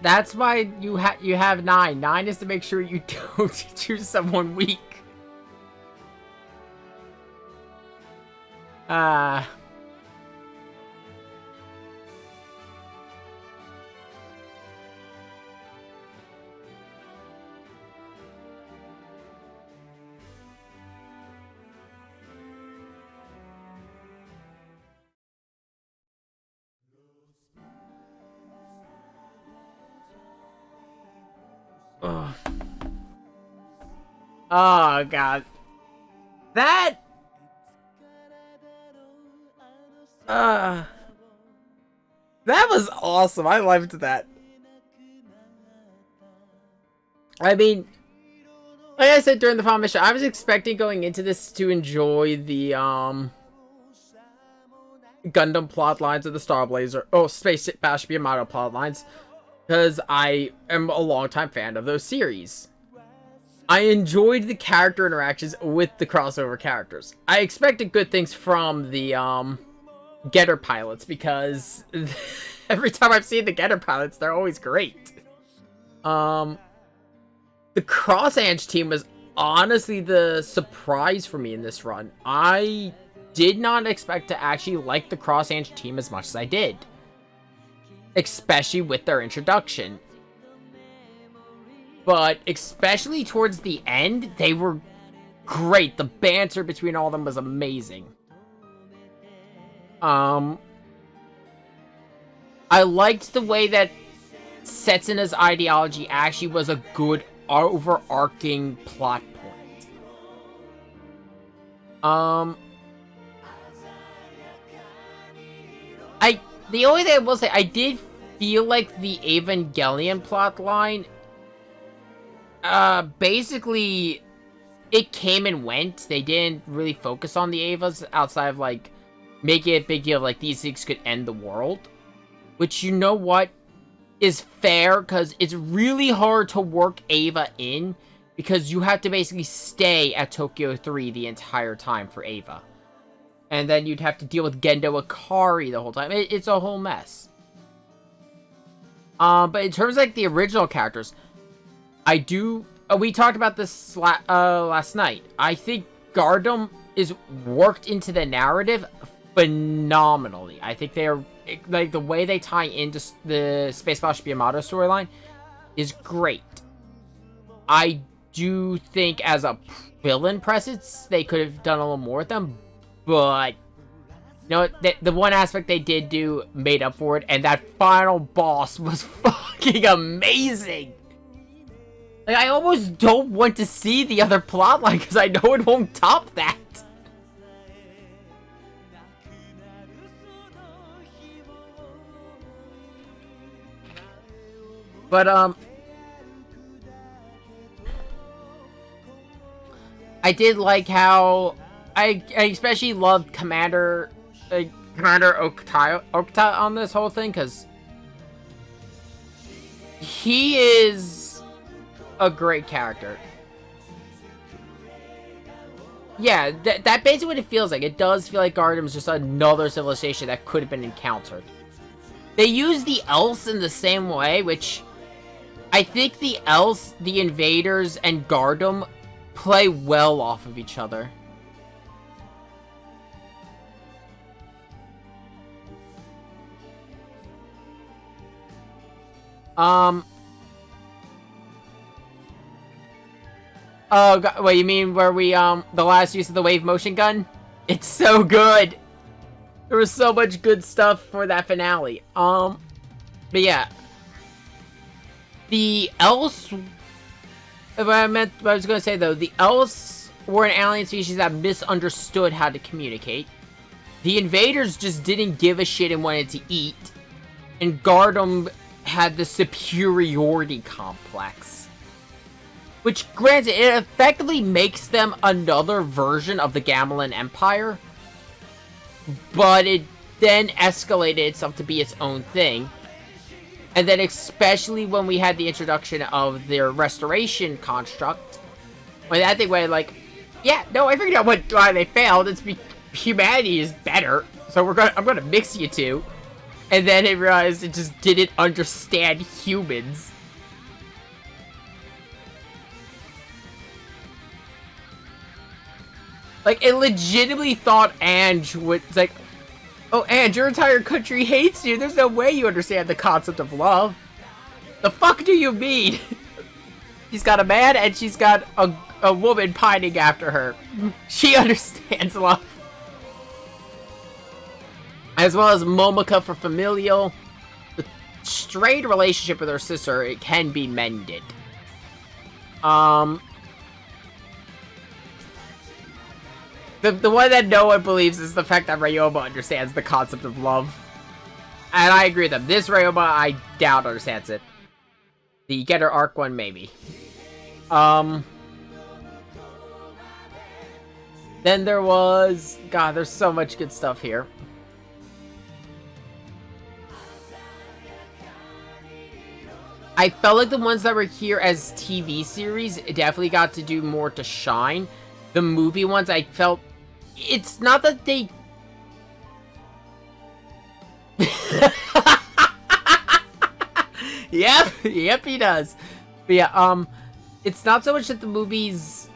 That's why you have 9. 9 is to make sure you don't choose someone weak. Ugh. Oh god. That was awesome. I loved that. I mean, like I said during the final mission, I was expecting going into this to enjoy the Gundam plot lines of the Star Blazer, Space Bash Yamato plot lines, because I am a longtime fan of those series. I enjoyed the character interactions with the crossover characters. I expected good things from the Getter pilots, because every time I've seen the Getter pilots, they're always great. The Cross Ange team was honestly the surprise for me in this run. I did not expect to actually like the Cross Ange team as much as I did. Especially with their introduction. But especially towards the end, they were great. The banter between all of them was amazing. I liked the way that Setsuna's ideology actually was a good overarching plot point. The only thing I will say, I did feel like the Evangelion plotline, basically, it came and went. They didn't really focus on the Evas outside of, like, making it a big deal, like, these things could end the world. Which, you know what, is fair, because it's really hard to work Eva in, because you have to basically stay at Tokyo 3 the entire time for Eva. And then you'd have to deal with Gendo Ikari the whole time. It's a whole mess. But in terms of, like, the original characters, I do... we talked about this last night. I think Gardam is worked into the narrative phenomenally. I think they're... like, the way they tie into the Space Bash Yamato storyline is great. I do think as a villain presence, they could have done a little more with them. But, you know, the one aspect they did do made up for it, and that final boss was fucking amazing! Like, I almost don't want to see the other plotline, because I know it won't top that! But, I did like how... I especially loved Commander Okta on this whole thing, because he is a great character. Yeah, that basically what it feels like. It does feel like Gardam's just another civilization that could have been encountered. They use the Else in the same way, which I think the Else, the Invaders, and Gardam play well off of each other. Oh, God, what you mean where we, the last use of the wave motion gun? It's so good! There was so much good stuff for that finale. But yeah. The Else... What I was gonna say, though, the Else were an alien species that misunderstood how to communicate. The Invaders just didn't give a shit and wanted to eat. And Gardam had the superiority complex. Which, granted, it effectively makes them another version of the Gamelin Empire. But it then escalated itself to be its own thing. And then especially when we had the introduction of their restoration construct. When that thing went like, yeah, no, I figured out why they failed. It's humanity is better. So I'm gonna mix you two. And then it realized it just didn't understand humans. Like, it legitimately thought Ange was like, oh, Ange, your entire country hates you. There's no way you understand the concept of love. The fuck do you mean? She's got a man and she's got a woman pining after her. She understands love. As well as Momika for familial. The strained relationship with her sister, it can be mended. The one that no one believes is the fact that Ryoma understands the concept of love. And I agree with them. This Ryoma, I doubt understands it. The Getter Arc one, maybe. Then there was... God, there's so much good stuff here. I felt like the ones that were here as TV series definitely got to do more to shine. The movie ones, I felt... It's not that they... Yep, he does. But yeah, it's not so much that the movies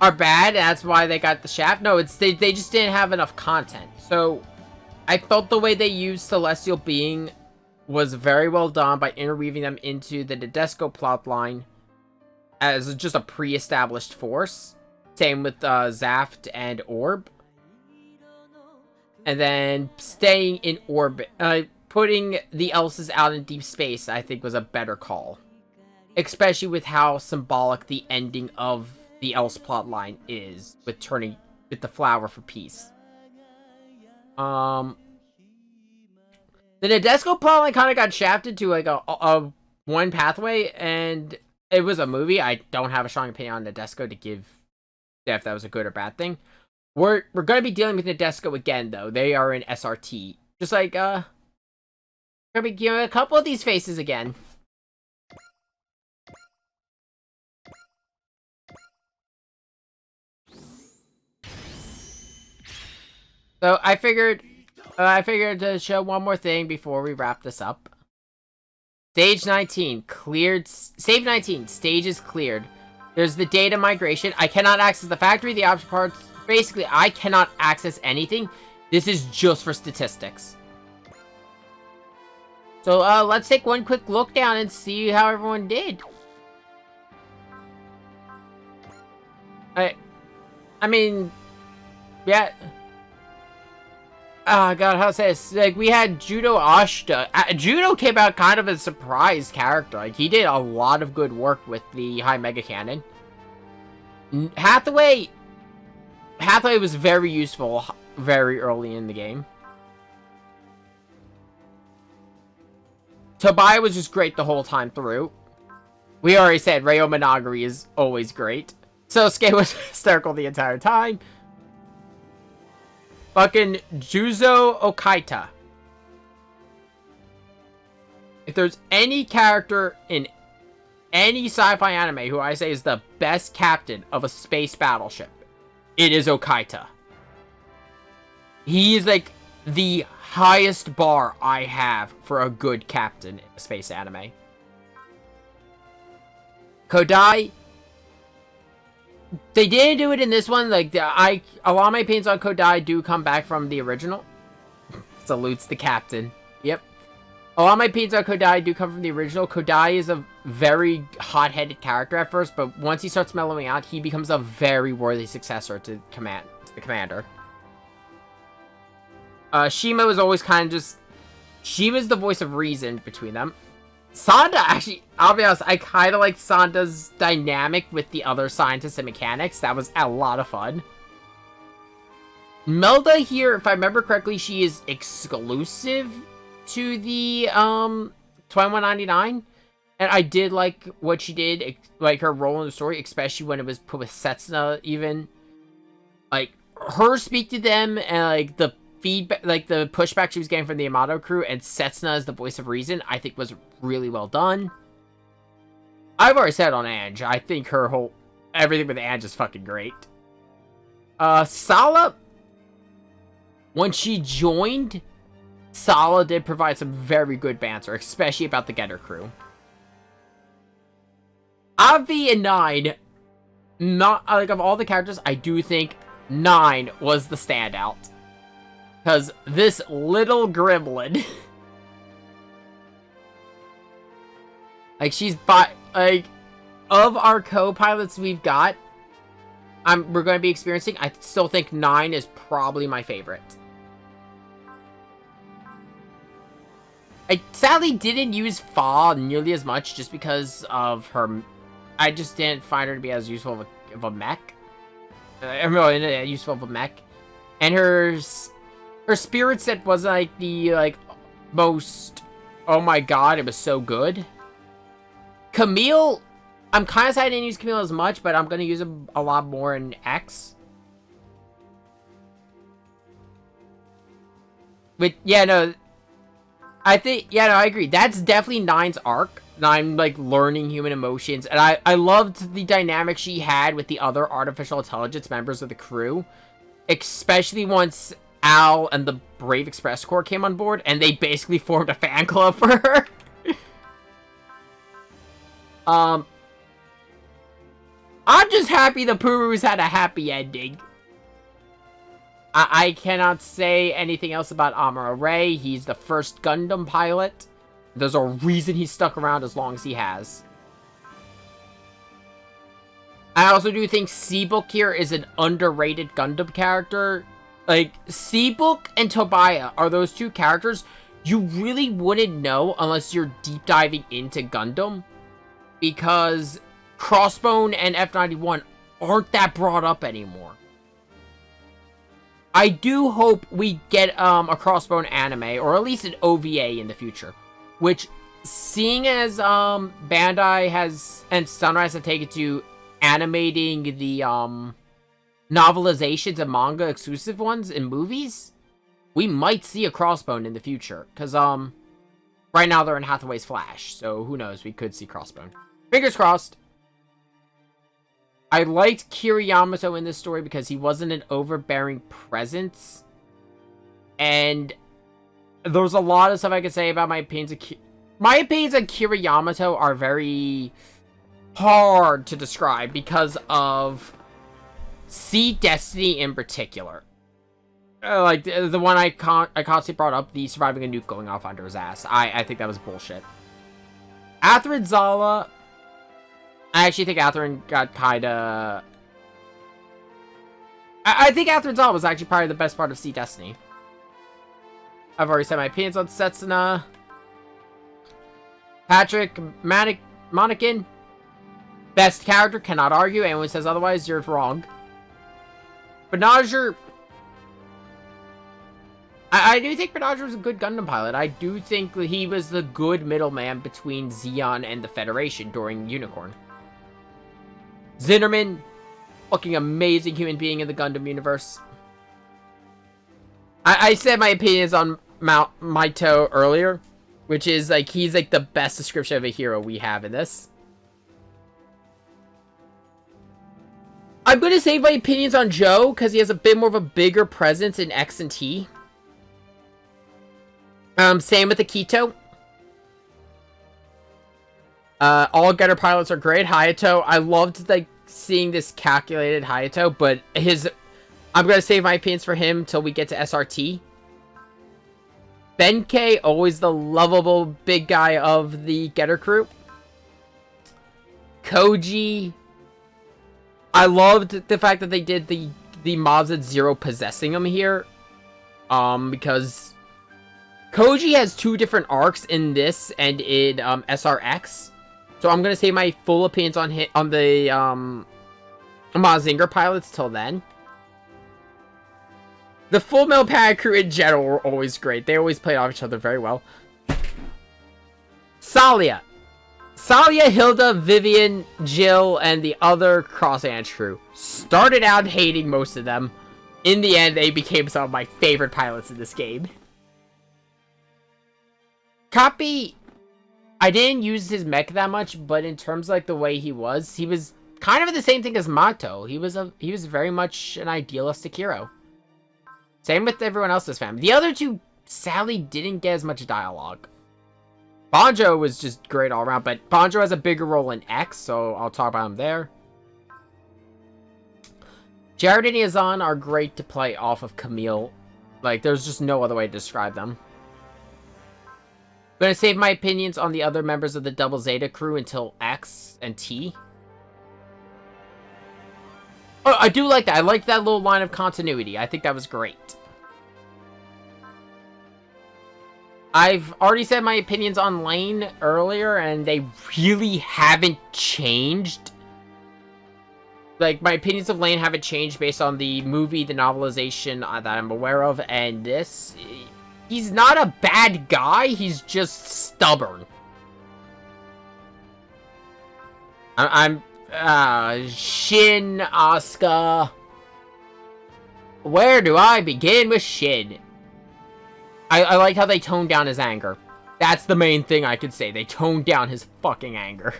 are bad, that's why they got the shaft. No, it's they just didn't have enough content. So, I felt the way they used Celestial Being was very well done by interweaving them into the Nadesco plotline as just a pre-established force. Same with Zaft and Orb. And then staying in orbit. Putting the Elses out in deep space, I think, was a better call. Especially with how symbolic the ending of the Else plotline is. With the flower for peace. The Nadesco plotline kind of got shafted to like a one pathway. And it was a movie. I don't have a strong opinion on Nadesco to give if that was a good or bad thing. We're gonna be dealing with Nadesco again, though. They are in SRT. Just like, gonna be giving a couple of these faces again. So I figured to show one more thing before we wrap this up. Stage 19 cleared. Save 19 stages cleared. There's the data migration. I cannot access the factory, the option parts. Basically, I cannot access anything. This is just for statistics. So, let's take one quick look down and see how everyone did. I mean, yeah. Oh, God, how to say this? Like, we had Judo Ashta. Judo came out kind of a surprise character. Like, he did a lot of good work with the High Mega Cannon. Hathaway was very useful very early in the game. Tobiah was just great the whole time through. We already said Ryoma Nagari is always great. Sosuke was hysterical the entire time. Fucking Juzo Okaita. If there's any character in any sci-fi anime who I say is the best captain of a space battleship, it is Okaita. He is like the highest bar I have for a good captain in a space anime. Kodai, They didn't do it in this one. Like, a lot of my opinions on Kodai do come back from the original. Salutes the captain. Yep. A lot of my opinions on Kodai do come from the original. Kodai is a very hot-headed character at first, but once he starts mellowing out, he becomes a very worthy successor to the commander. Shima was always kind of just... Shima's the voice of reason between them. Sanda, actually, I'll be honest, I kind of liked Sanda's dynamic with the other scientists and mechanics. That was a lot of fun. Melda here, if I remember correctly, she is exclusive to the 2199. And I did like what she did, like her role in the story, especially when it was put with Setsuna even. Like, her speak to them and like the feedback, like the pushback she was getting from the Yamato crew, and Setsuna as the voice of reason, I think was really well done. I've already said on Ange, I think her whole everything with Ange is fucking great. Sala, when she joined, Sala did provide some very good banter, especially about the Getter crew. Avi and Nine, not like of all the characters, I do think 9 was the standout. Because this little gremlin... like, she's like, of our co-pilots we've got, we're going to be experiencing, I still think 9 is probably my favorite. I sadly didn't use Fa nearly as much just because of her... I just didn't find her to be as useful of a mech. Useful of a mech. And her spirit set was like the most, oh my god, it was so good. Camille, I'm kind of sad I didn't use Camille as much, but I'm going to use him a lot more in X. But yeah, no, I think, yeah, no, I agree. That's definitely 9's arc. 9, like, learning human emotions. And I loved the dynamic she had with the other artificial intelligence members of the crew. Especially once Al and the Brave Express Corps came on board, and they basically formed a fan club for her. I'm just happy the Purus had a happy ending. I cannot say anything else about Amuro Ray. He's the first Gundam pilot. There's a reason he's stuck around as long as he has. I also do think Seabook here is an underrated Gundam character. Like, Seabook and Tobaya are those two characters you really wouldn't know unless you're deep diving into Gundam. Because Crossbone and F91 aren't that brought up anymore. I do hope we get a Crossbone anime, or at least an OVA in the future. Which, seeing as Bandai has, and Sunrise have taken to animating the novelizations and manga exclusive ones in movies, we might see a Crossbone in the future. Because right now they're in Hathaway's Flash, so who knows, we could see Crossbone. Fingers crossed. I liked Kiriyamato in this story because he wasn't an overbearing presence. And there's a lot of stuff I could say about my opinions of my opinions on Kiriyamato are very hard to describe because of Sea Destiny in particular. Like, the one I constantly brought up, the surviving a nuke going off under his ass. I think that was bullshit. Atherin Zala, I actually think Atherin got kinda... I think Atherin Zala was actually probably the best part of Sea Destiny. I've already said my opinions on Setsuna. Patrick Monakin, best character, cannot argue. Anyone who says otherwise, you're wrong. Banagher, I do think Banagher was a good Gundam pilot. I do think that he was the good middleman between Zeon and the Federation during Unicorn. Zinnerman, fucking amazing human being in the Gundam universe. I said my opinions on Maito earlier, which is, like, he's, like, the best description of a hero we have in this. I'm gonna save my opinions on Joe, because he has a bit more of a bigger presence in X and T. Same with Akito. All Getter pilots are great. Hayato, I loved, like, seeing this calculated Hayato, but I'm gonna save my opinions for him till we get to SRT. Benkei, always the lovable big guy of the Getter crew. Koji, I loved the fact that they did the Mazda Zero possessing him here. Because Koji has 2 different arcs in this and in SRX. So I'm gonna say my full opinions on the Mazinger pilots till then. The Full Metal Panic crew in general were always great. They always played off each other very well. Salia, Hilda, Vivian, Jill, and the other Cross Ange crew. Started out hating most of them. In the end, they became some of my favorite pilots in this game. Kappy, I didn't use his mech that much, but in terms of like the way he was kind of the same thing as Mato. He was very much an idealistic hero. Same with everyone else's family. The other 2 sadly didn't get as much dialogue. Banjo was just great all around, but Banjo has a bigger role in X, so I'll talk about him there. Jared and Yazan are great to play off of Camille. Like, there's just no other way to describe them. I'm gonna save my opinions on the other members of the Double Zeta crew until X and T. Oh, I do like that. I like that little line of continuity. I think that was great. I've already said my opinions on Lane earlier, and they really haven't changed. Like, my opinions of Lane haven't changed based on the movie, the novelization that I'm aware of, and this. He's not a bad guy, he's just stubborn. Shin, Asuka. Where do I begin with Shin? I like how they toned down his anger. That's the main thing I could say. They toned down his fucking anger.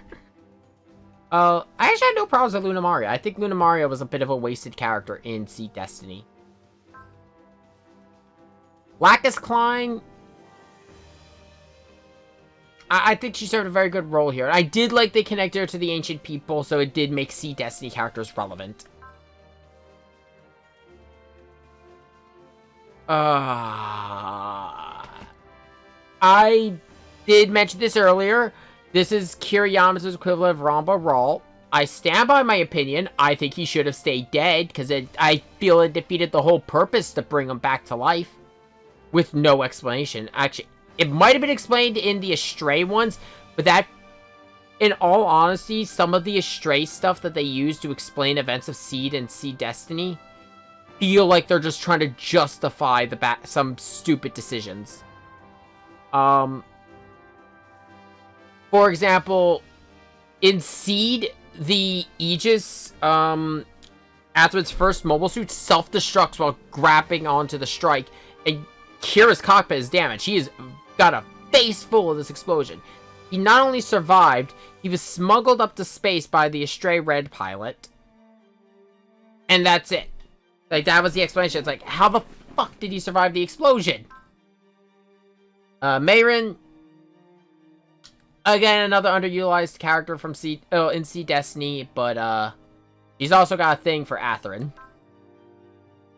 I actually had no problems with Luna Maria. I think Luna Maria was a bit of a wasted character in Seed Destiny. Lacus Klein. I think she served a very good role here. I did like they connected her to the ancient people, so it did make Seed Destiny characters relevant. I did mention this earlier. This is Kiriyama's equivalent of Ramba Ral. I stand by my opinion. I think he should have stayed dead, because I feel it defeated the whole purpose to bring him back to life. With no explanation. Actually, it might have been explained in the Astray ones, but that, in all honesty, some of the Astray stuff that they use to explain events of Seed and Seed Destiny feel like they're just trying to justify some stupid decisions. For example, in Seed, the Aegis, Atherod's first mobile suit self-destructs while grabbing onto the strike, and Kira's cockpit is damaged. He has got a face full of this explosion. He not only survived, he was smuggled up to space by the Astray Red pilot. And that's it. Like, that was the explanation. It's like, how the fuck did he survive the explosion? Mayrin. Again, another underutilized character from in Seed Destiny, but, he's also got a thing for Atherin.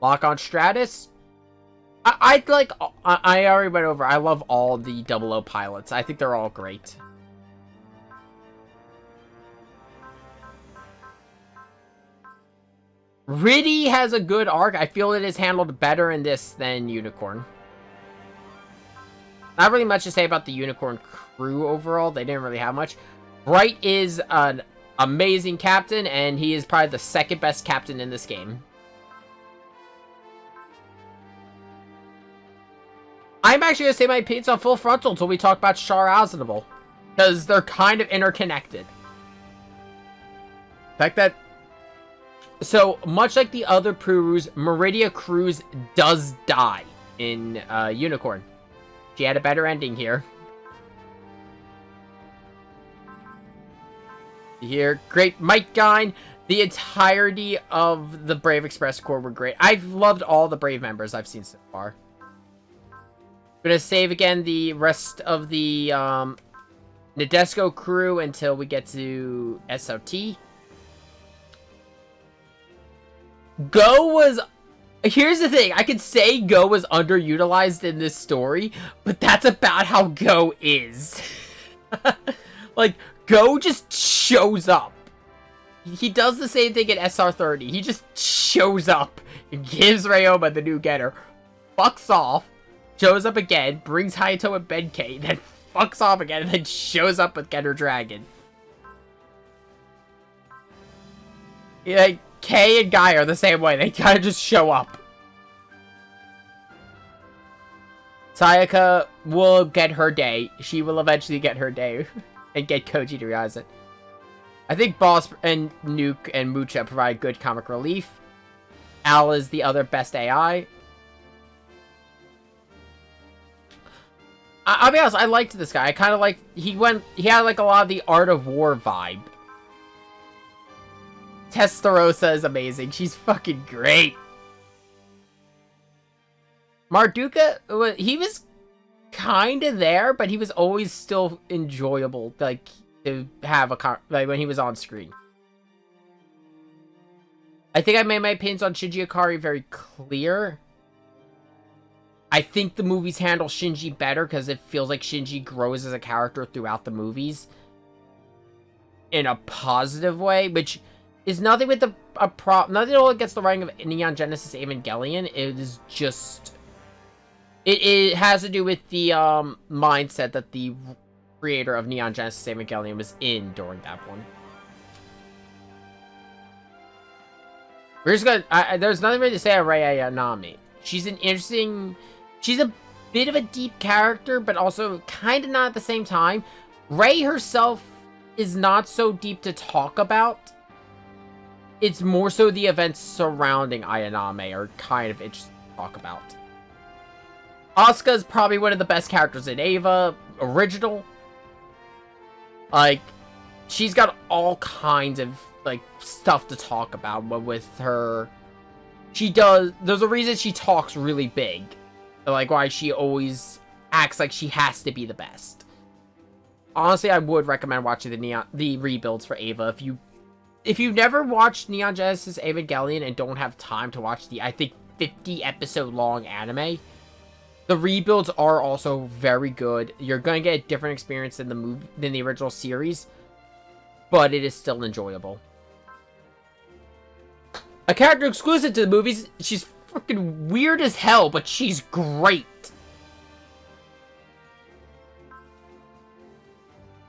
Lock-on Stratus. I already went over. I love all the 00 pilots. I think they're all great. Riddy has a good arc. I feel it is handled better in this than Unicorn. Not really much to say about the Unicorn crew overall. They didn't really have much. Bright is an amazing captain, and he is probably the second best captain in this game. I'm actually going to say my opinions on Full Frontal until we talk about Char Aznable, because they're kind of interconnected. The fact that, so much like the other Purus, Meridia Cruz does die in Unicorn. She had a better ending here. Here, great Mike Gine. The entirety of the Brave Express Corps were great. I've loved all the Brave members I've seen so far. I'm gonna save again the rest of the Nadesco crew until we get to SOT. Go was... Here's the thing. I could say Go was underutilized in this story, but that's about how Go is. Like, Go just shows up. He does the same thing in SR30. He just shows up and gives Ryoma the new getter, fucks off, shows up again, brings Hayato and Benkei, then fucks off again, and then shows up with Getter Dragon. Yeah, Kei and Guy are the same way. They kind of just show up. Sayaka will get her day. She will eventually get her day and get Koji to realize it. I think Boss and Nuke and Mucha provide good comic relief. Al is the other best AI. I'll be honest, I liked this guy. I kind of like, he had like a lot of the Art of War vibe. Testarossa is amazing. She's fucking great. Marduka, he was kind of there, but he was always still enjoyable, like, to have like, when he was on screen. I think I made my opinions on Shinji Ikari very clear. I think the movies handle Shinji better because it feels like Shinji grows as a character throughout the movies in a positive way, which is nothing with nothing at all against the writing of Neon Genesis Evangelion. It is just... It has to do with the mindset that the creator of Neon Genesis Evangelion was in during that one. We're just gonna... there's nothing really to say on Rei Ayanami. She's an interesting... She's a bit of a deep character, but also kind of not at the same time. Rei herself is not so deep to talk about. It's more so the events surrounding Ayanami are kind of interesting to talk about. Asuka is probably one of the best characters in Eva original. Like, she's got all kinds of, like, stuff to talk about, but with her... There's a reason she talks really big. Like, why she always acts like she has to be the best. Honestly, I would recommend watching the rebuilds for Eva. If you've never watched Neon Genesis Evangelion and don't have time to watch the, I think, 50 episode long anime, the rebuilds are also very good. You're going to get a different experience than the original series, but it is still enjoyable. A character exclusive to the movies, she's freaking weird as hell, but she's great.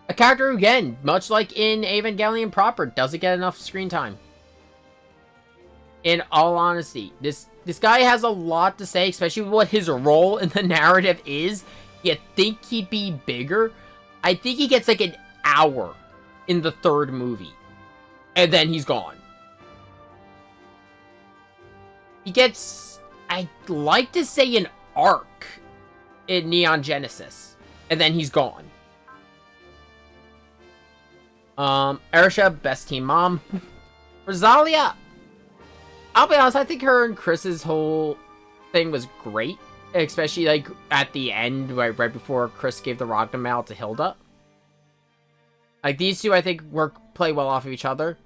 A character, again, much like in Evangelion proper, doesn't get enough screen time. In all honesty, this guy has a lot to say, especially with what his role in the narrative is. You'd think he'd be bigger. I think he gets like an hour in the third movie, and then he's gone. He gets, I'd like to say, an arc in Neon Genesis, and then he's gone. Arisha, best team mom. Rosalia, I'll be honest, I think her and Chris's whole thing was great. Especially, like, at the end, right before Chris gave the Ragnamal to Hilda. Like, these two, I think, play well off of each other.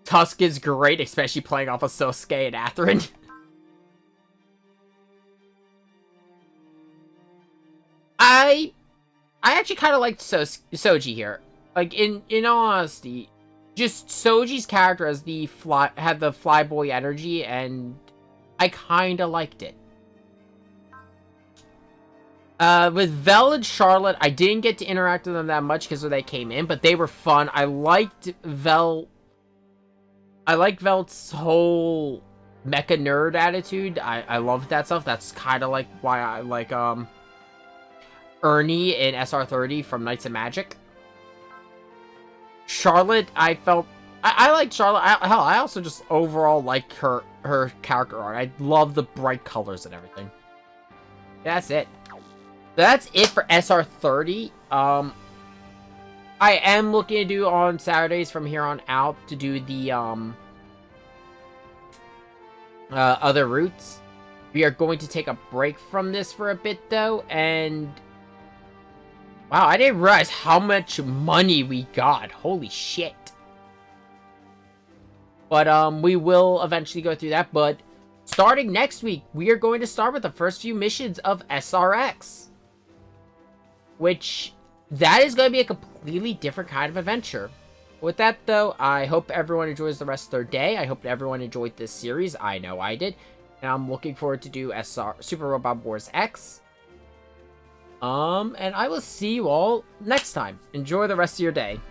Tusk is great, especially playing off of Sosuke and Athrun. I actually kind of liked Soji here. Like, in all honesty, just Soji's character as had the flyboy energy, and I kind of liked it. With Vel and Charlotte, I didn't get to interact with them that much because they came in, but they were fun. I liked Vel. I liked Vel's whole mecha nerd attitude. I loved that stuff. That's kind of like why I like Ernie in SR30 from Knights of Magic. Charlotte, I liked Charlotte. I also just overall like her character art. I love the bright colors and everything. That's it. That's it for SR30. I am looking to do on Saturdays from here on out to do the other routes. We are going to take a break from this for a bit though, and wow, I didn't realize how much money we got. Holy shit. But we will eventually go through that. But starting next week, we are going to start with the first few missions of SRX. Which, that is going to be a completely different kind of adventure. With that, though, I hope everyone enjoys the rest of their day. I hope everyone enjoyed this series. I know I did. And I'm looking forward to do Super Robot Wars X. And I will see you all next time. Enjoy the rest of your day.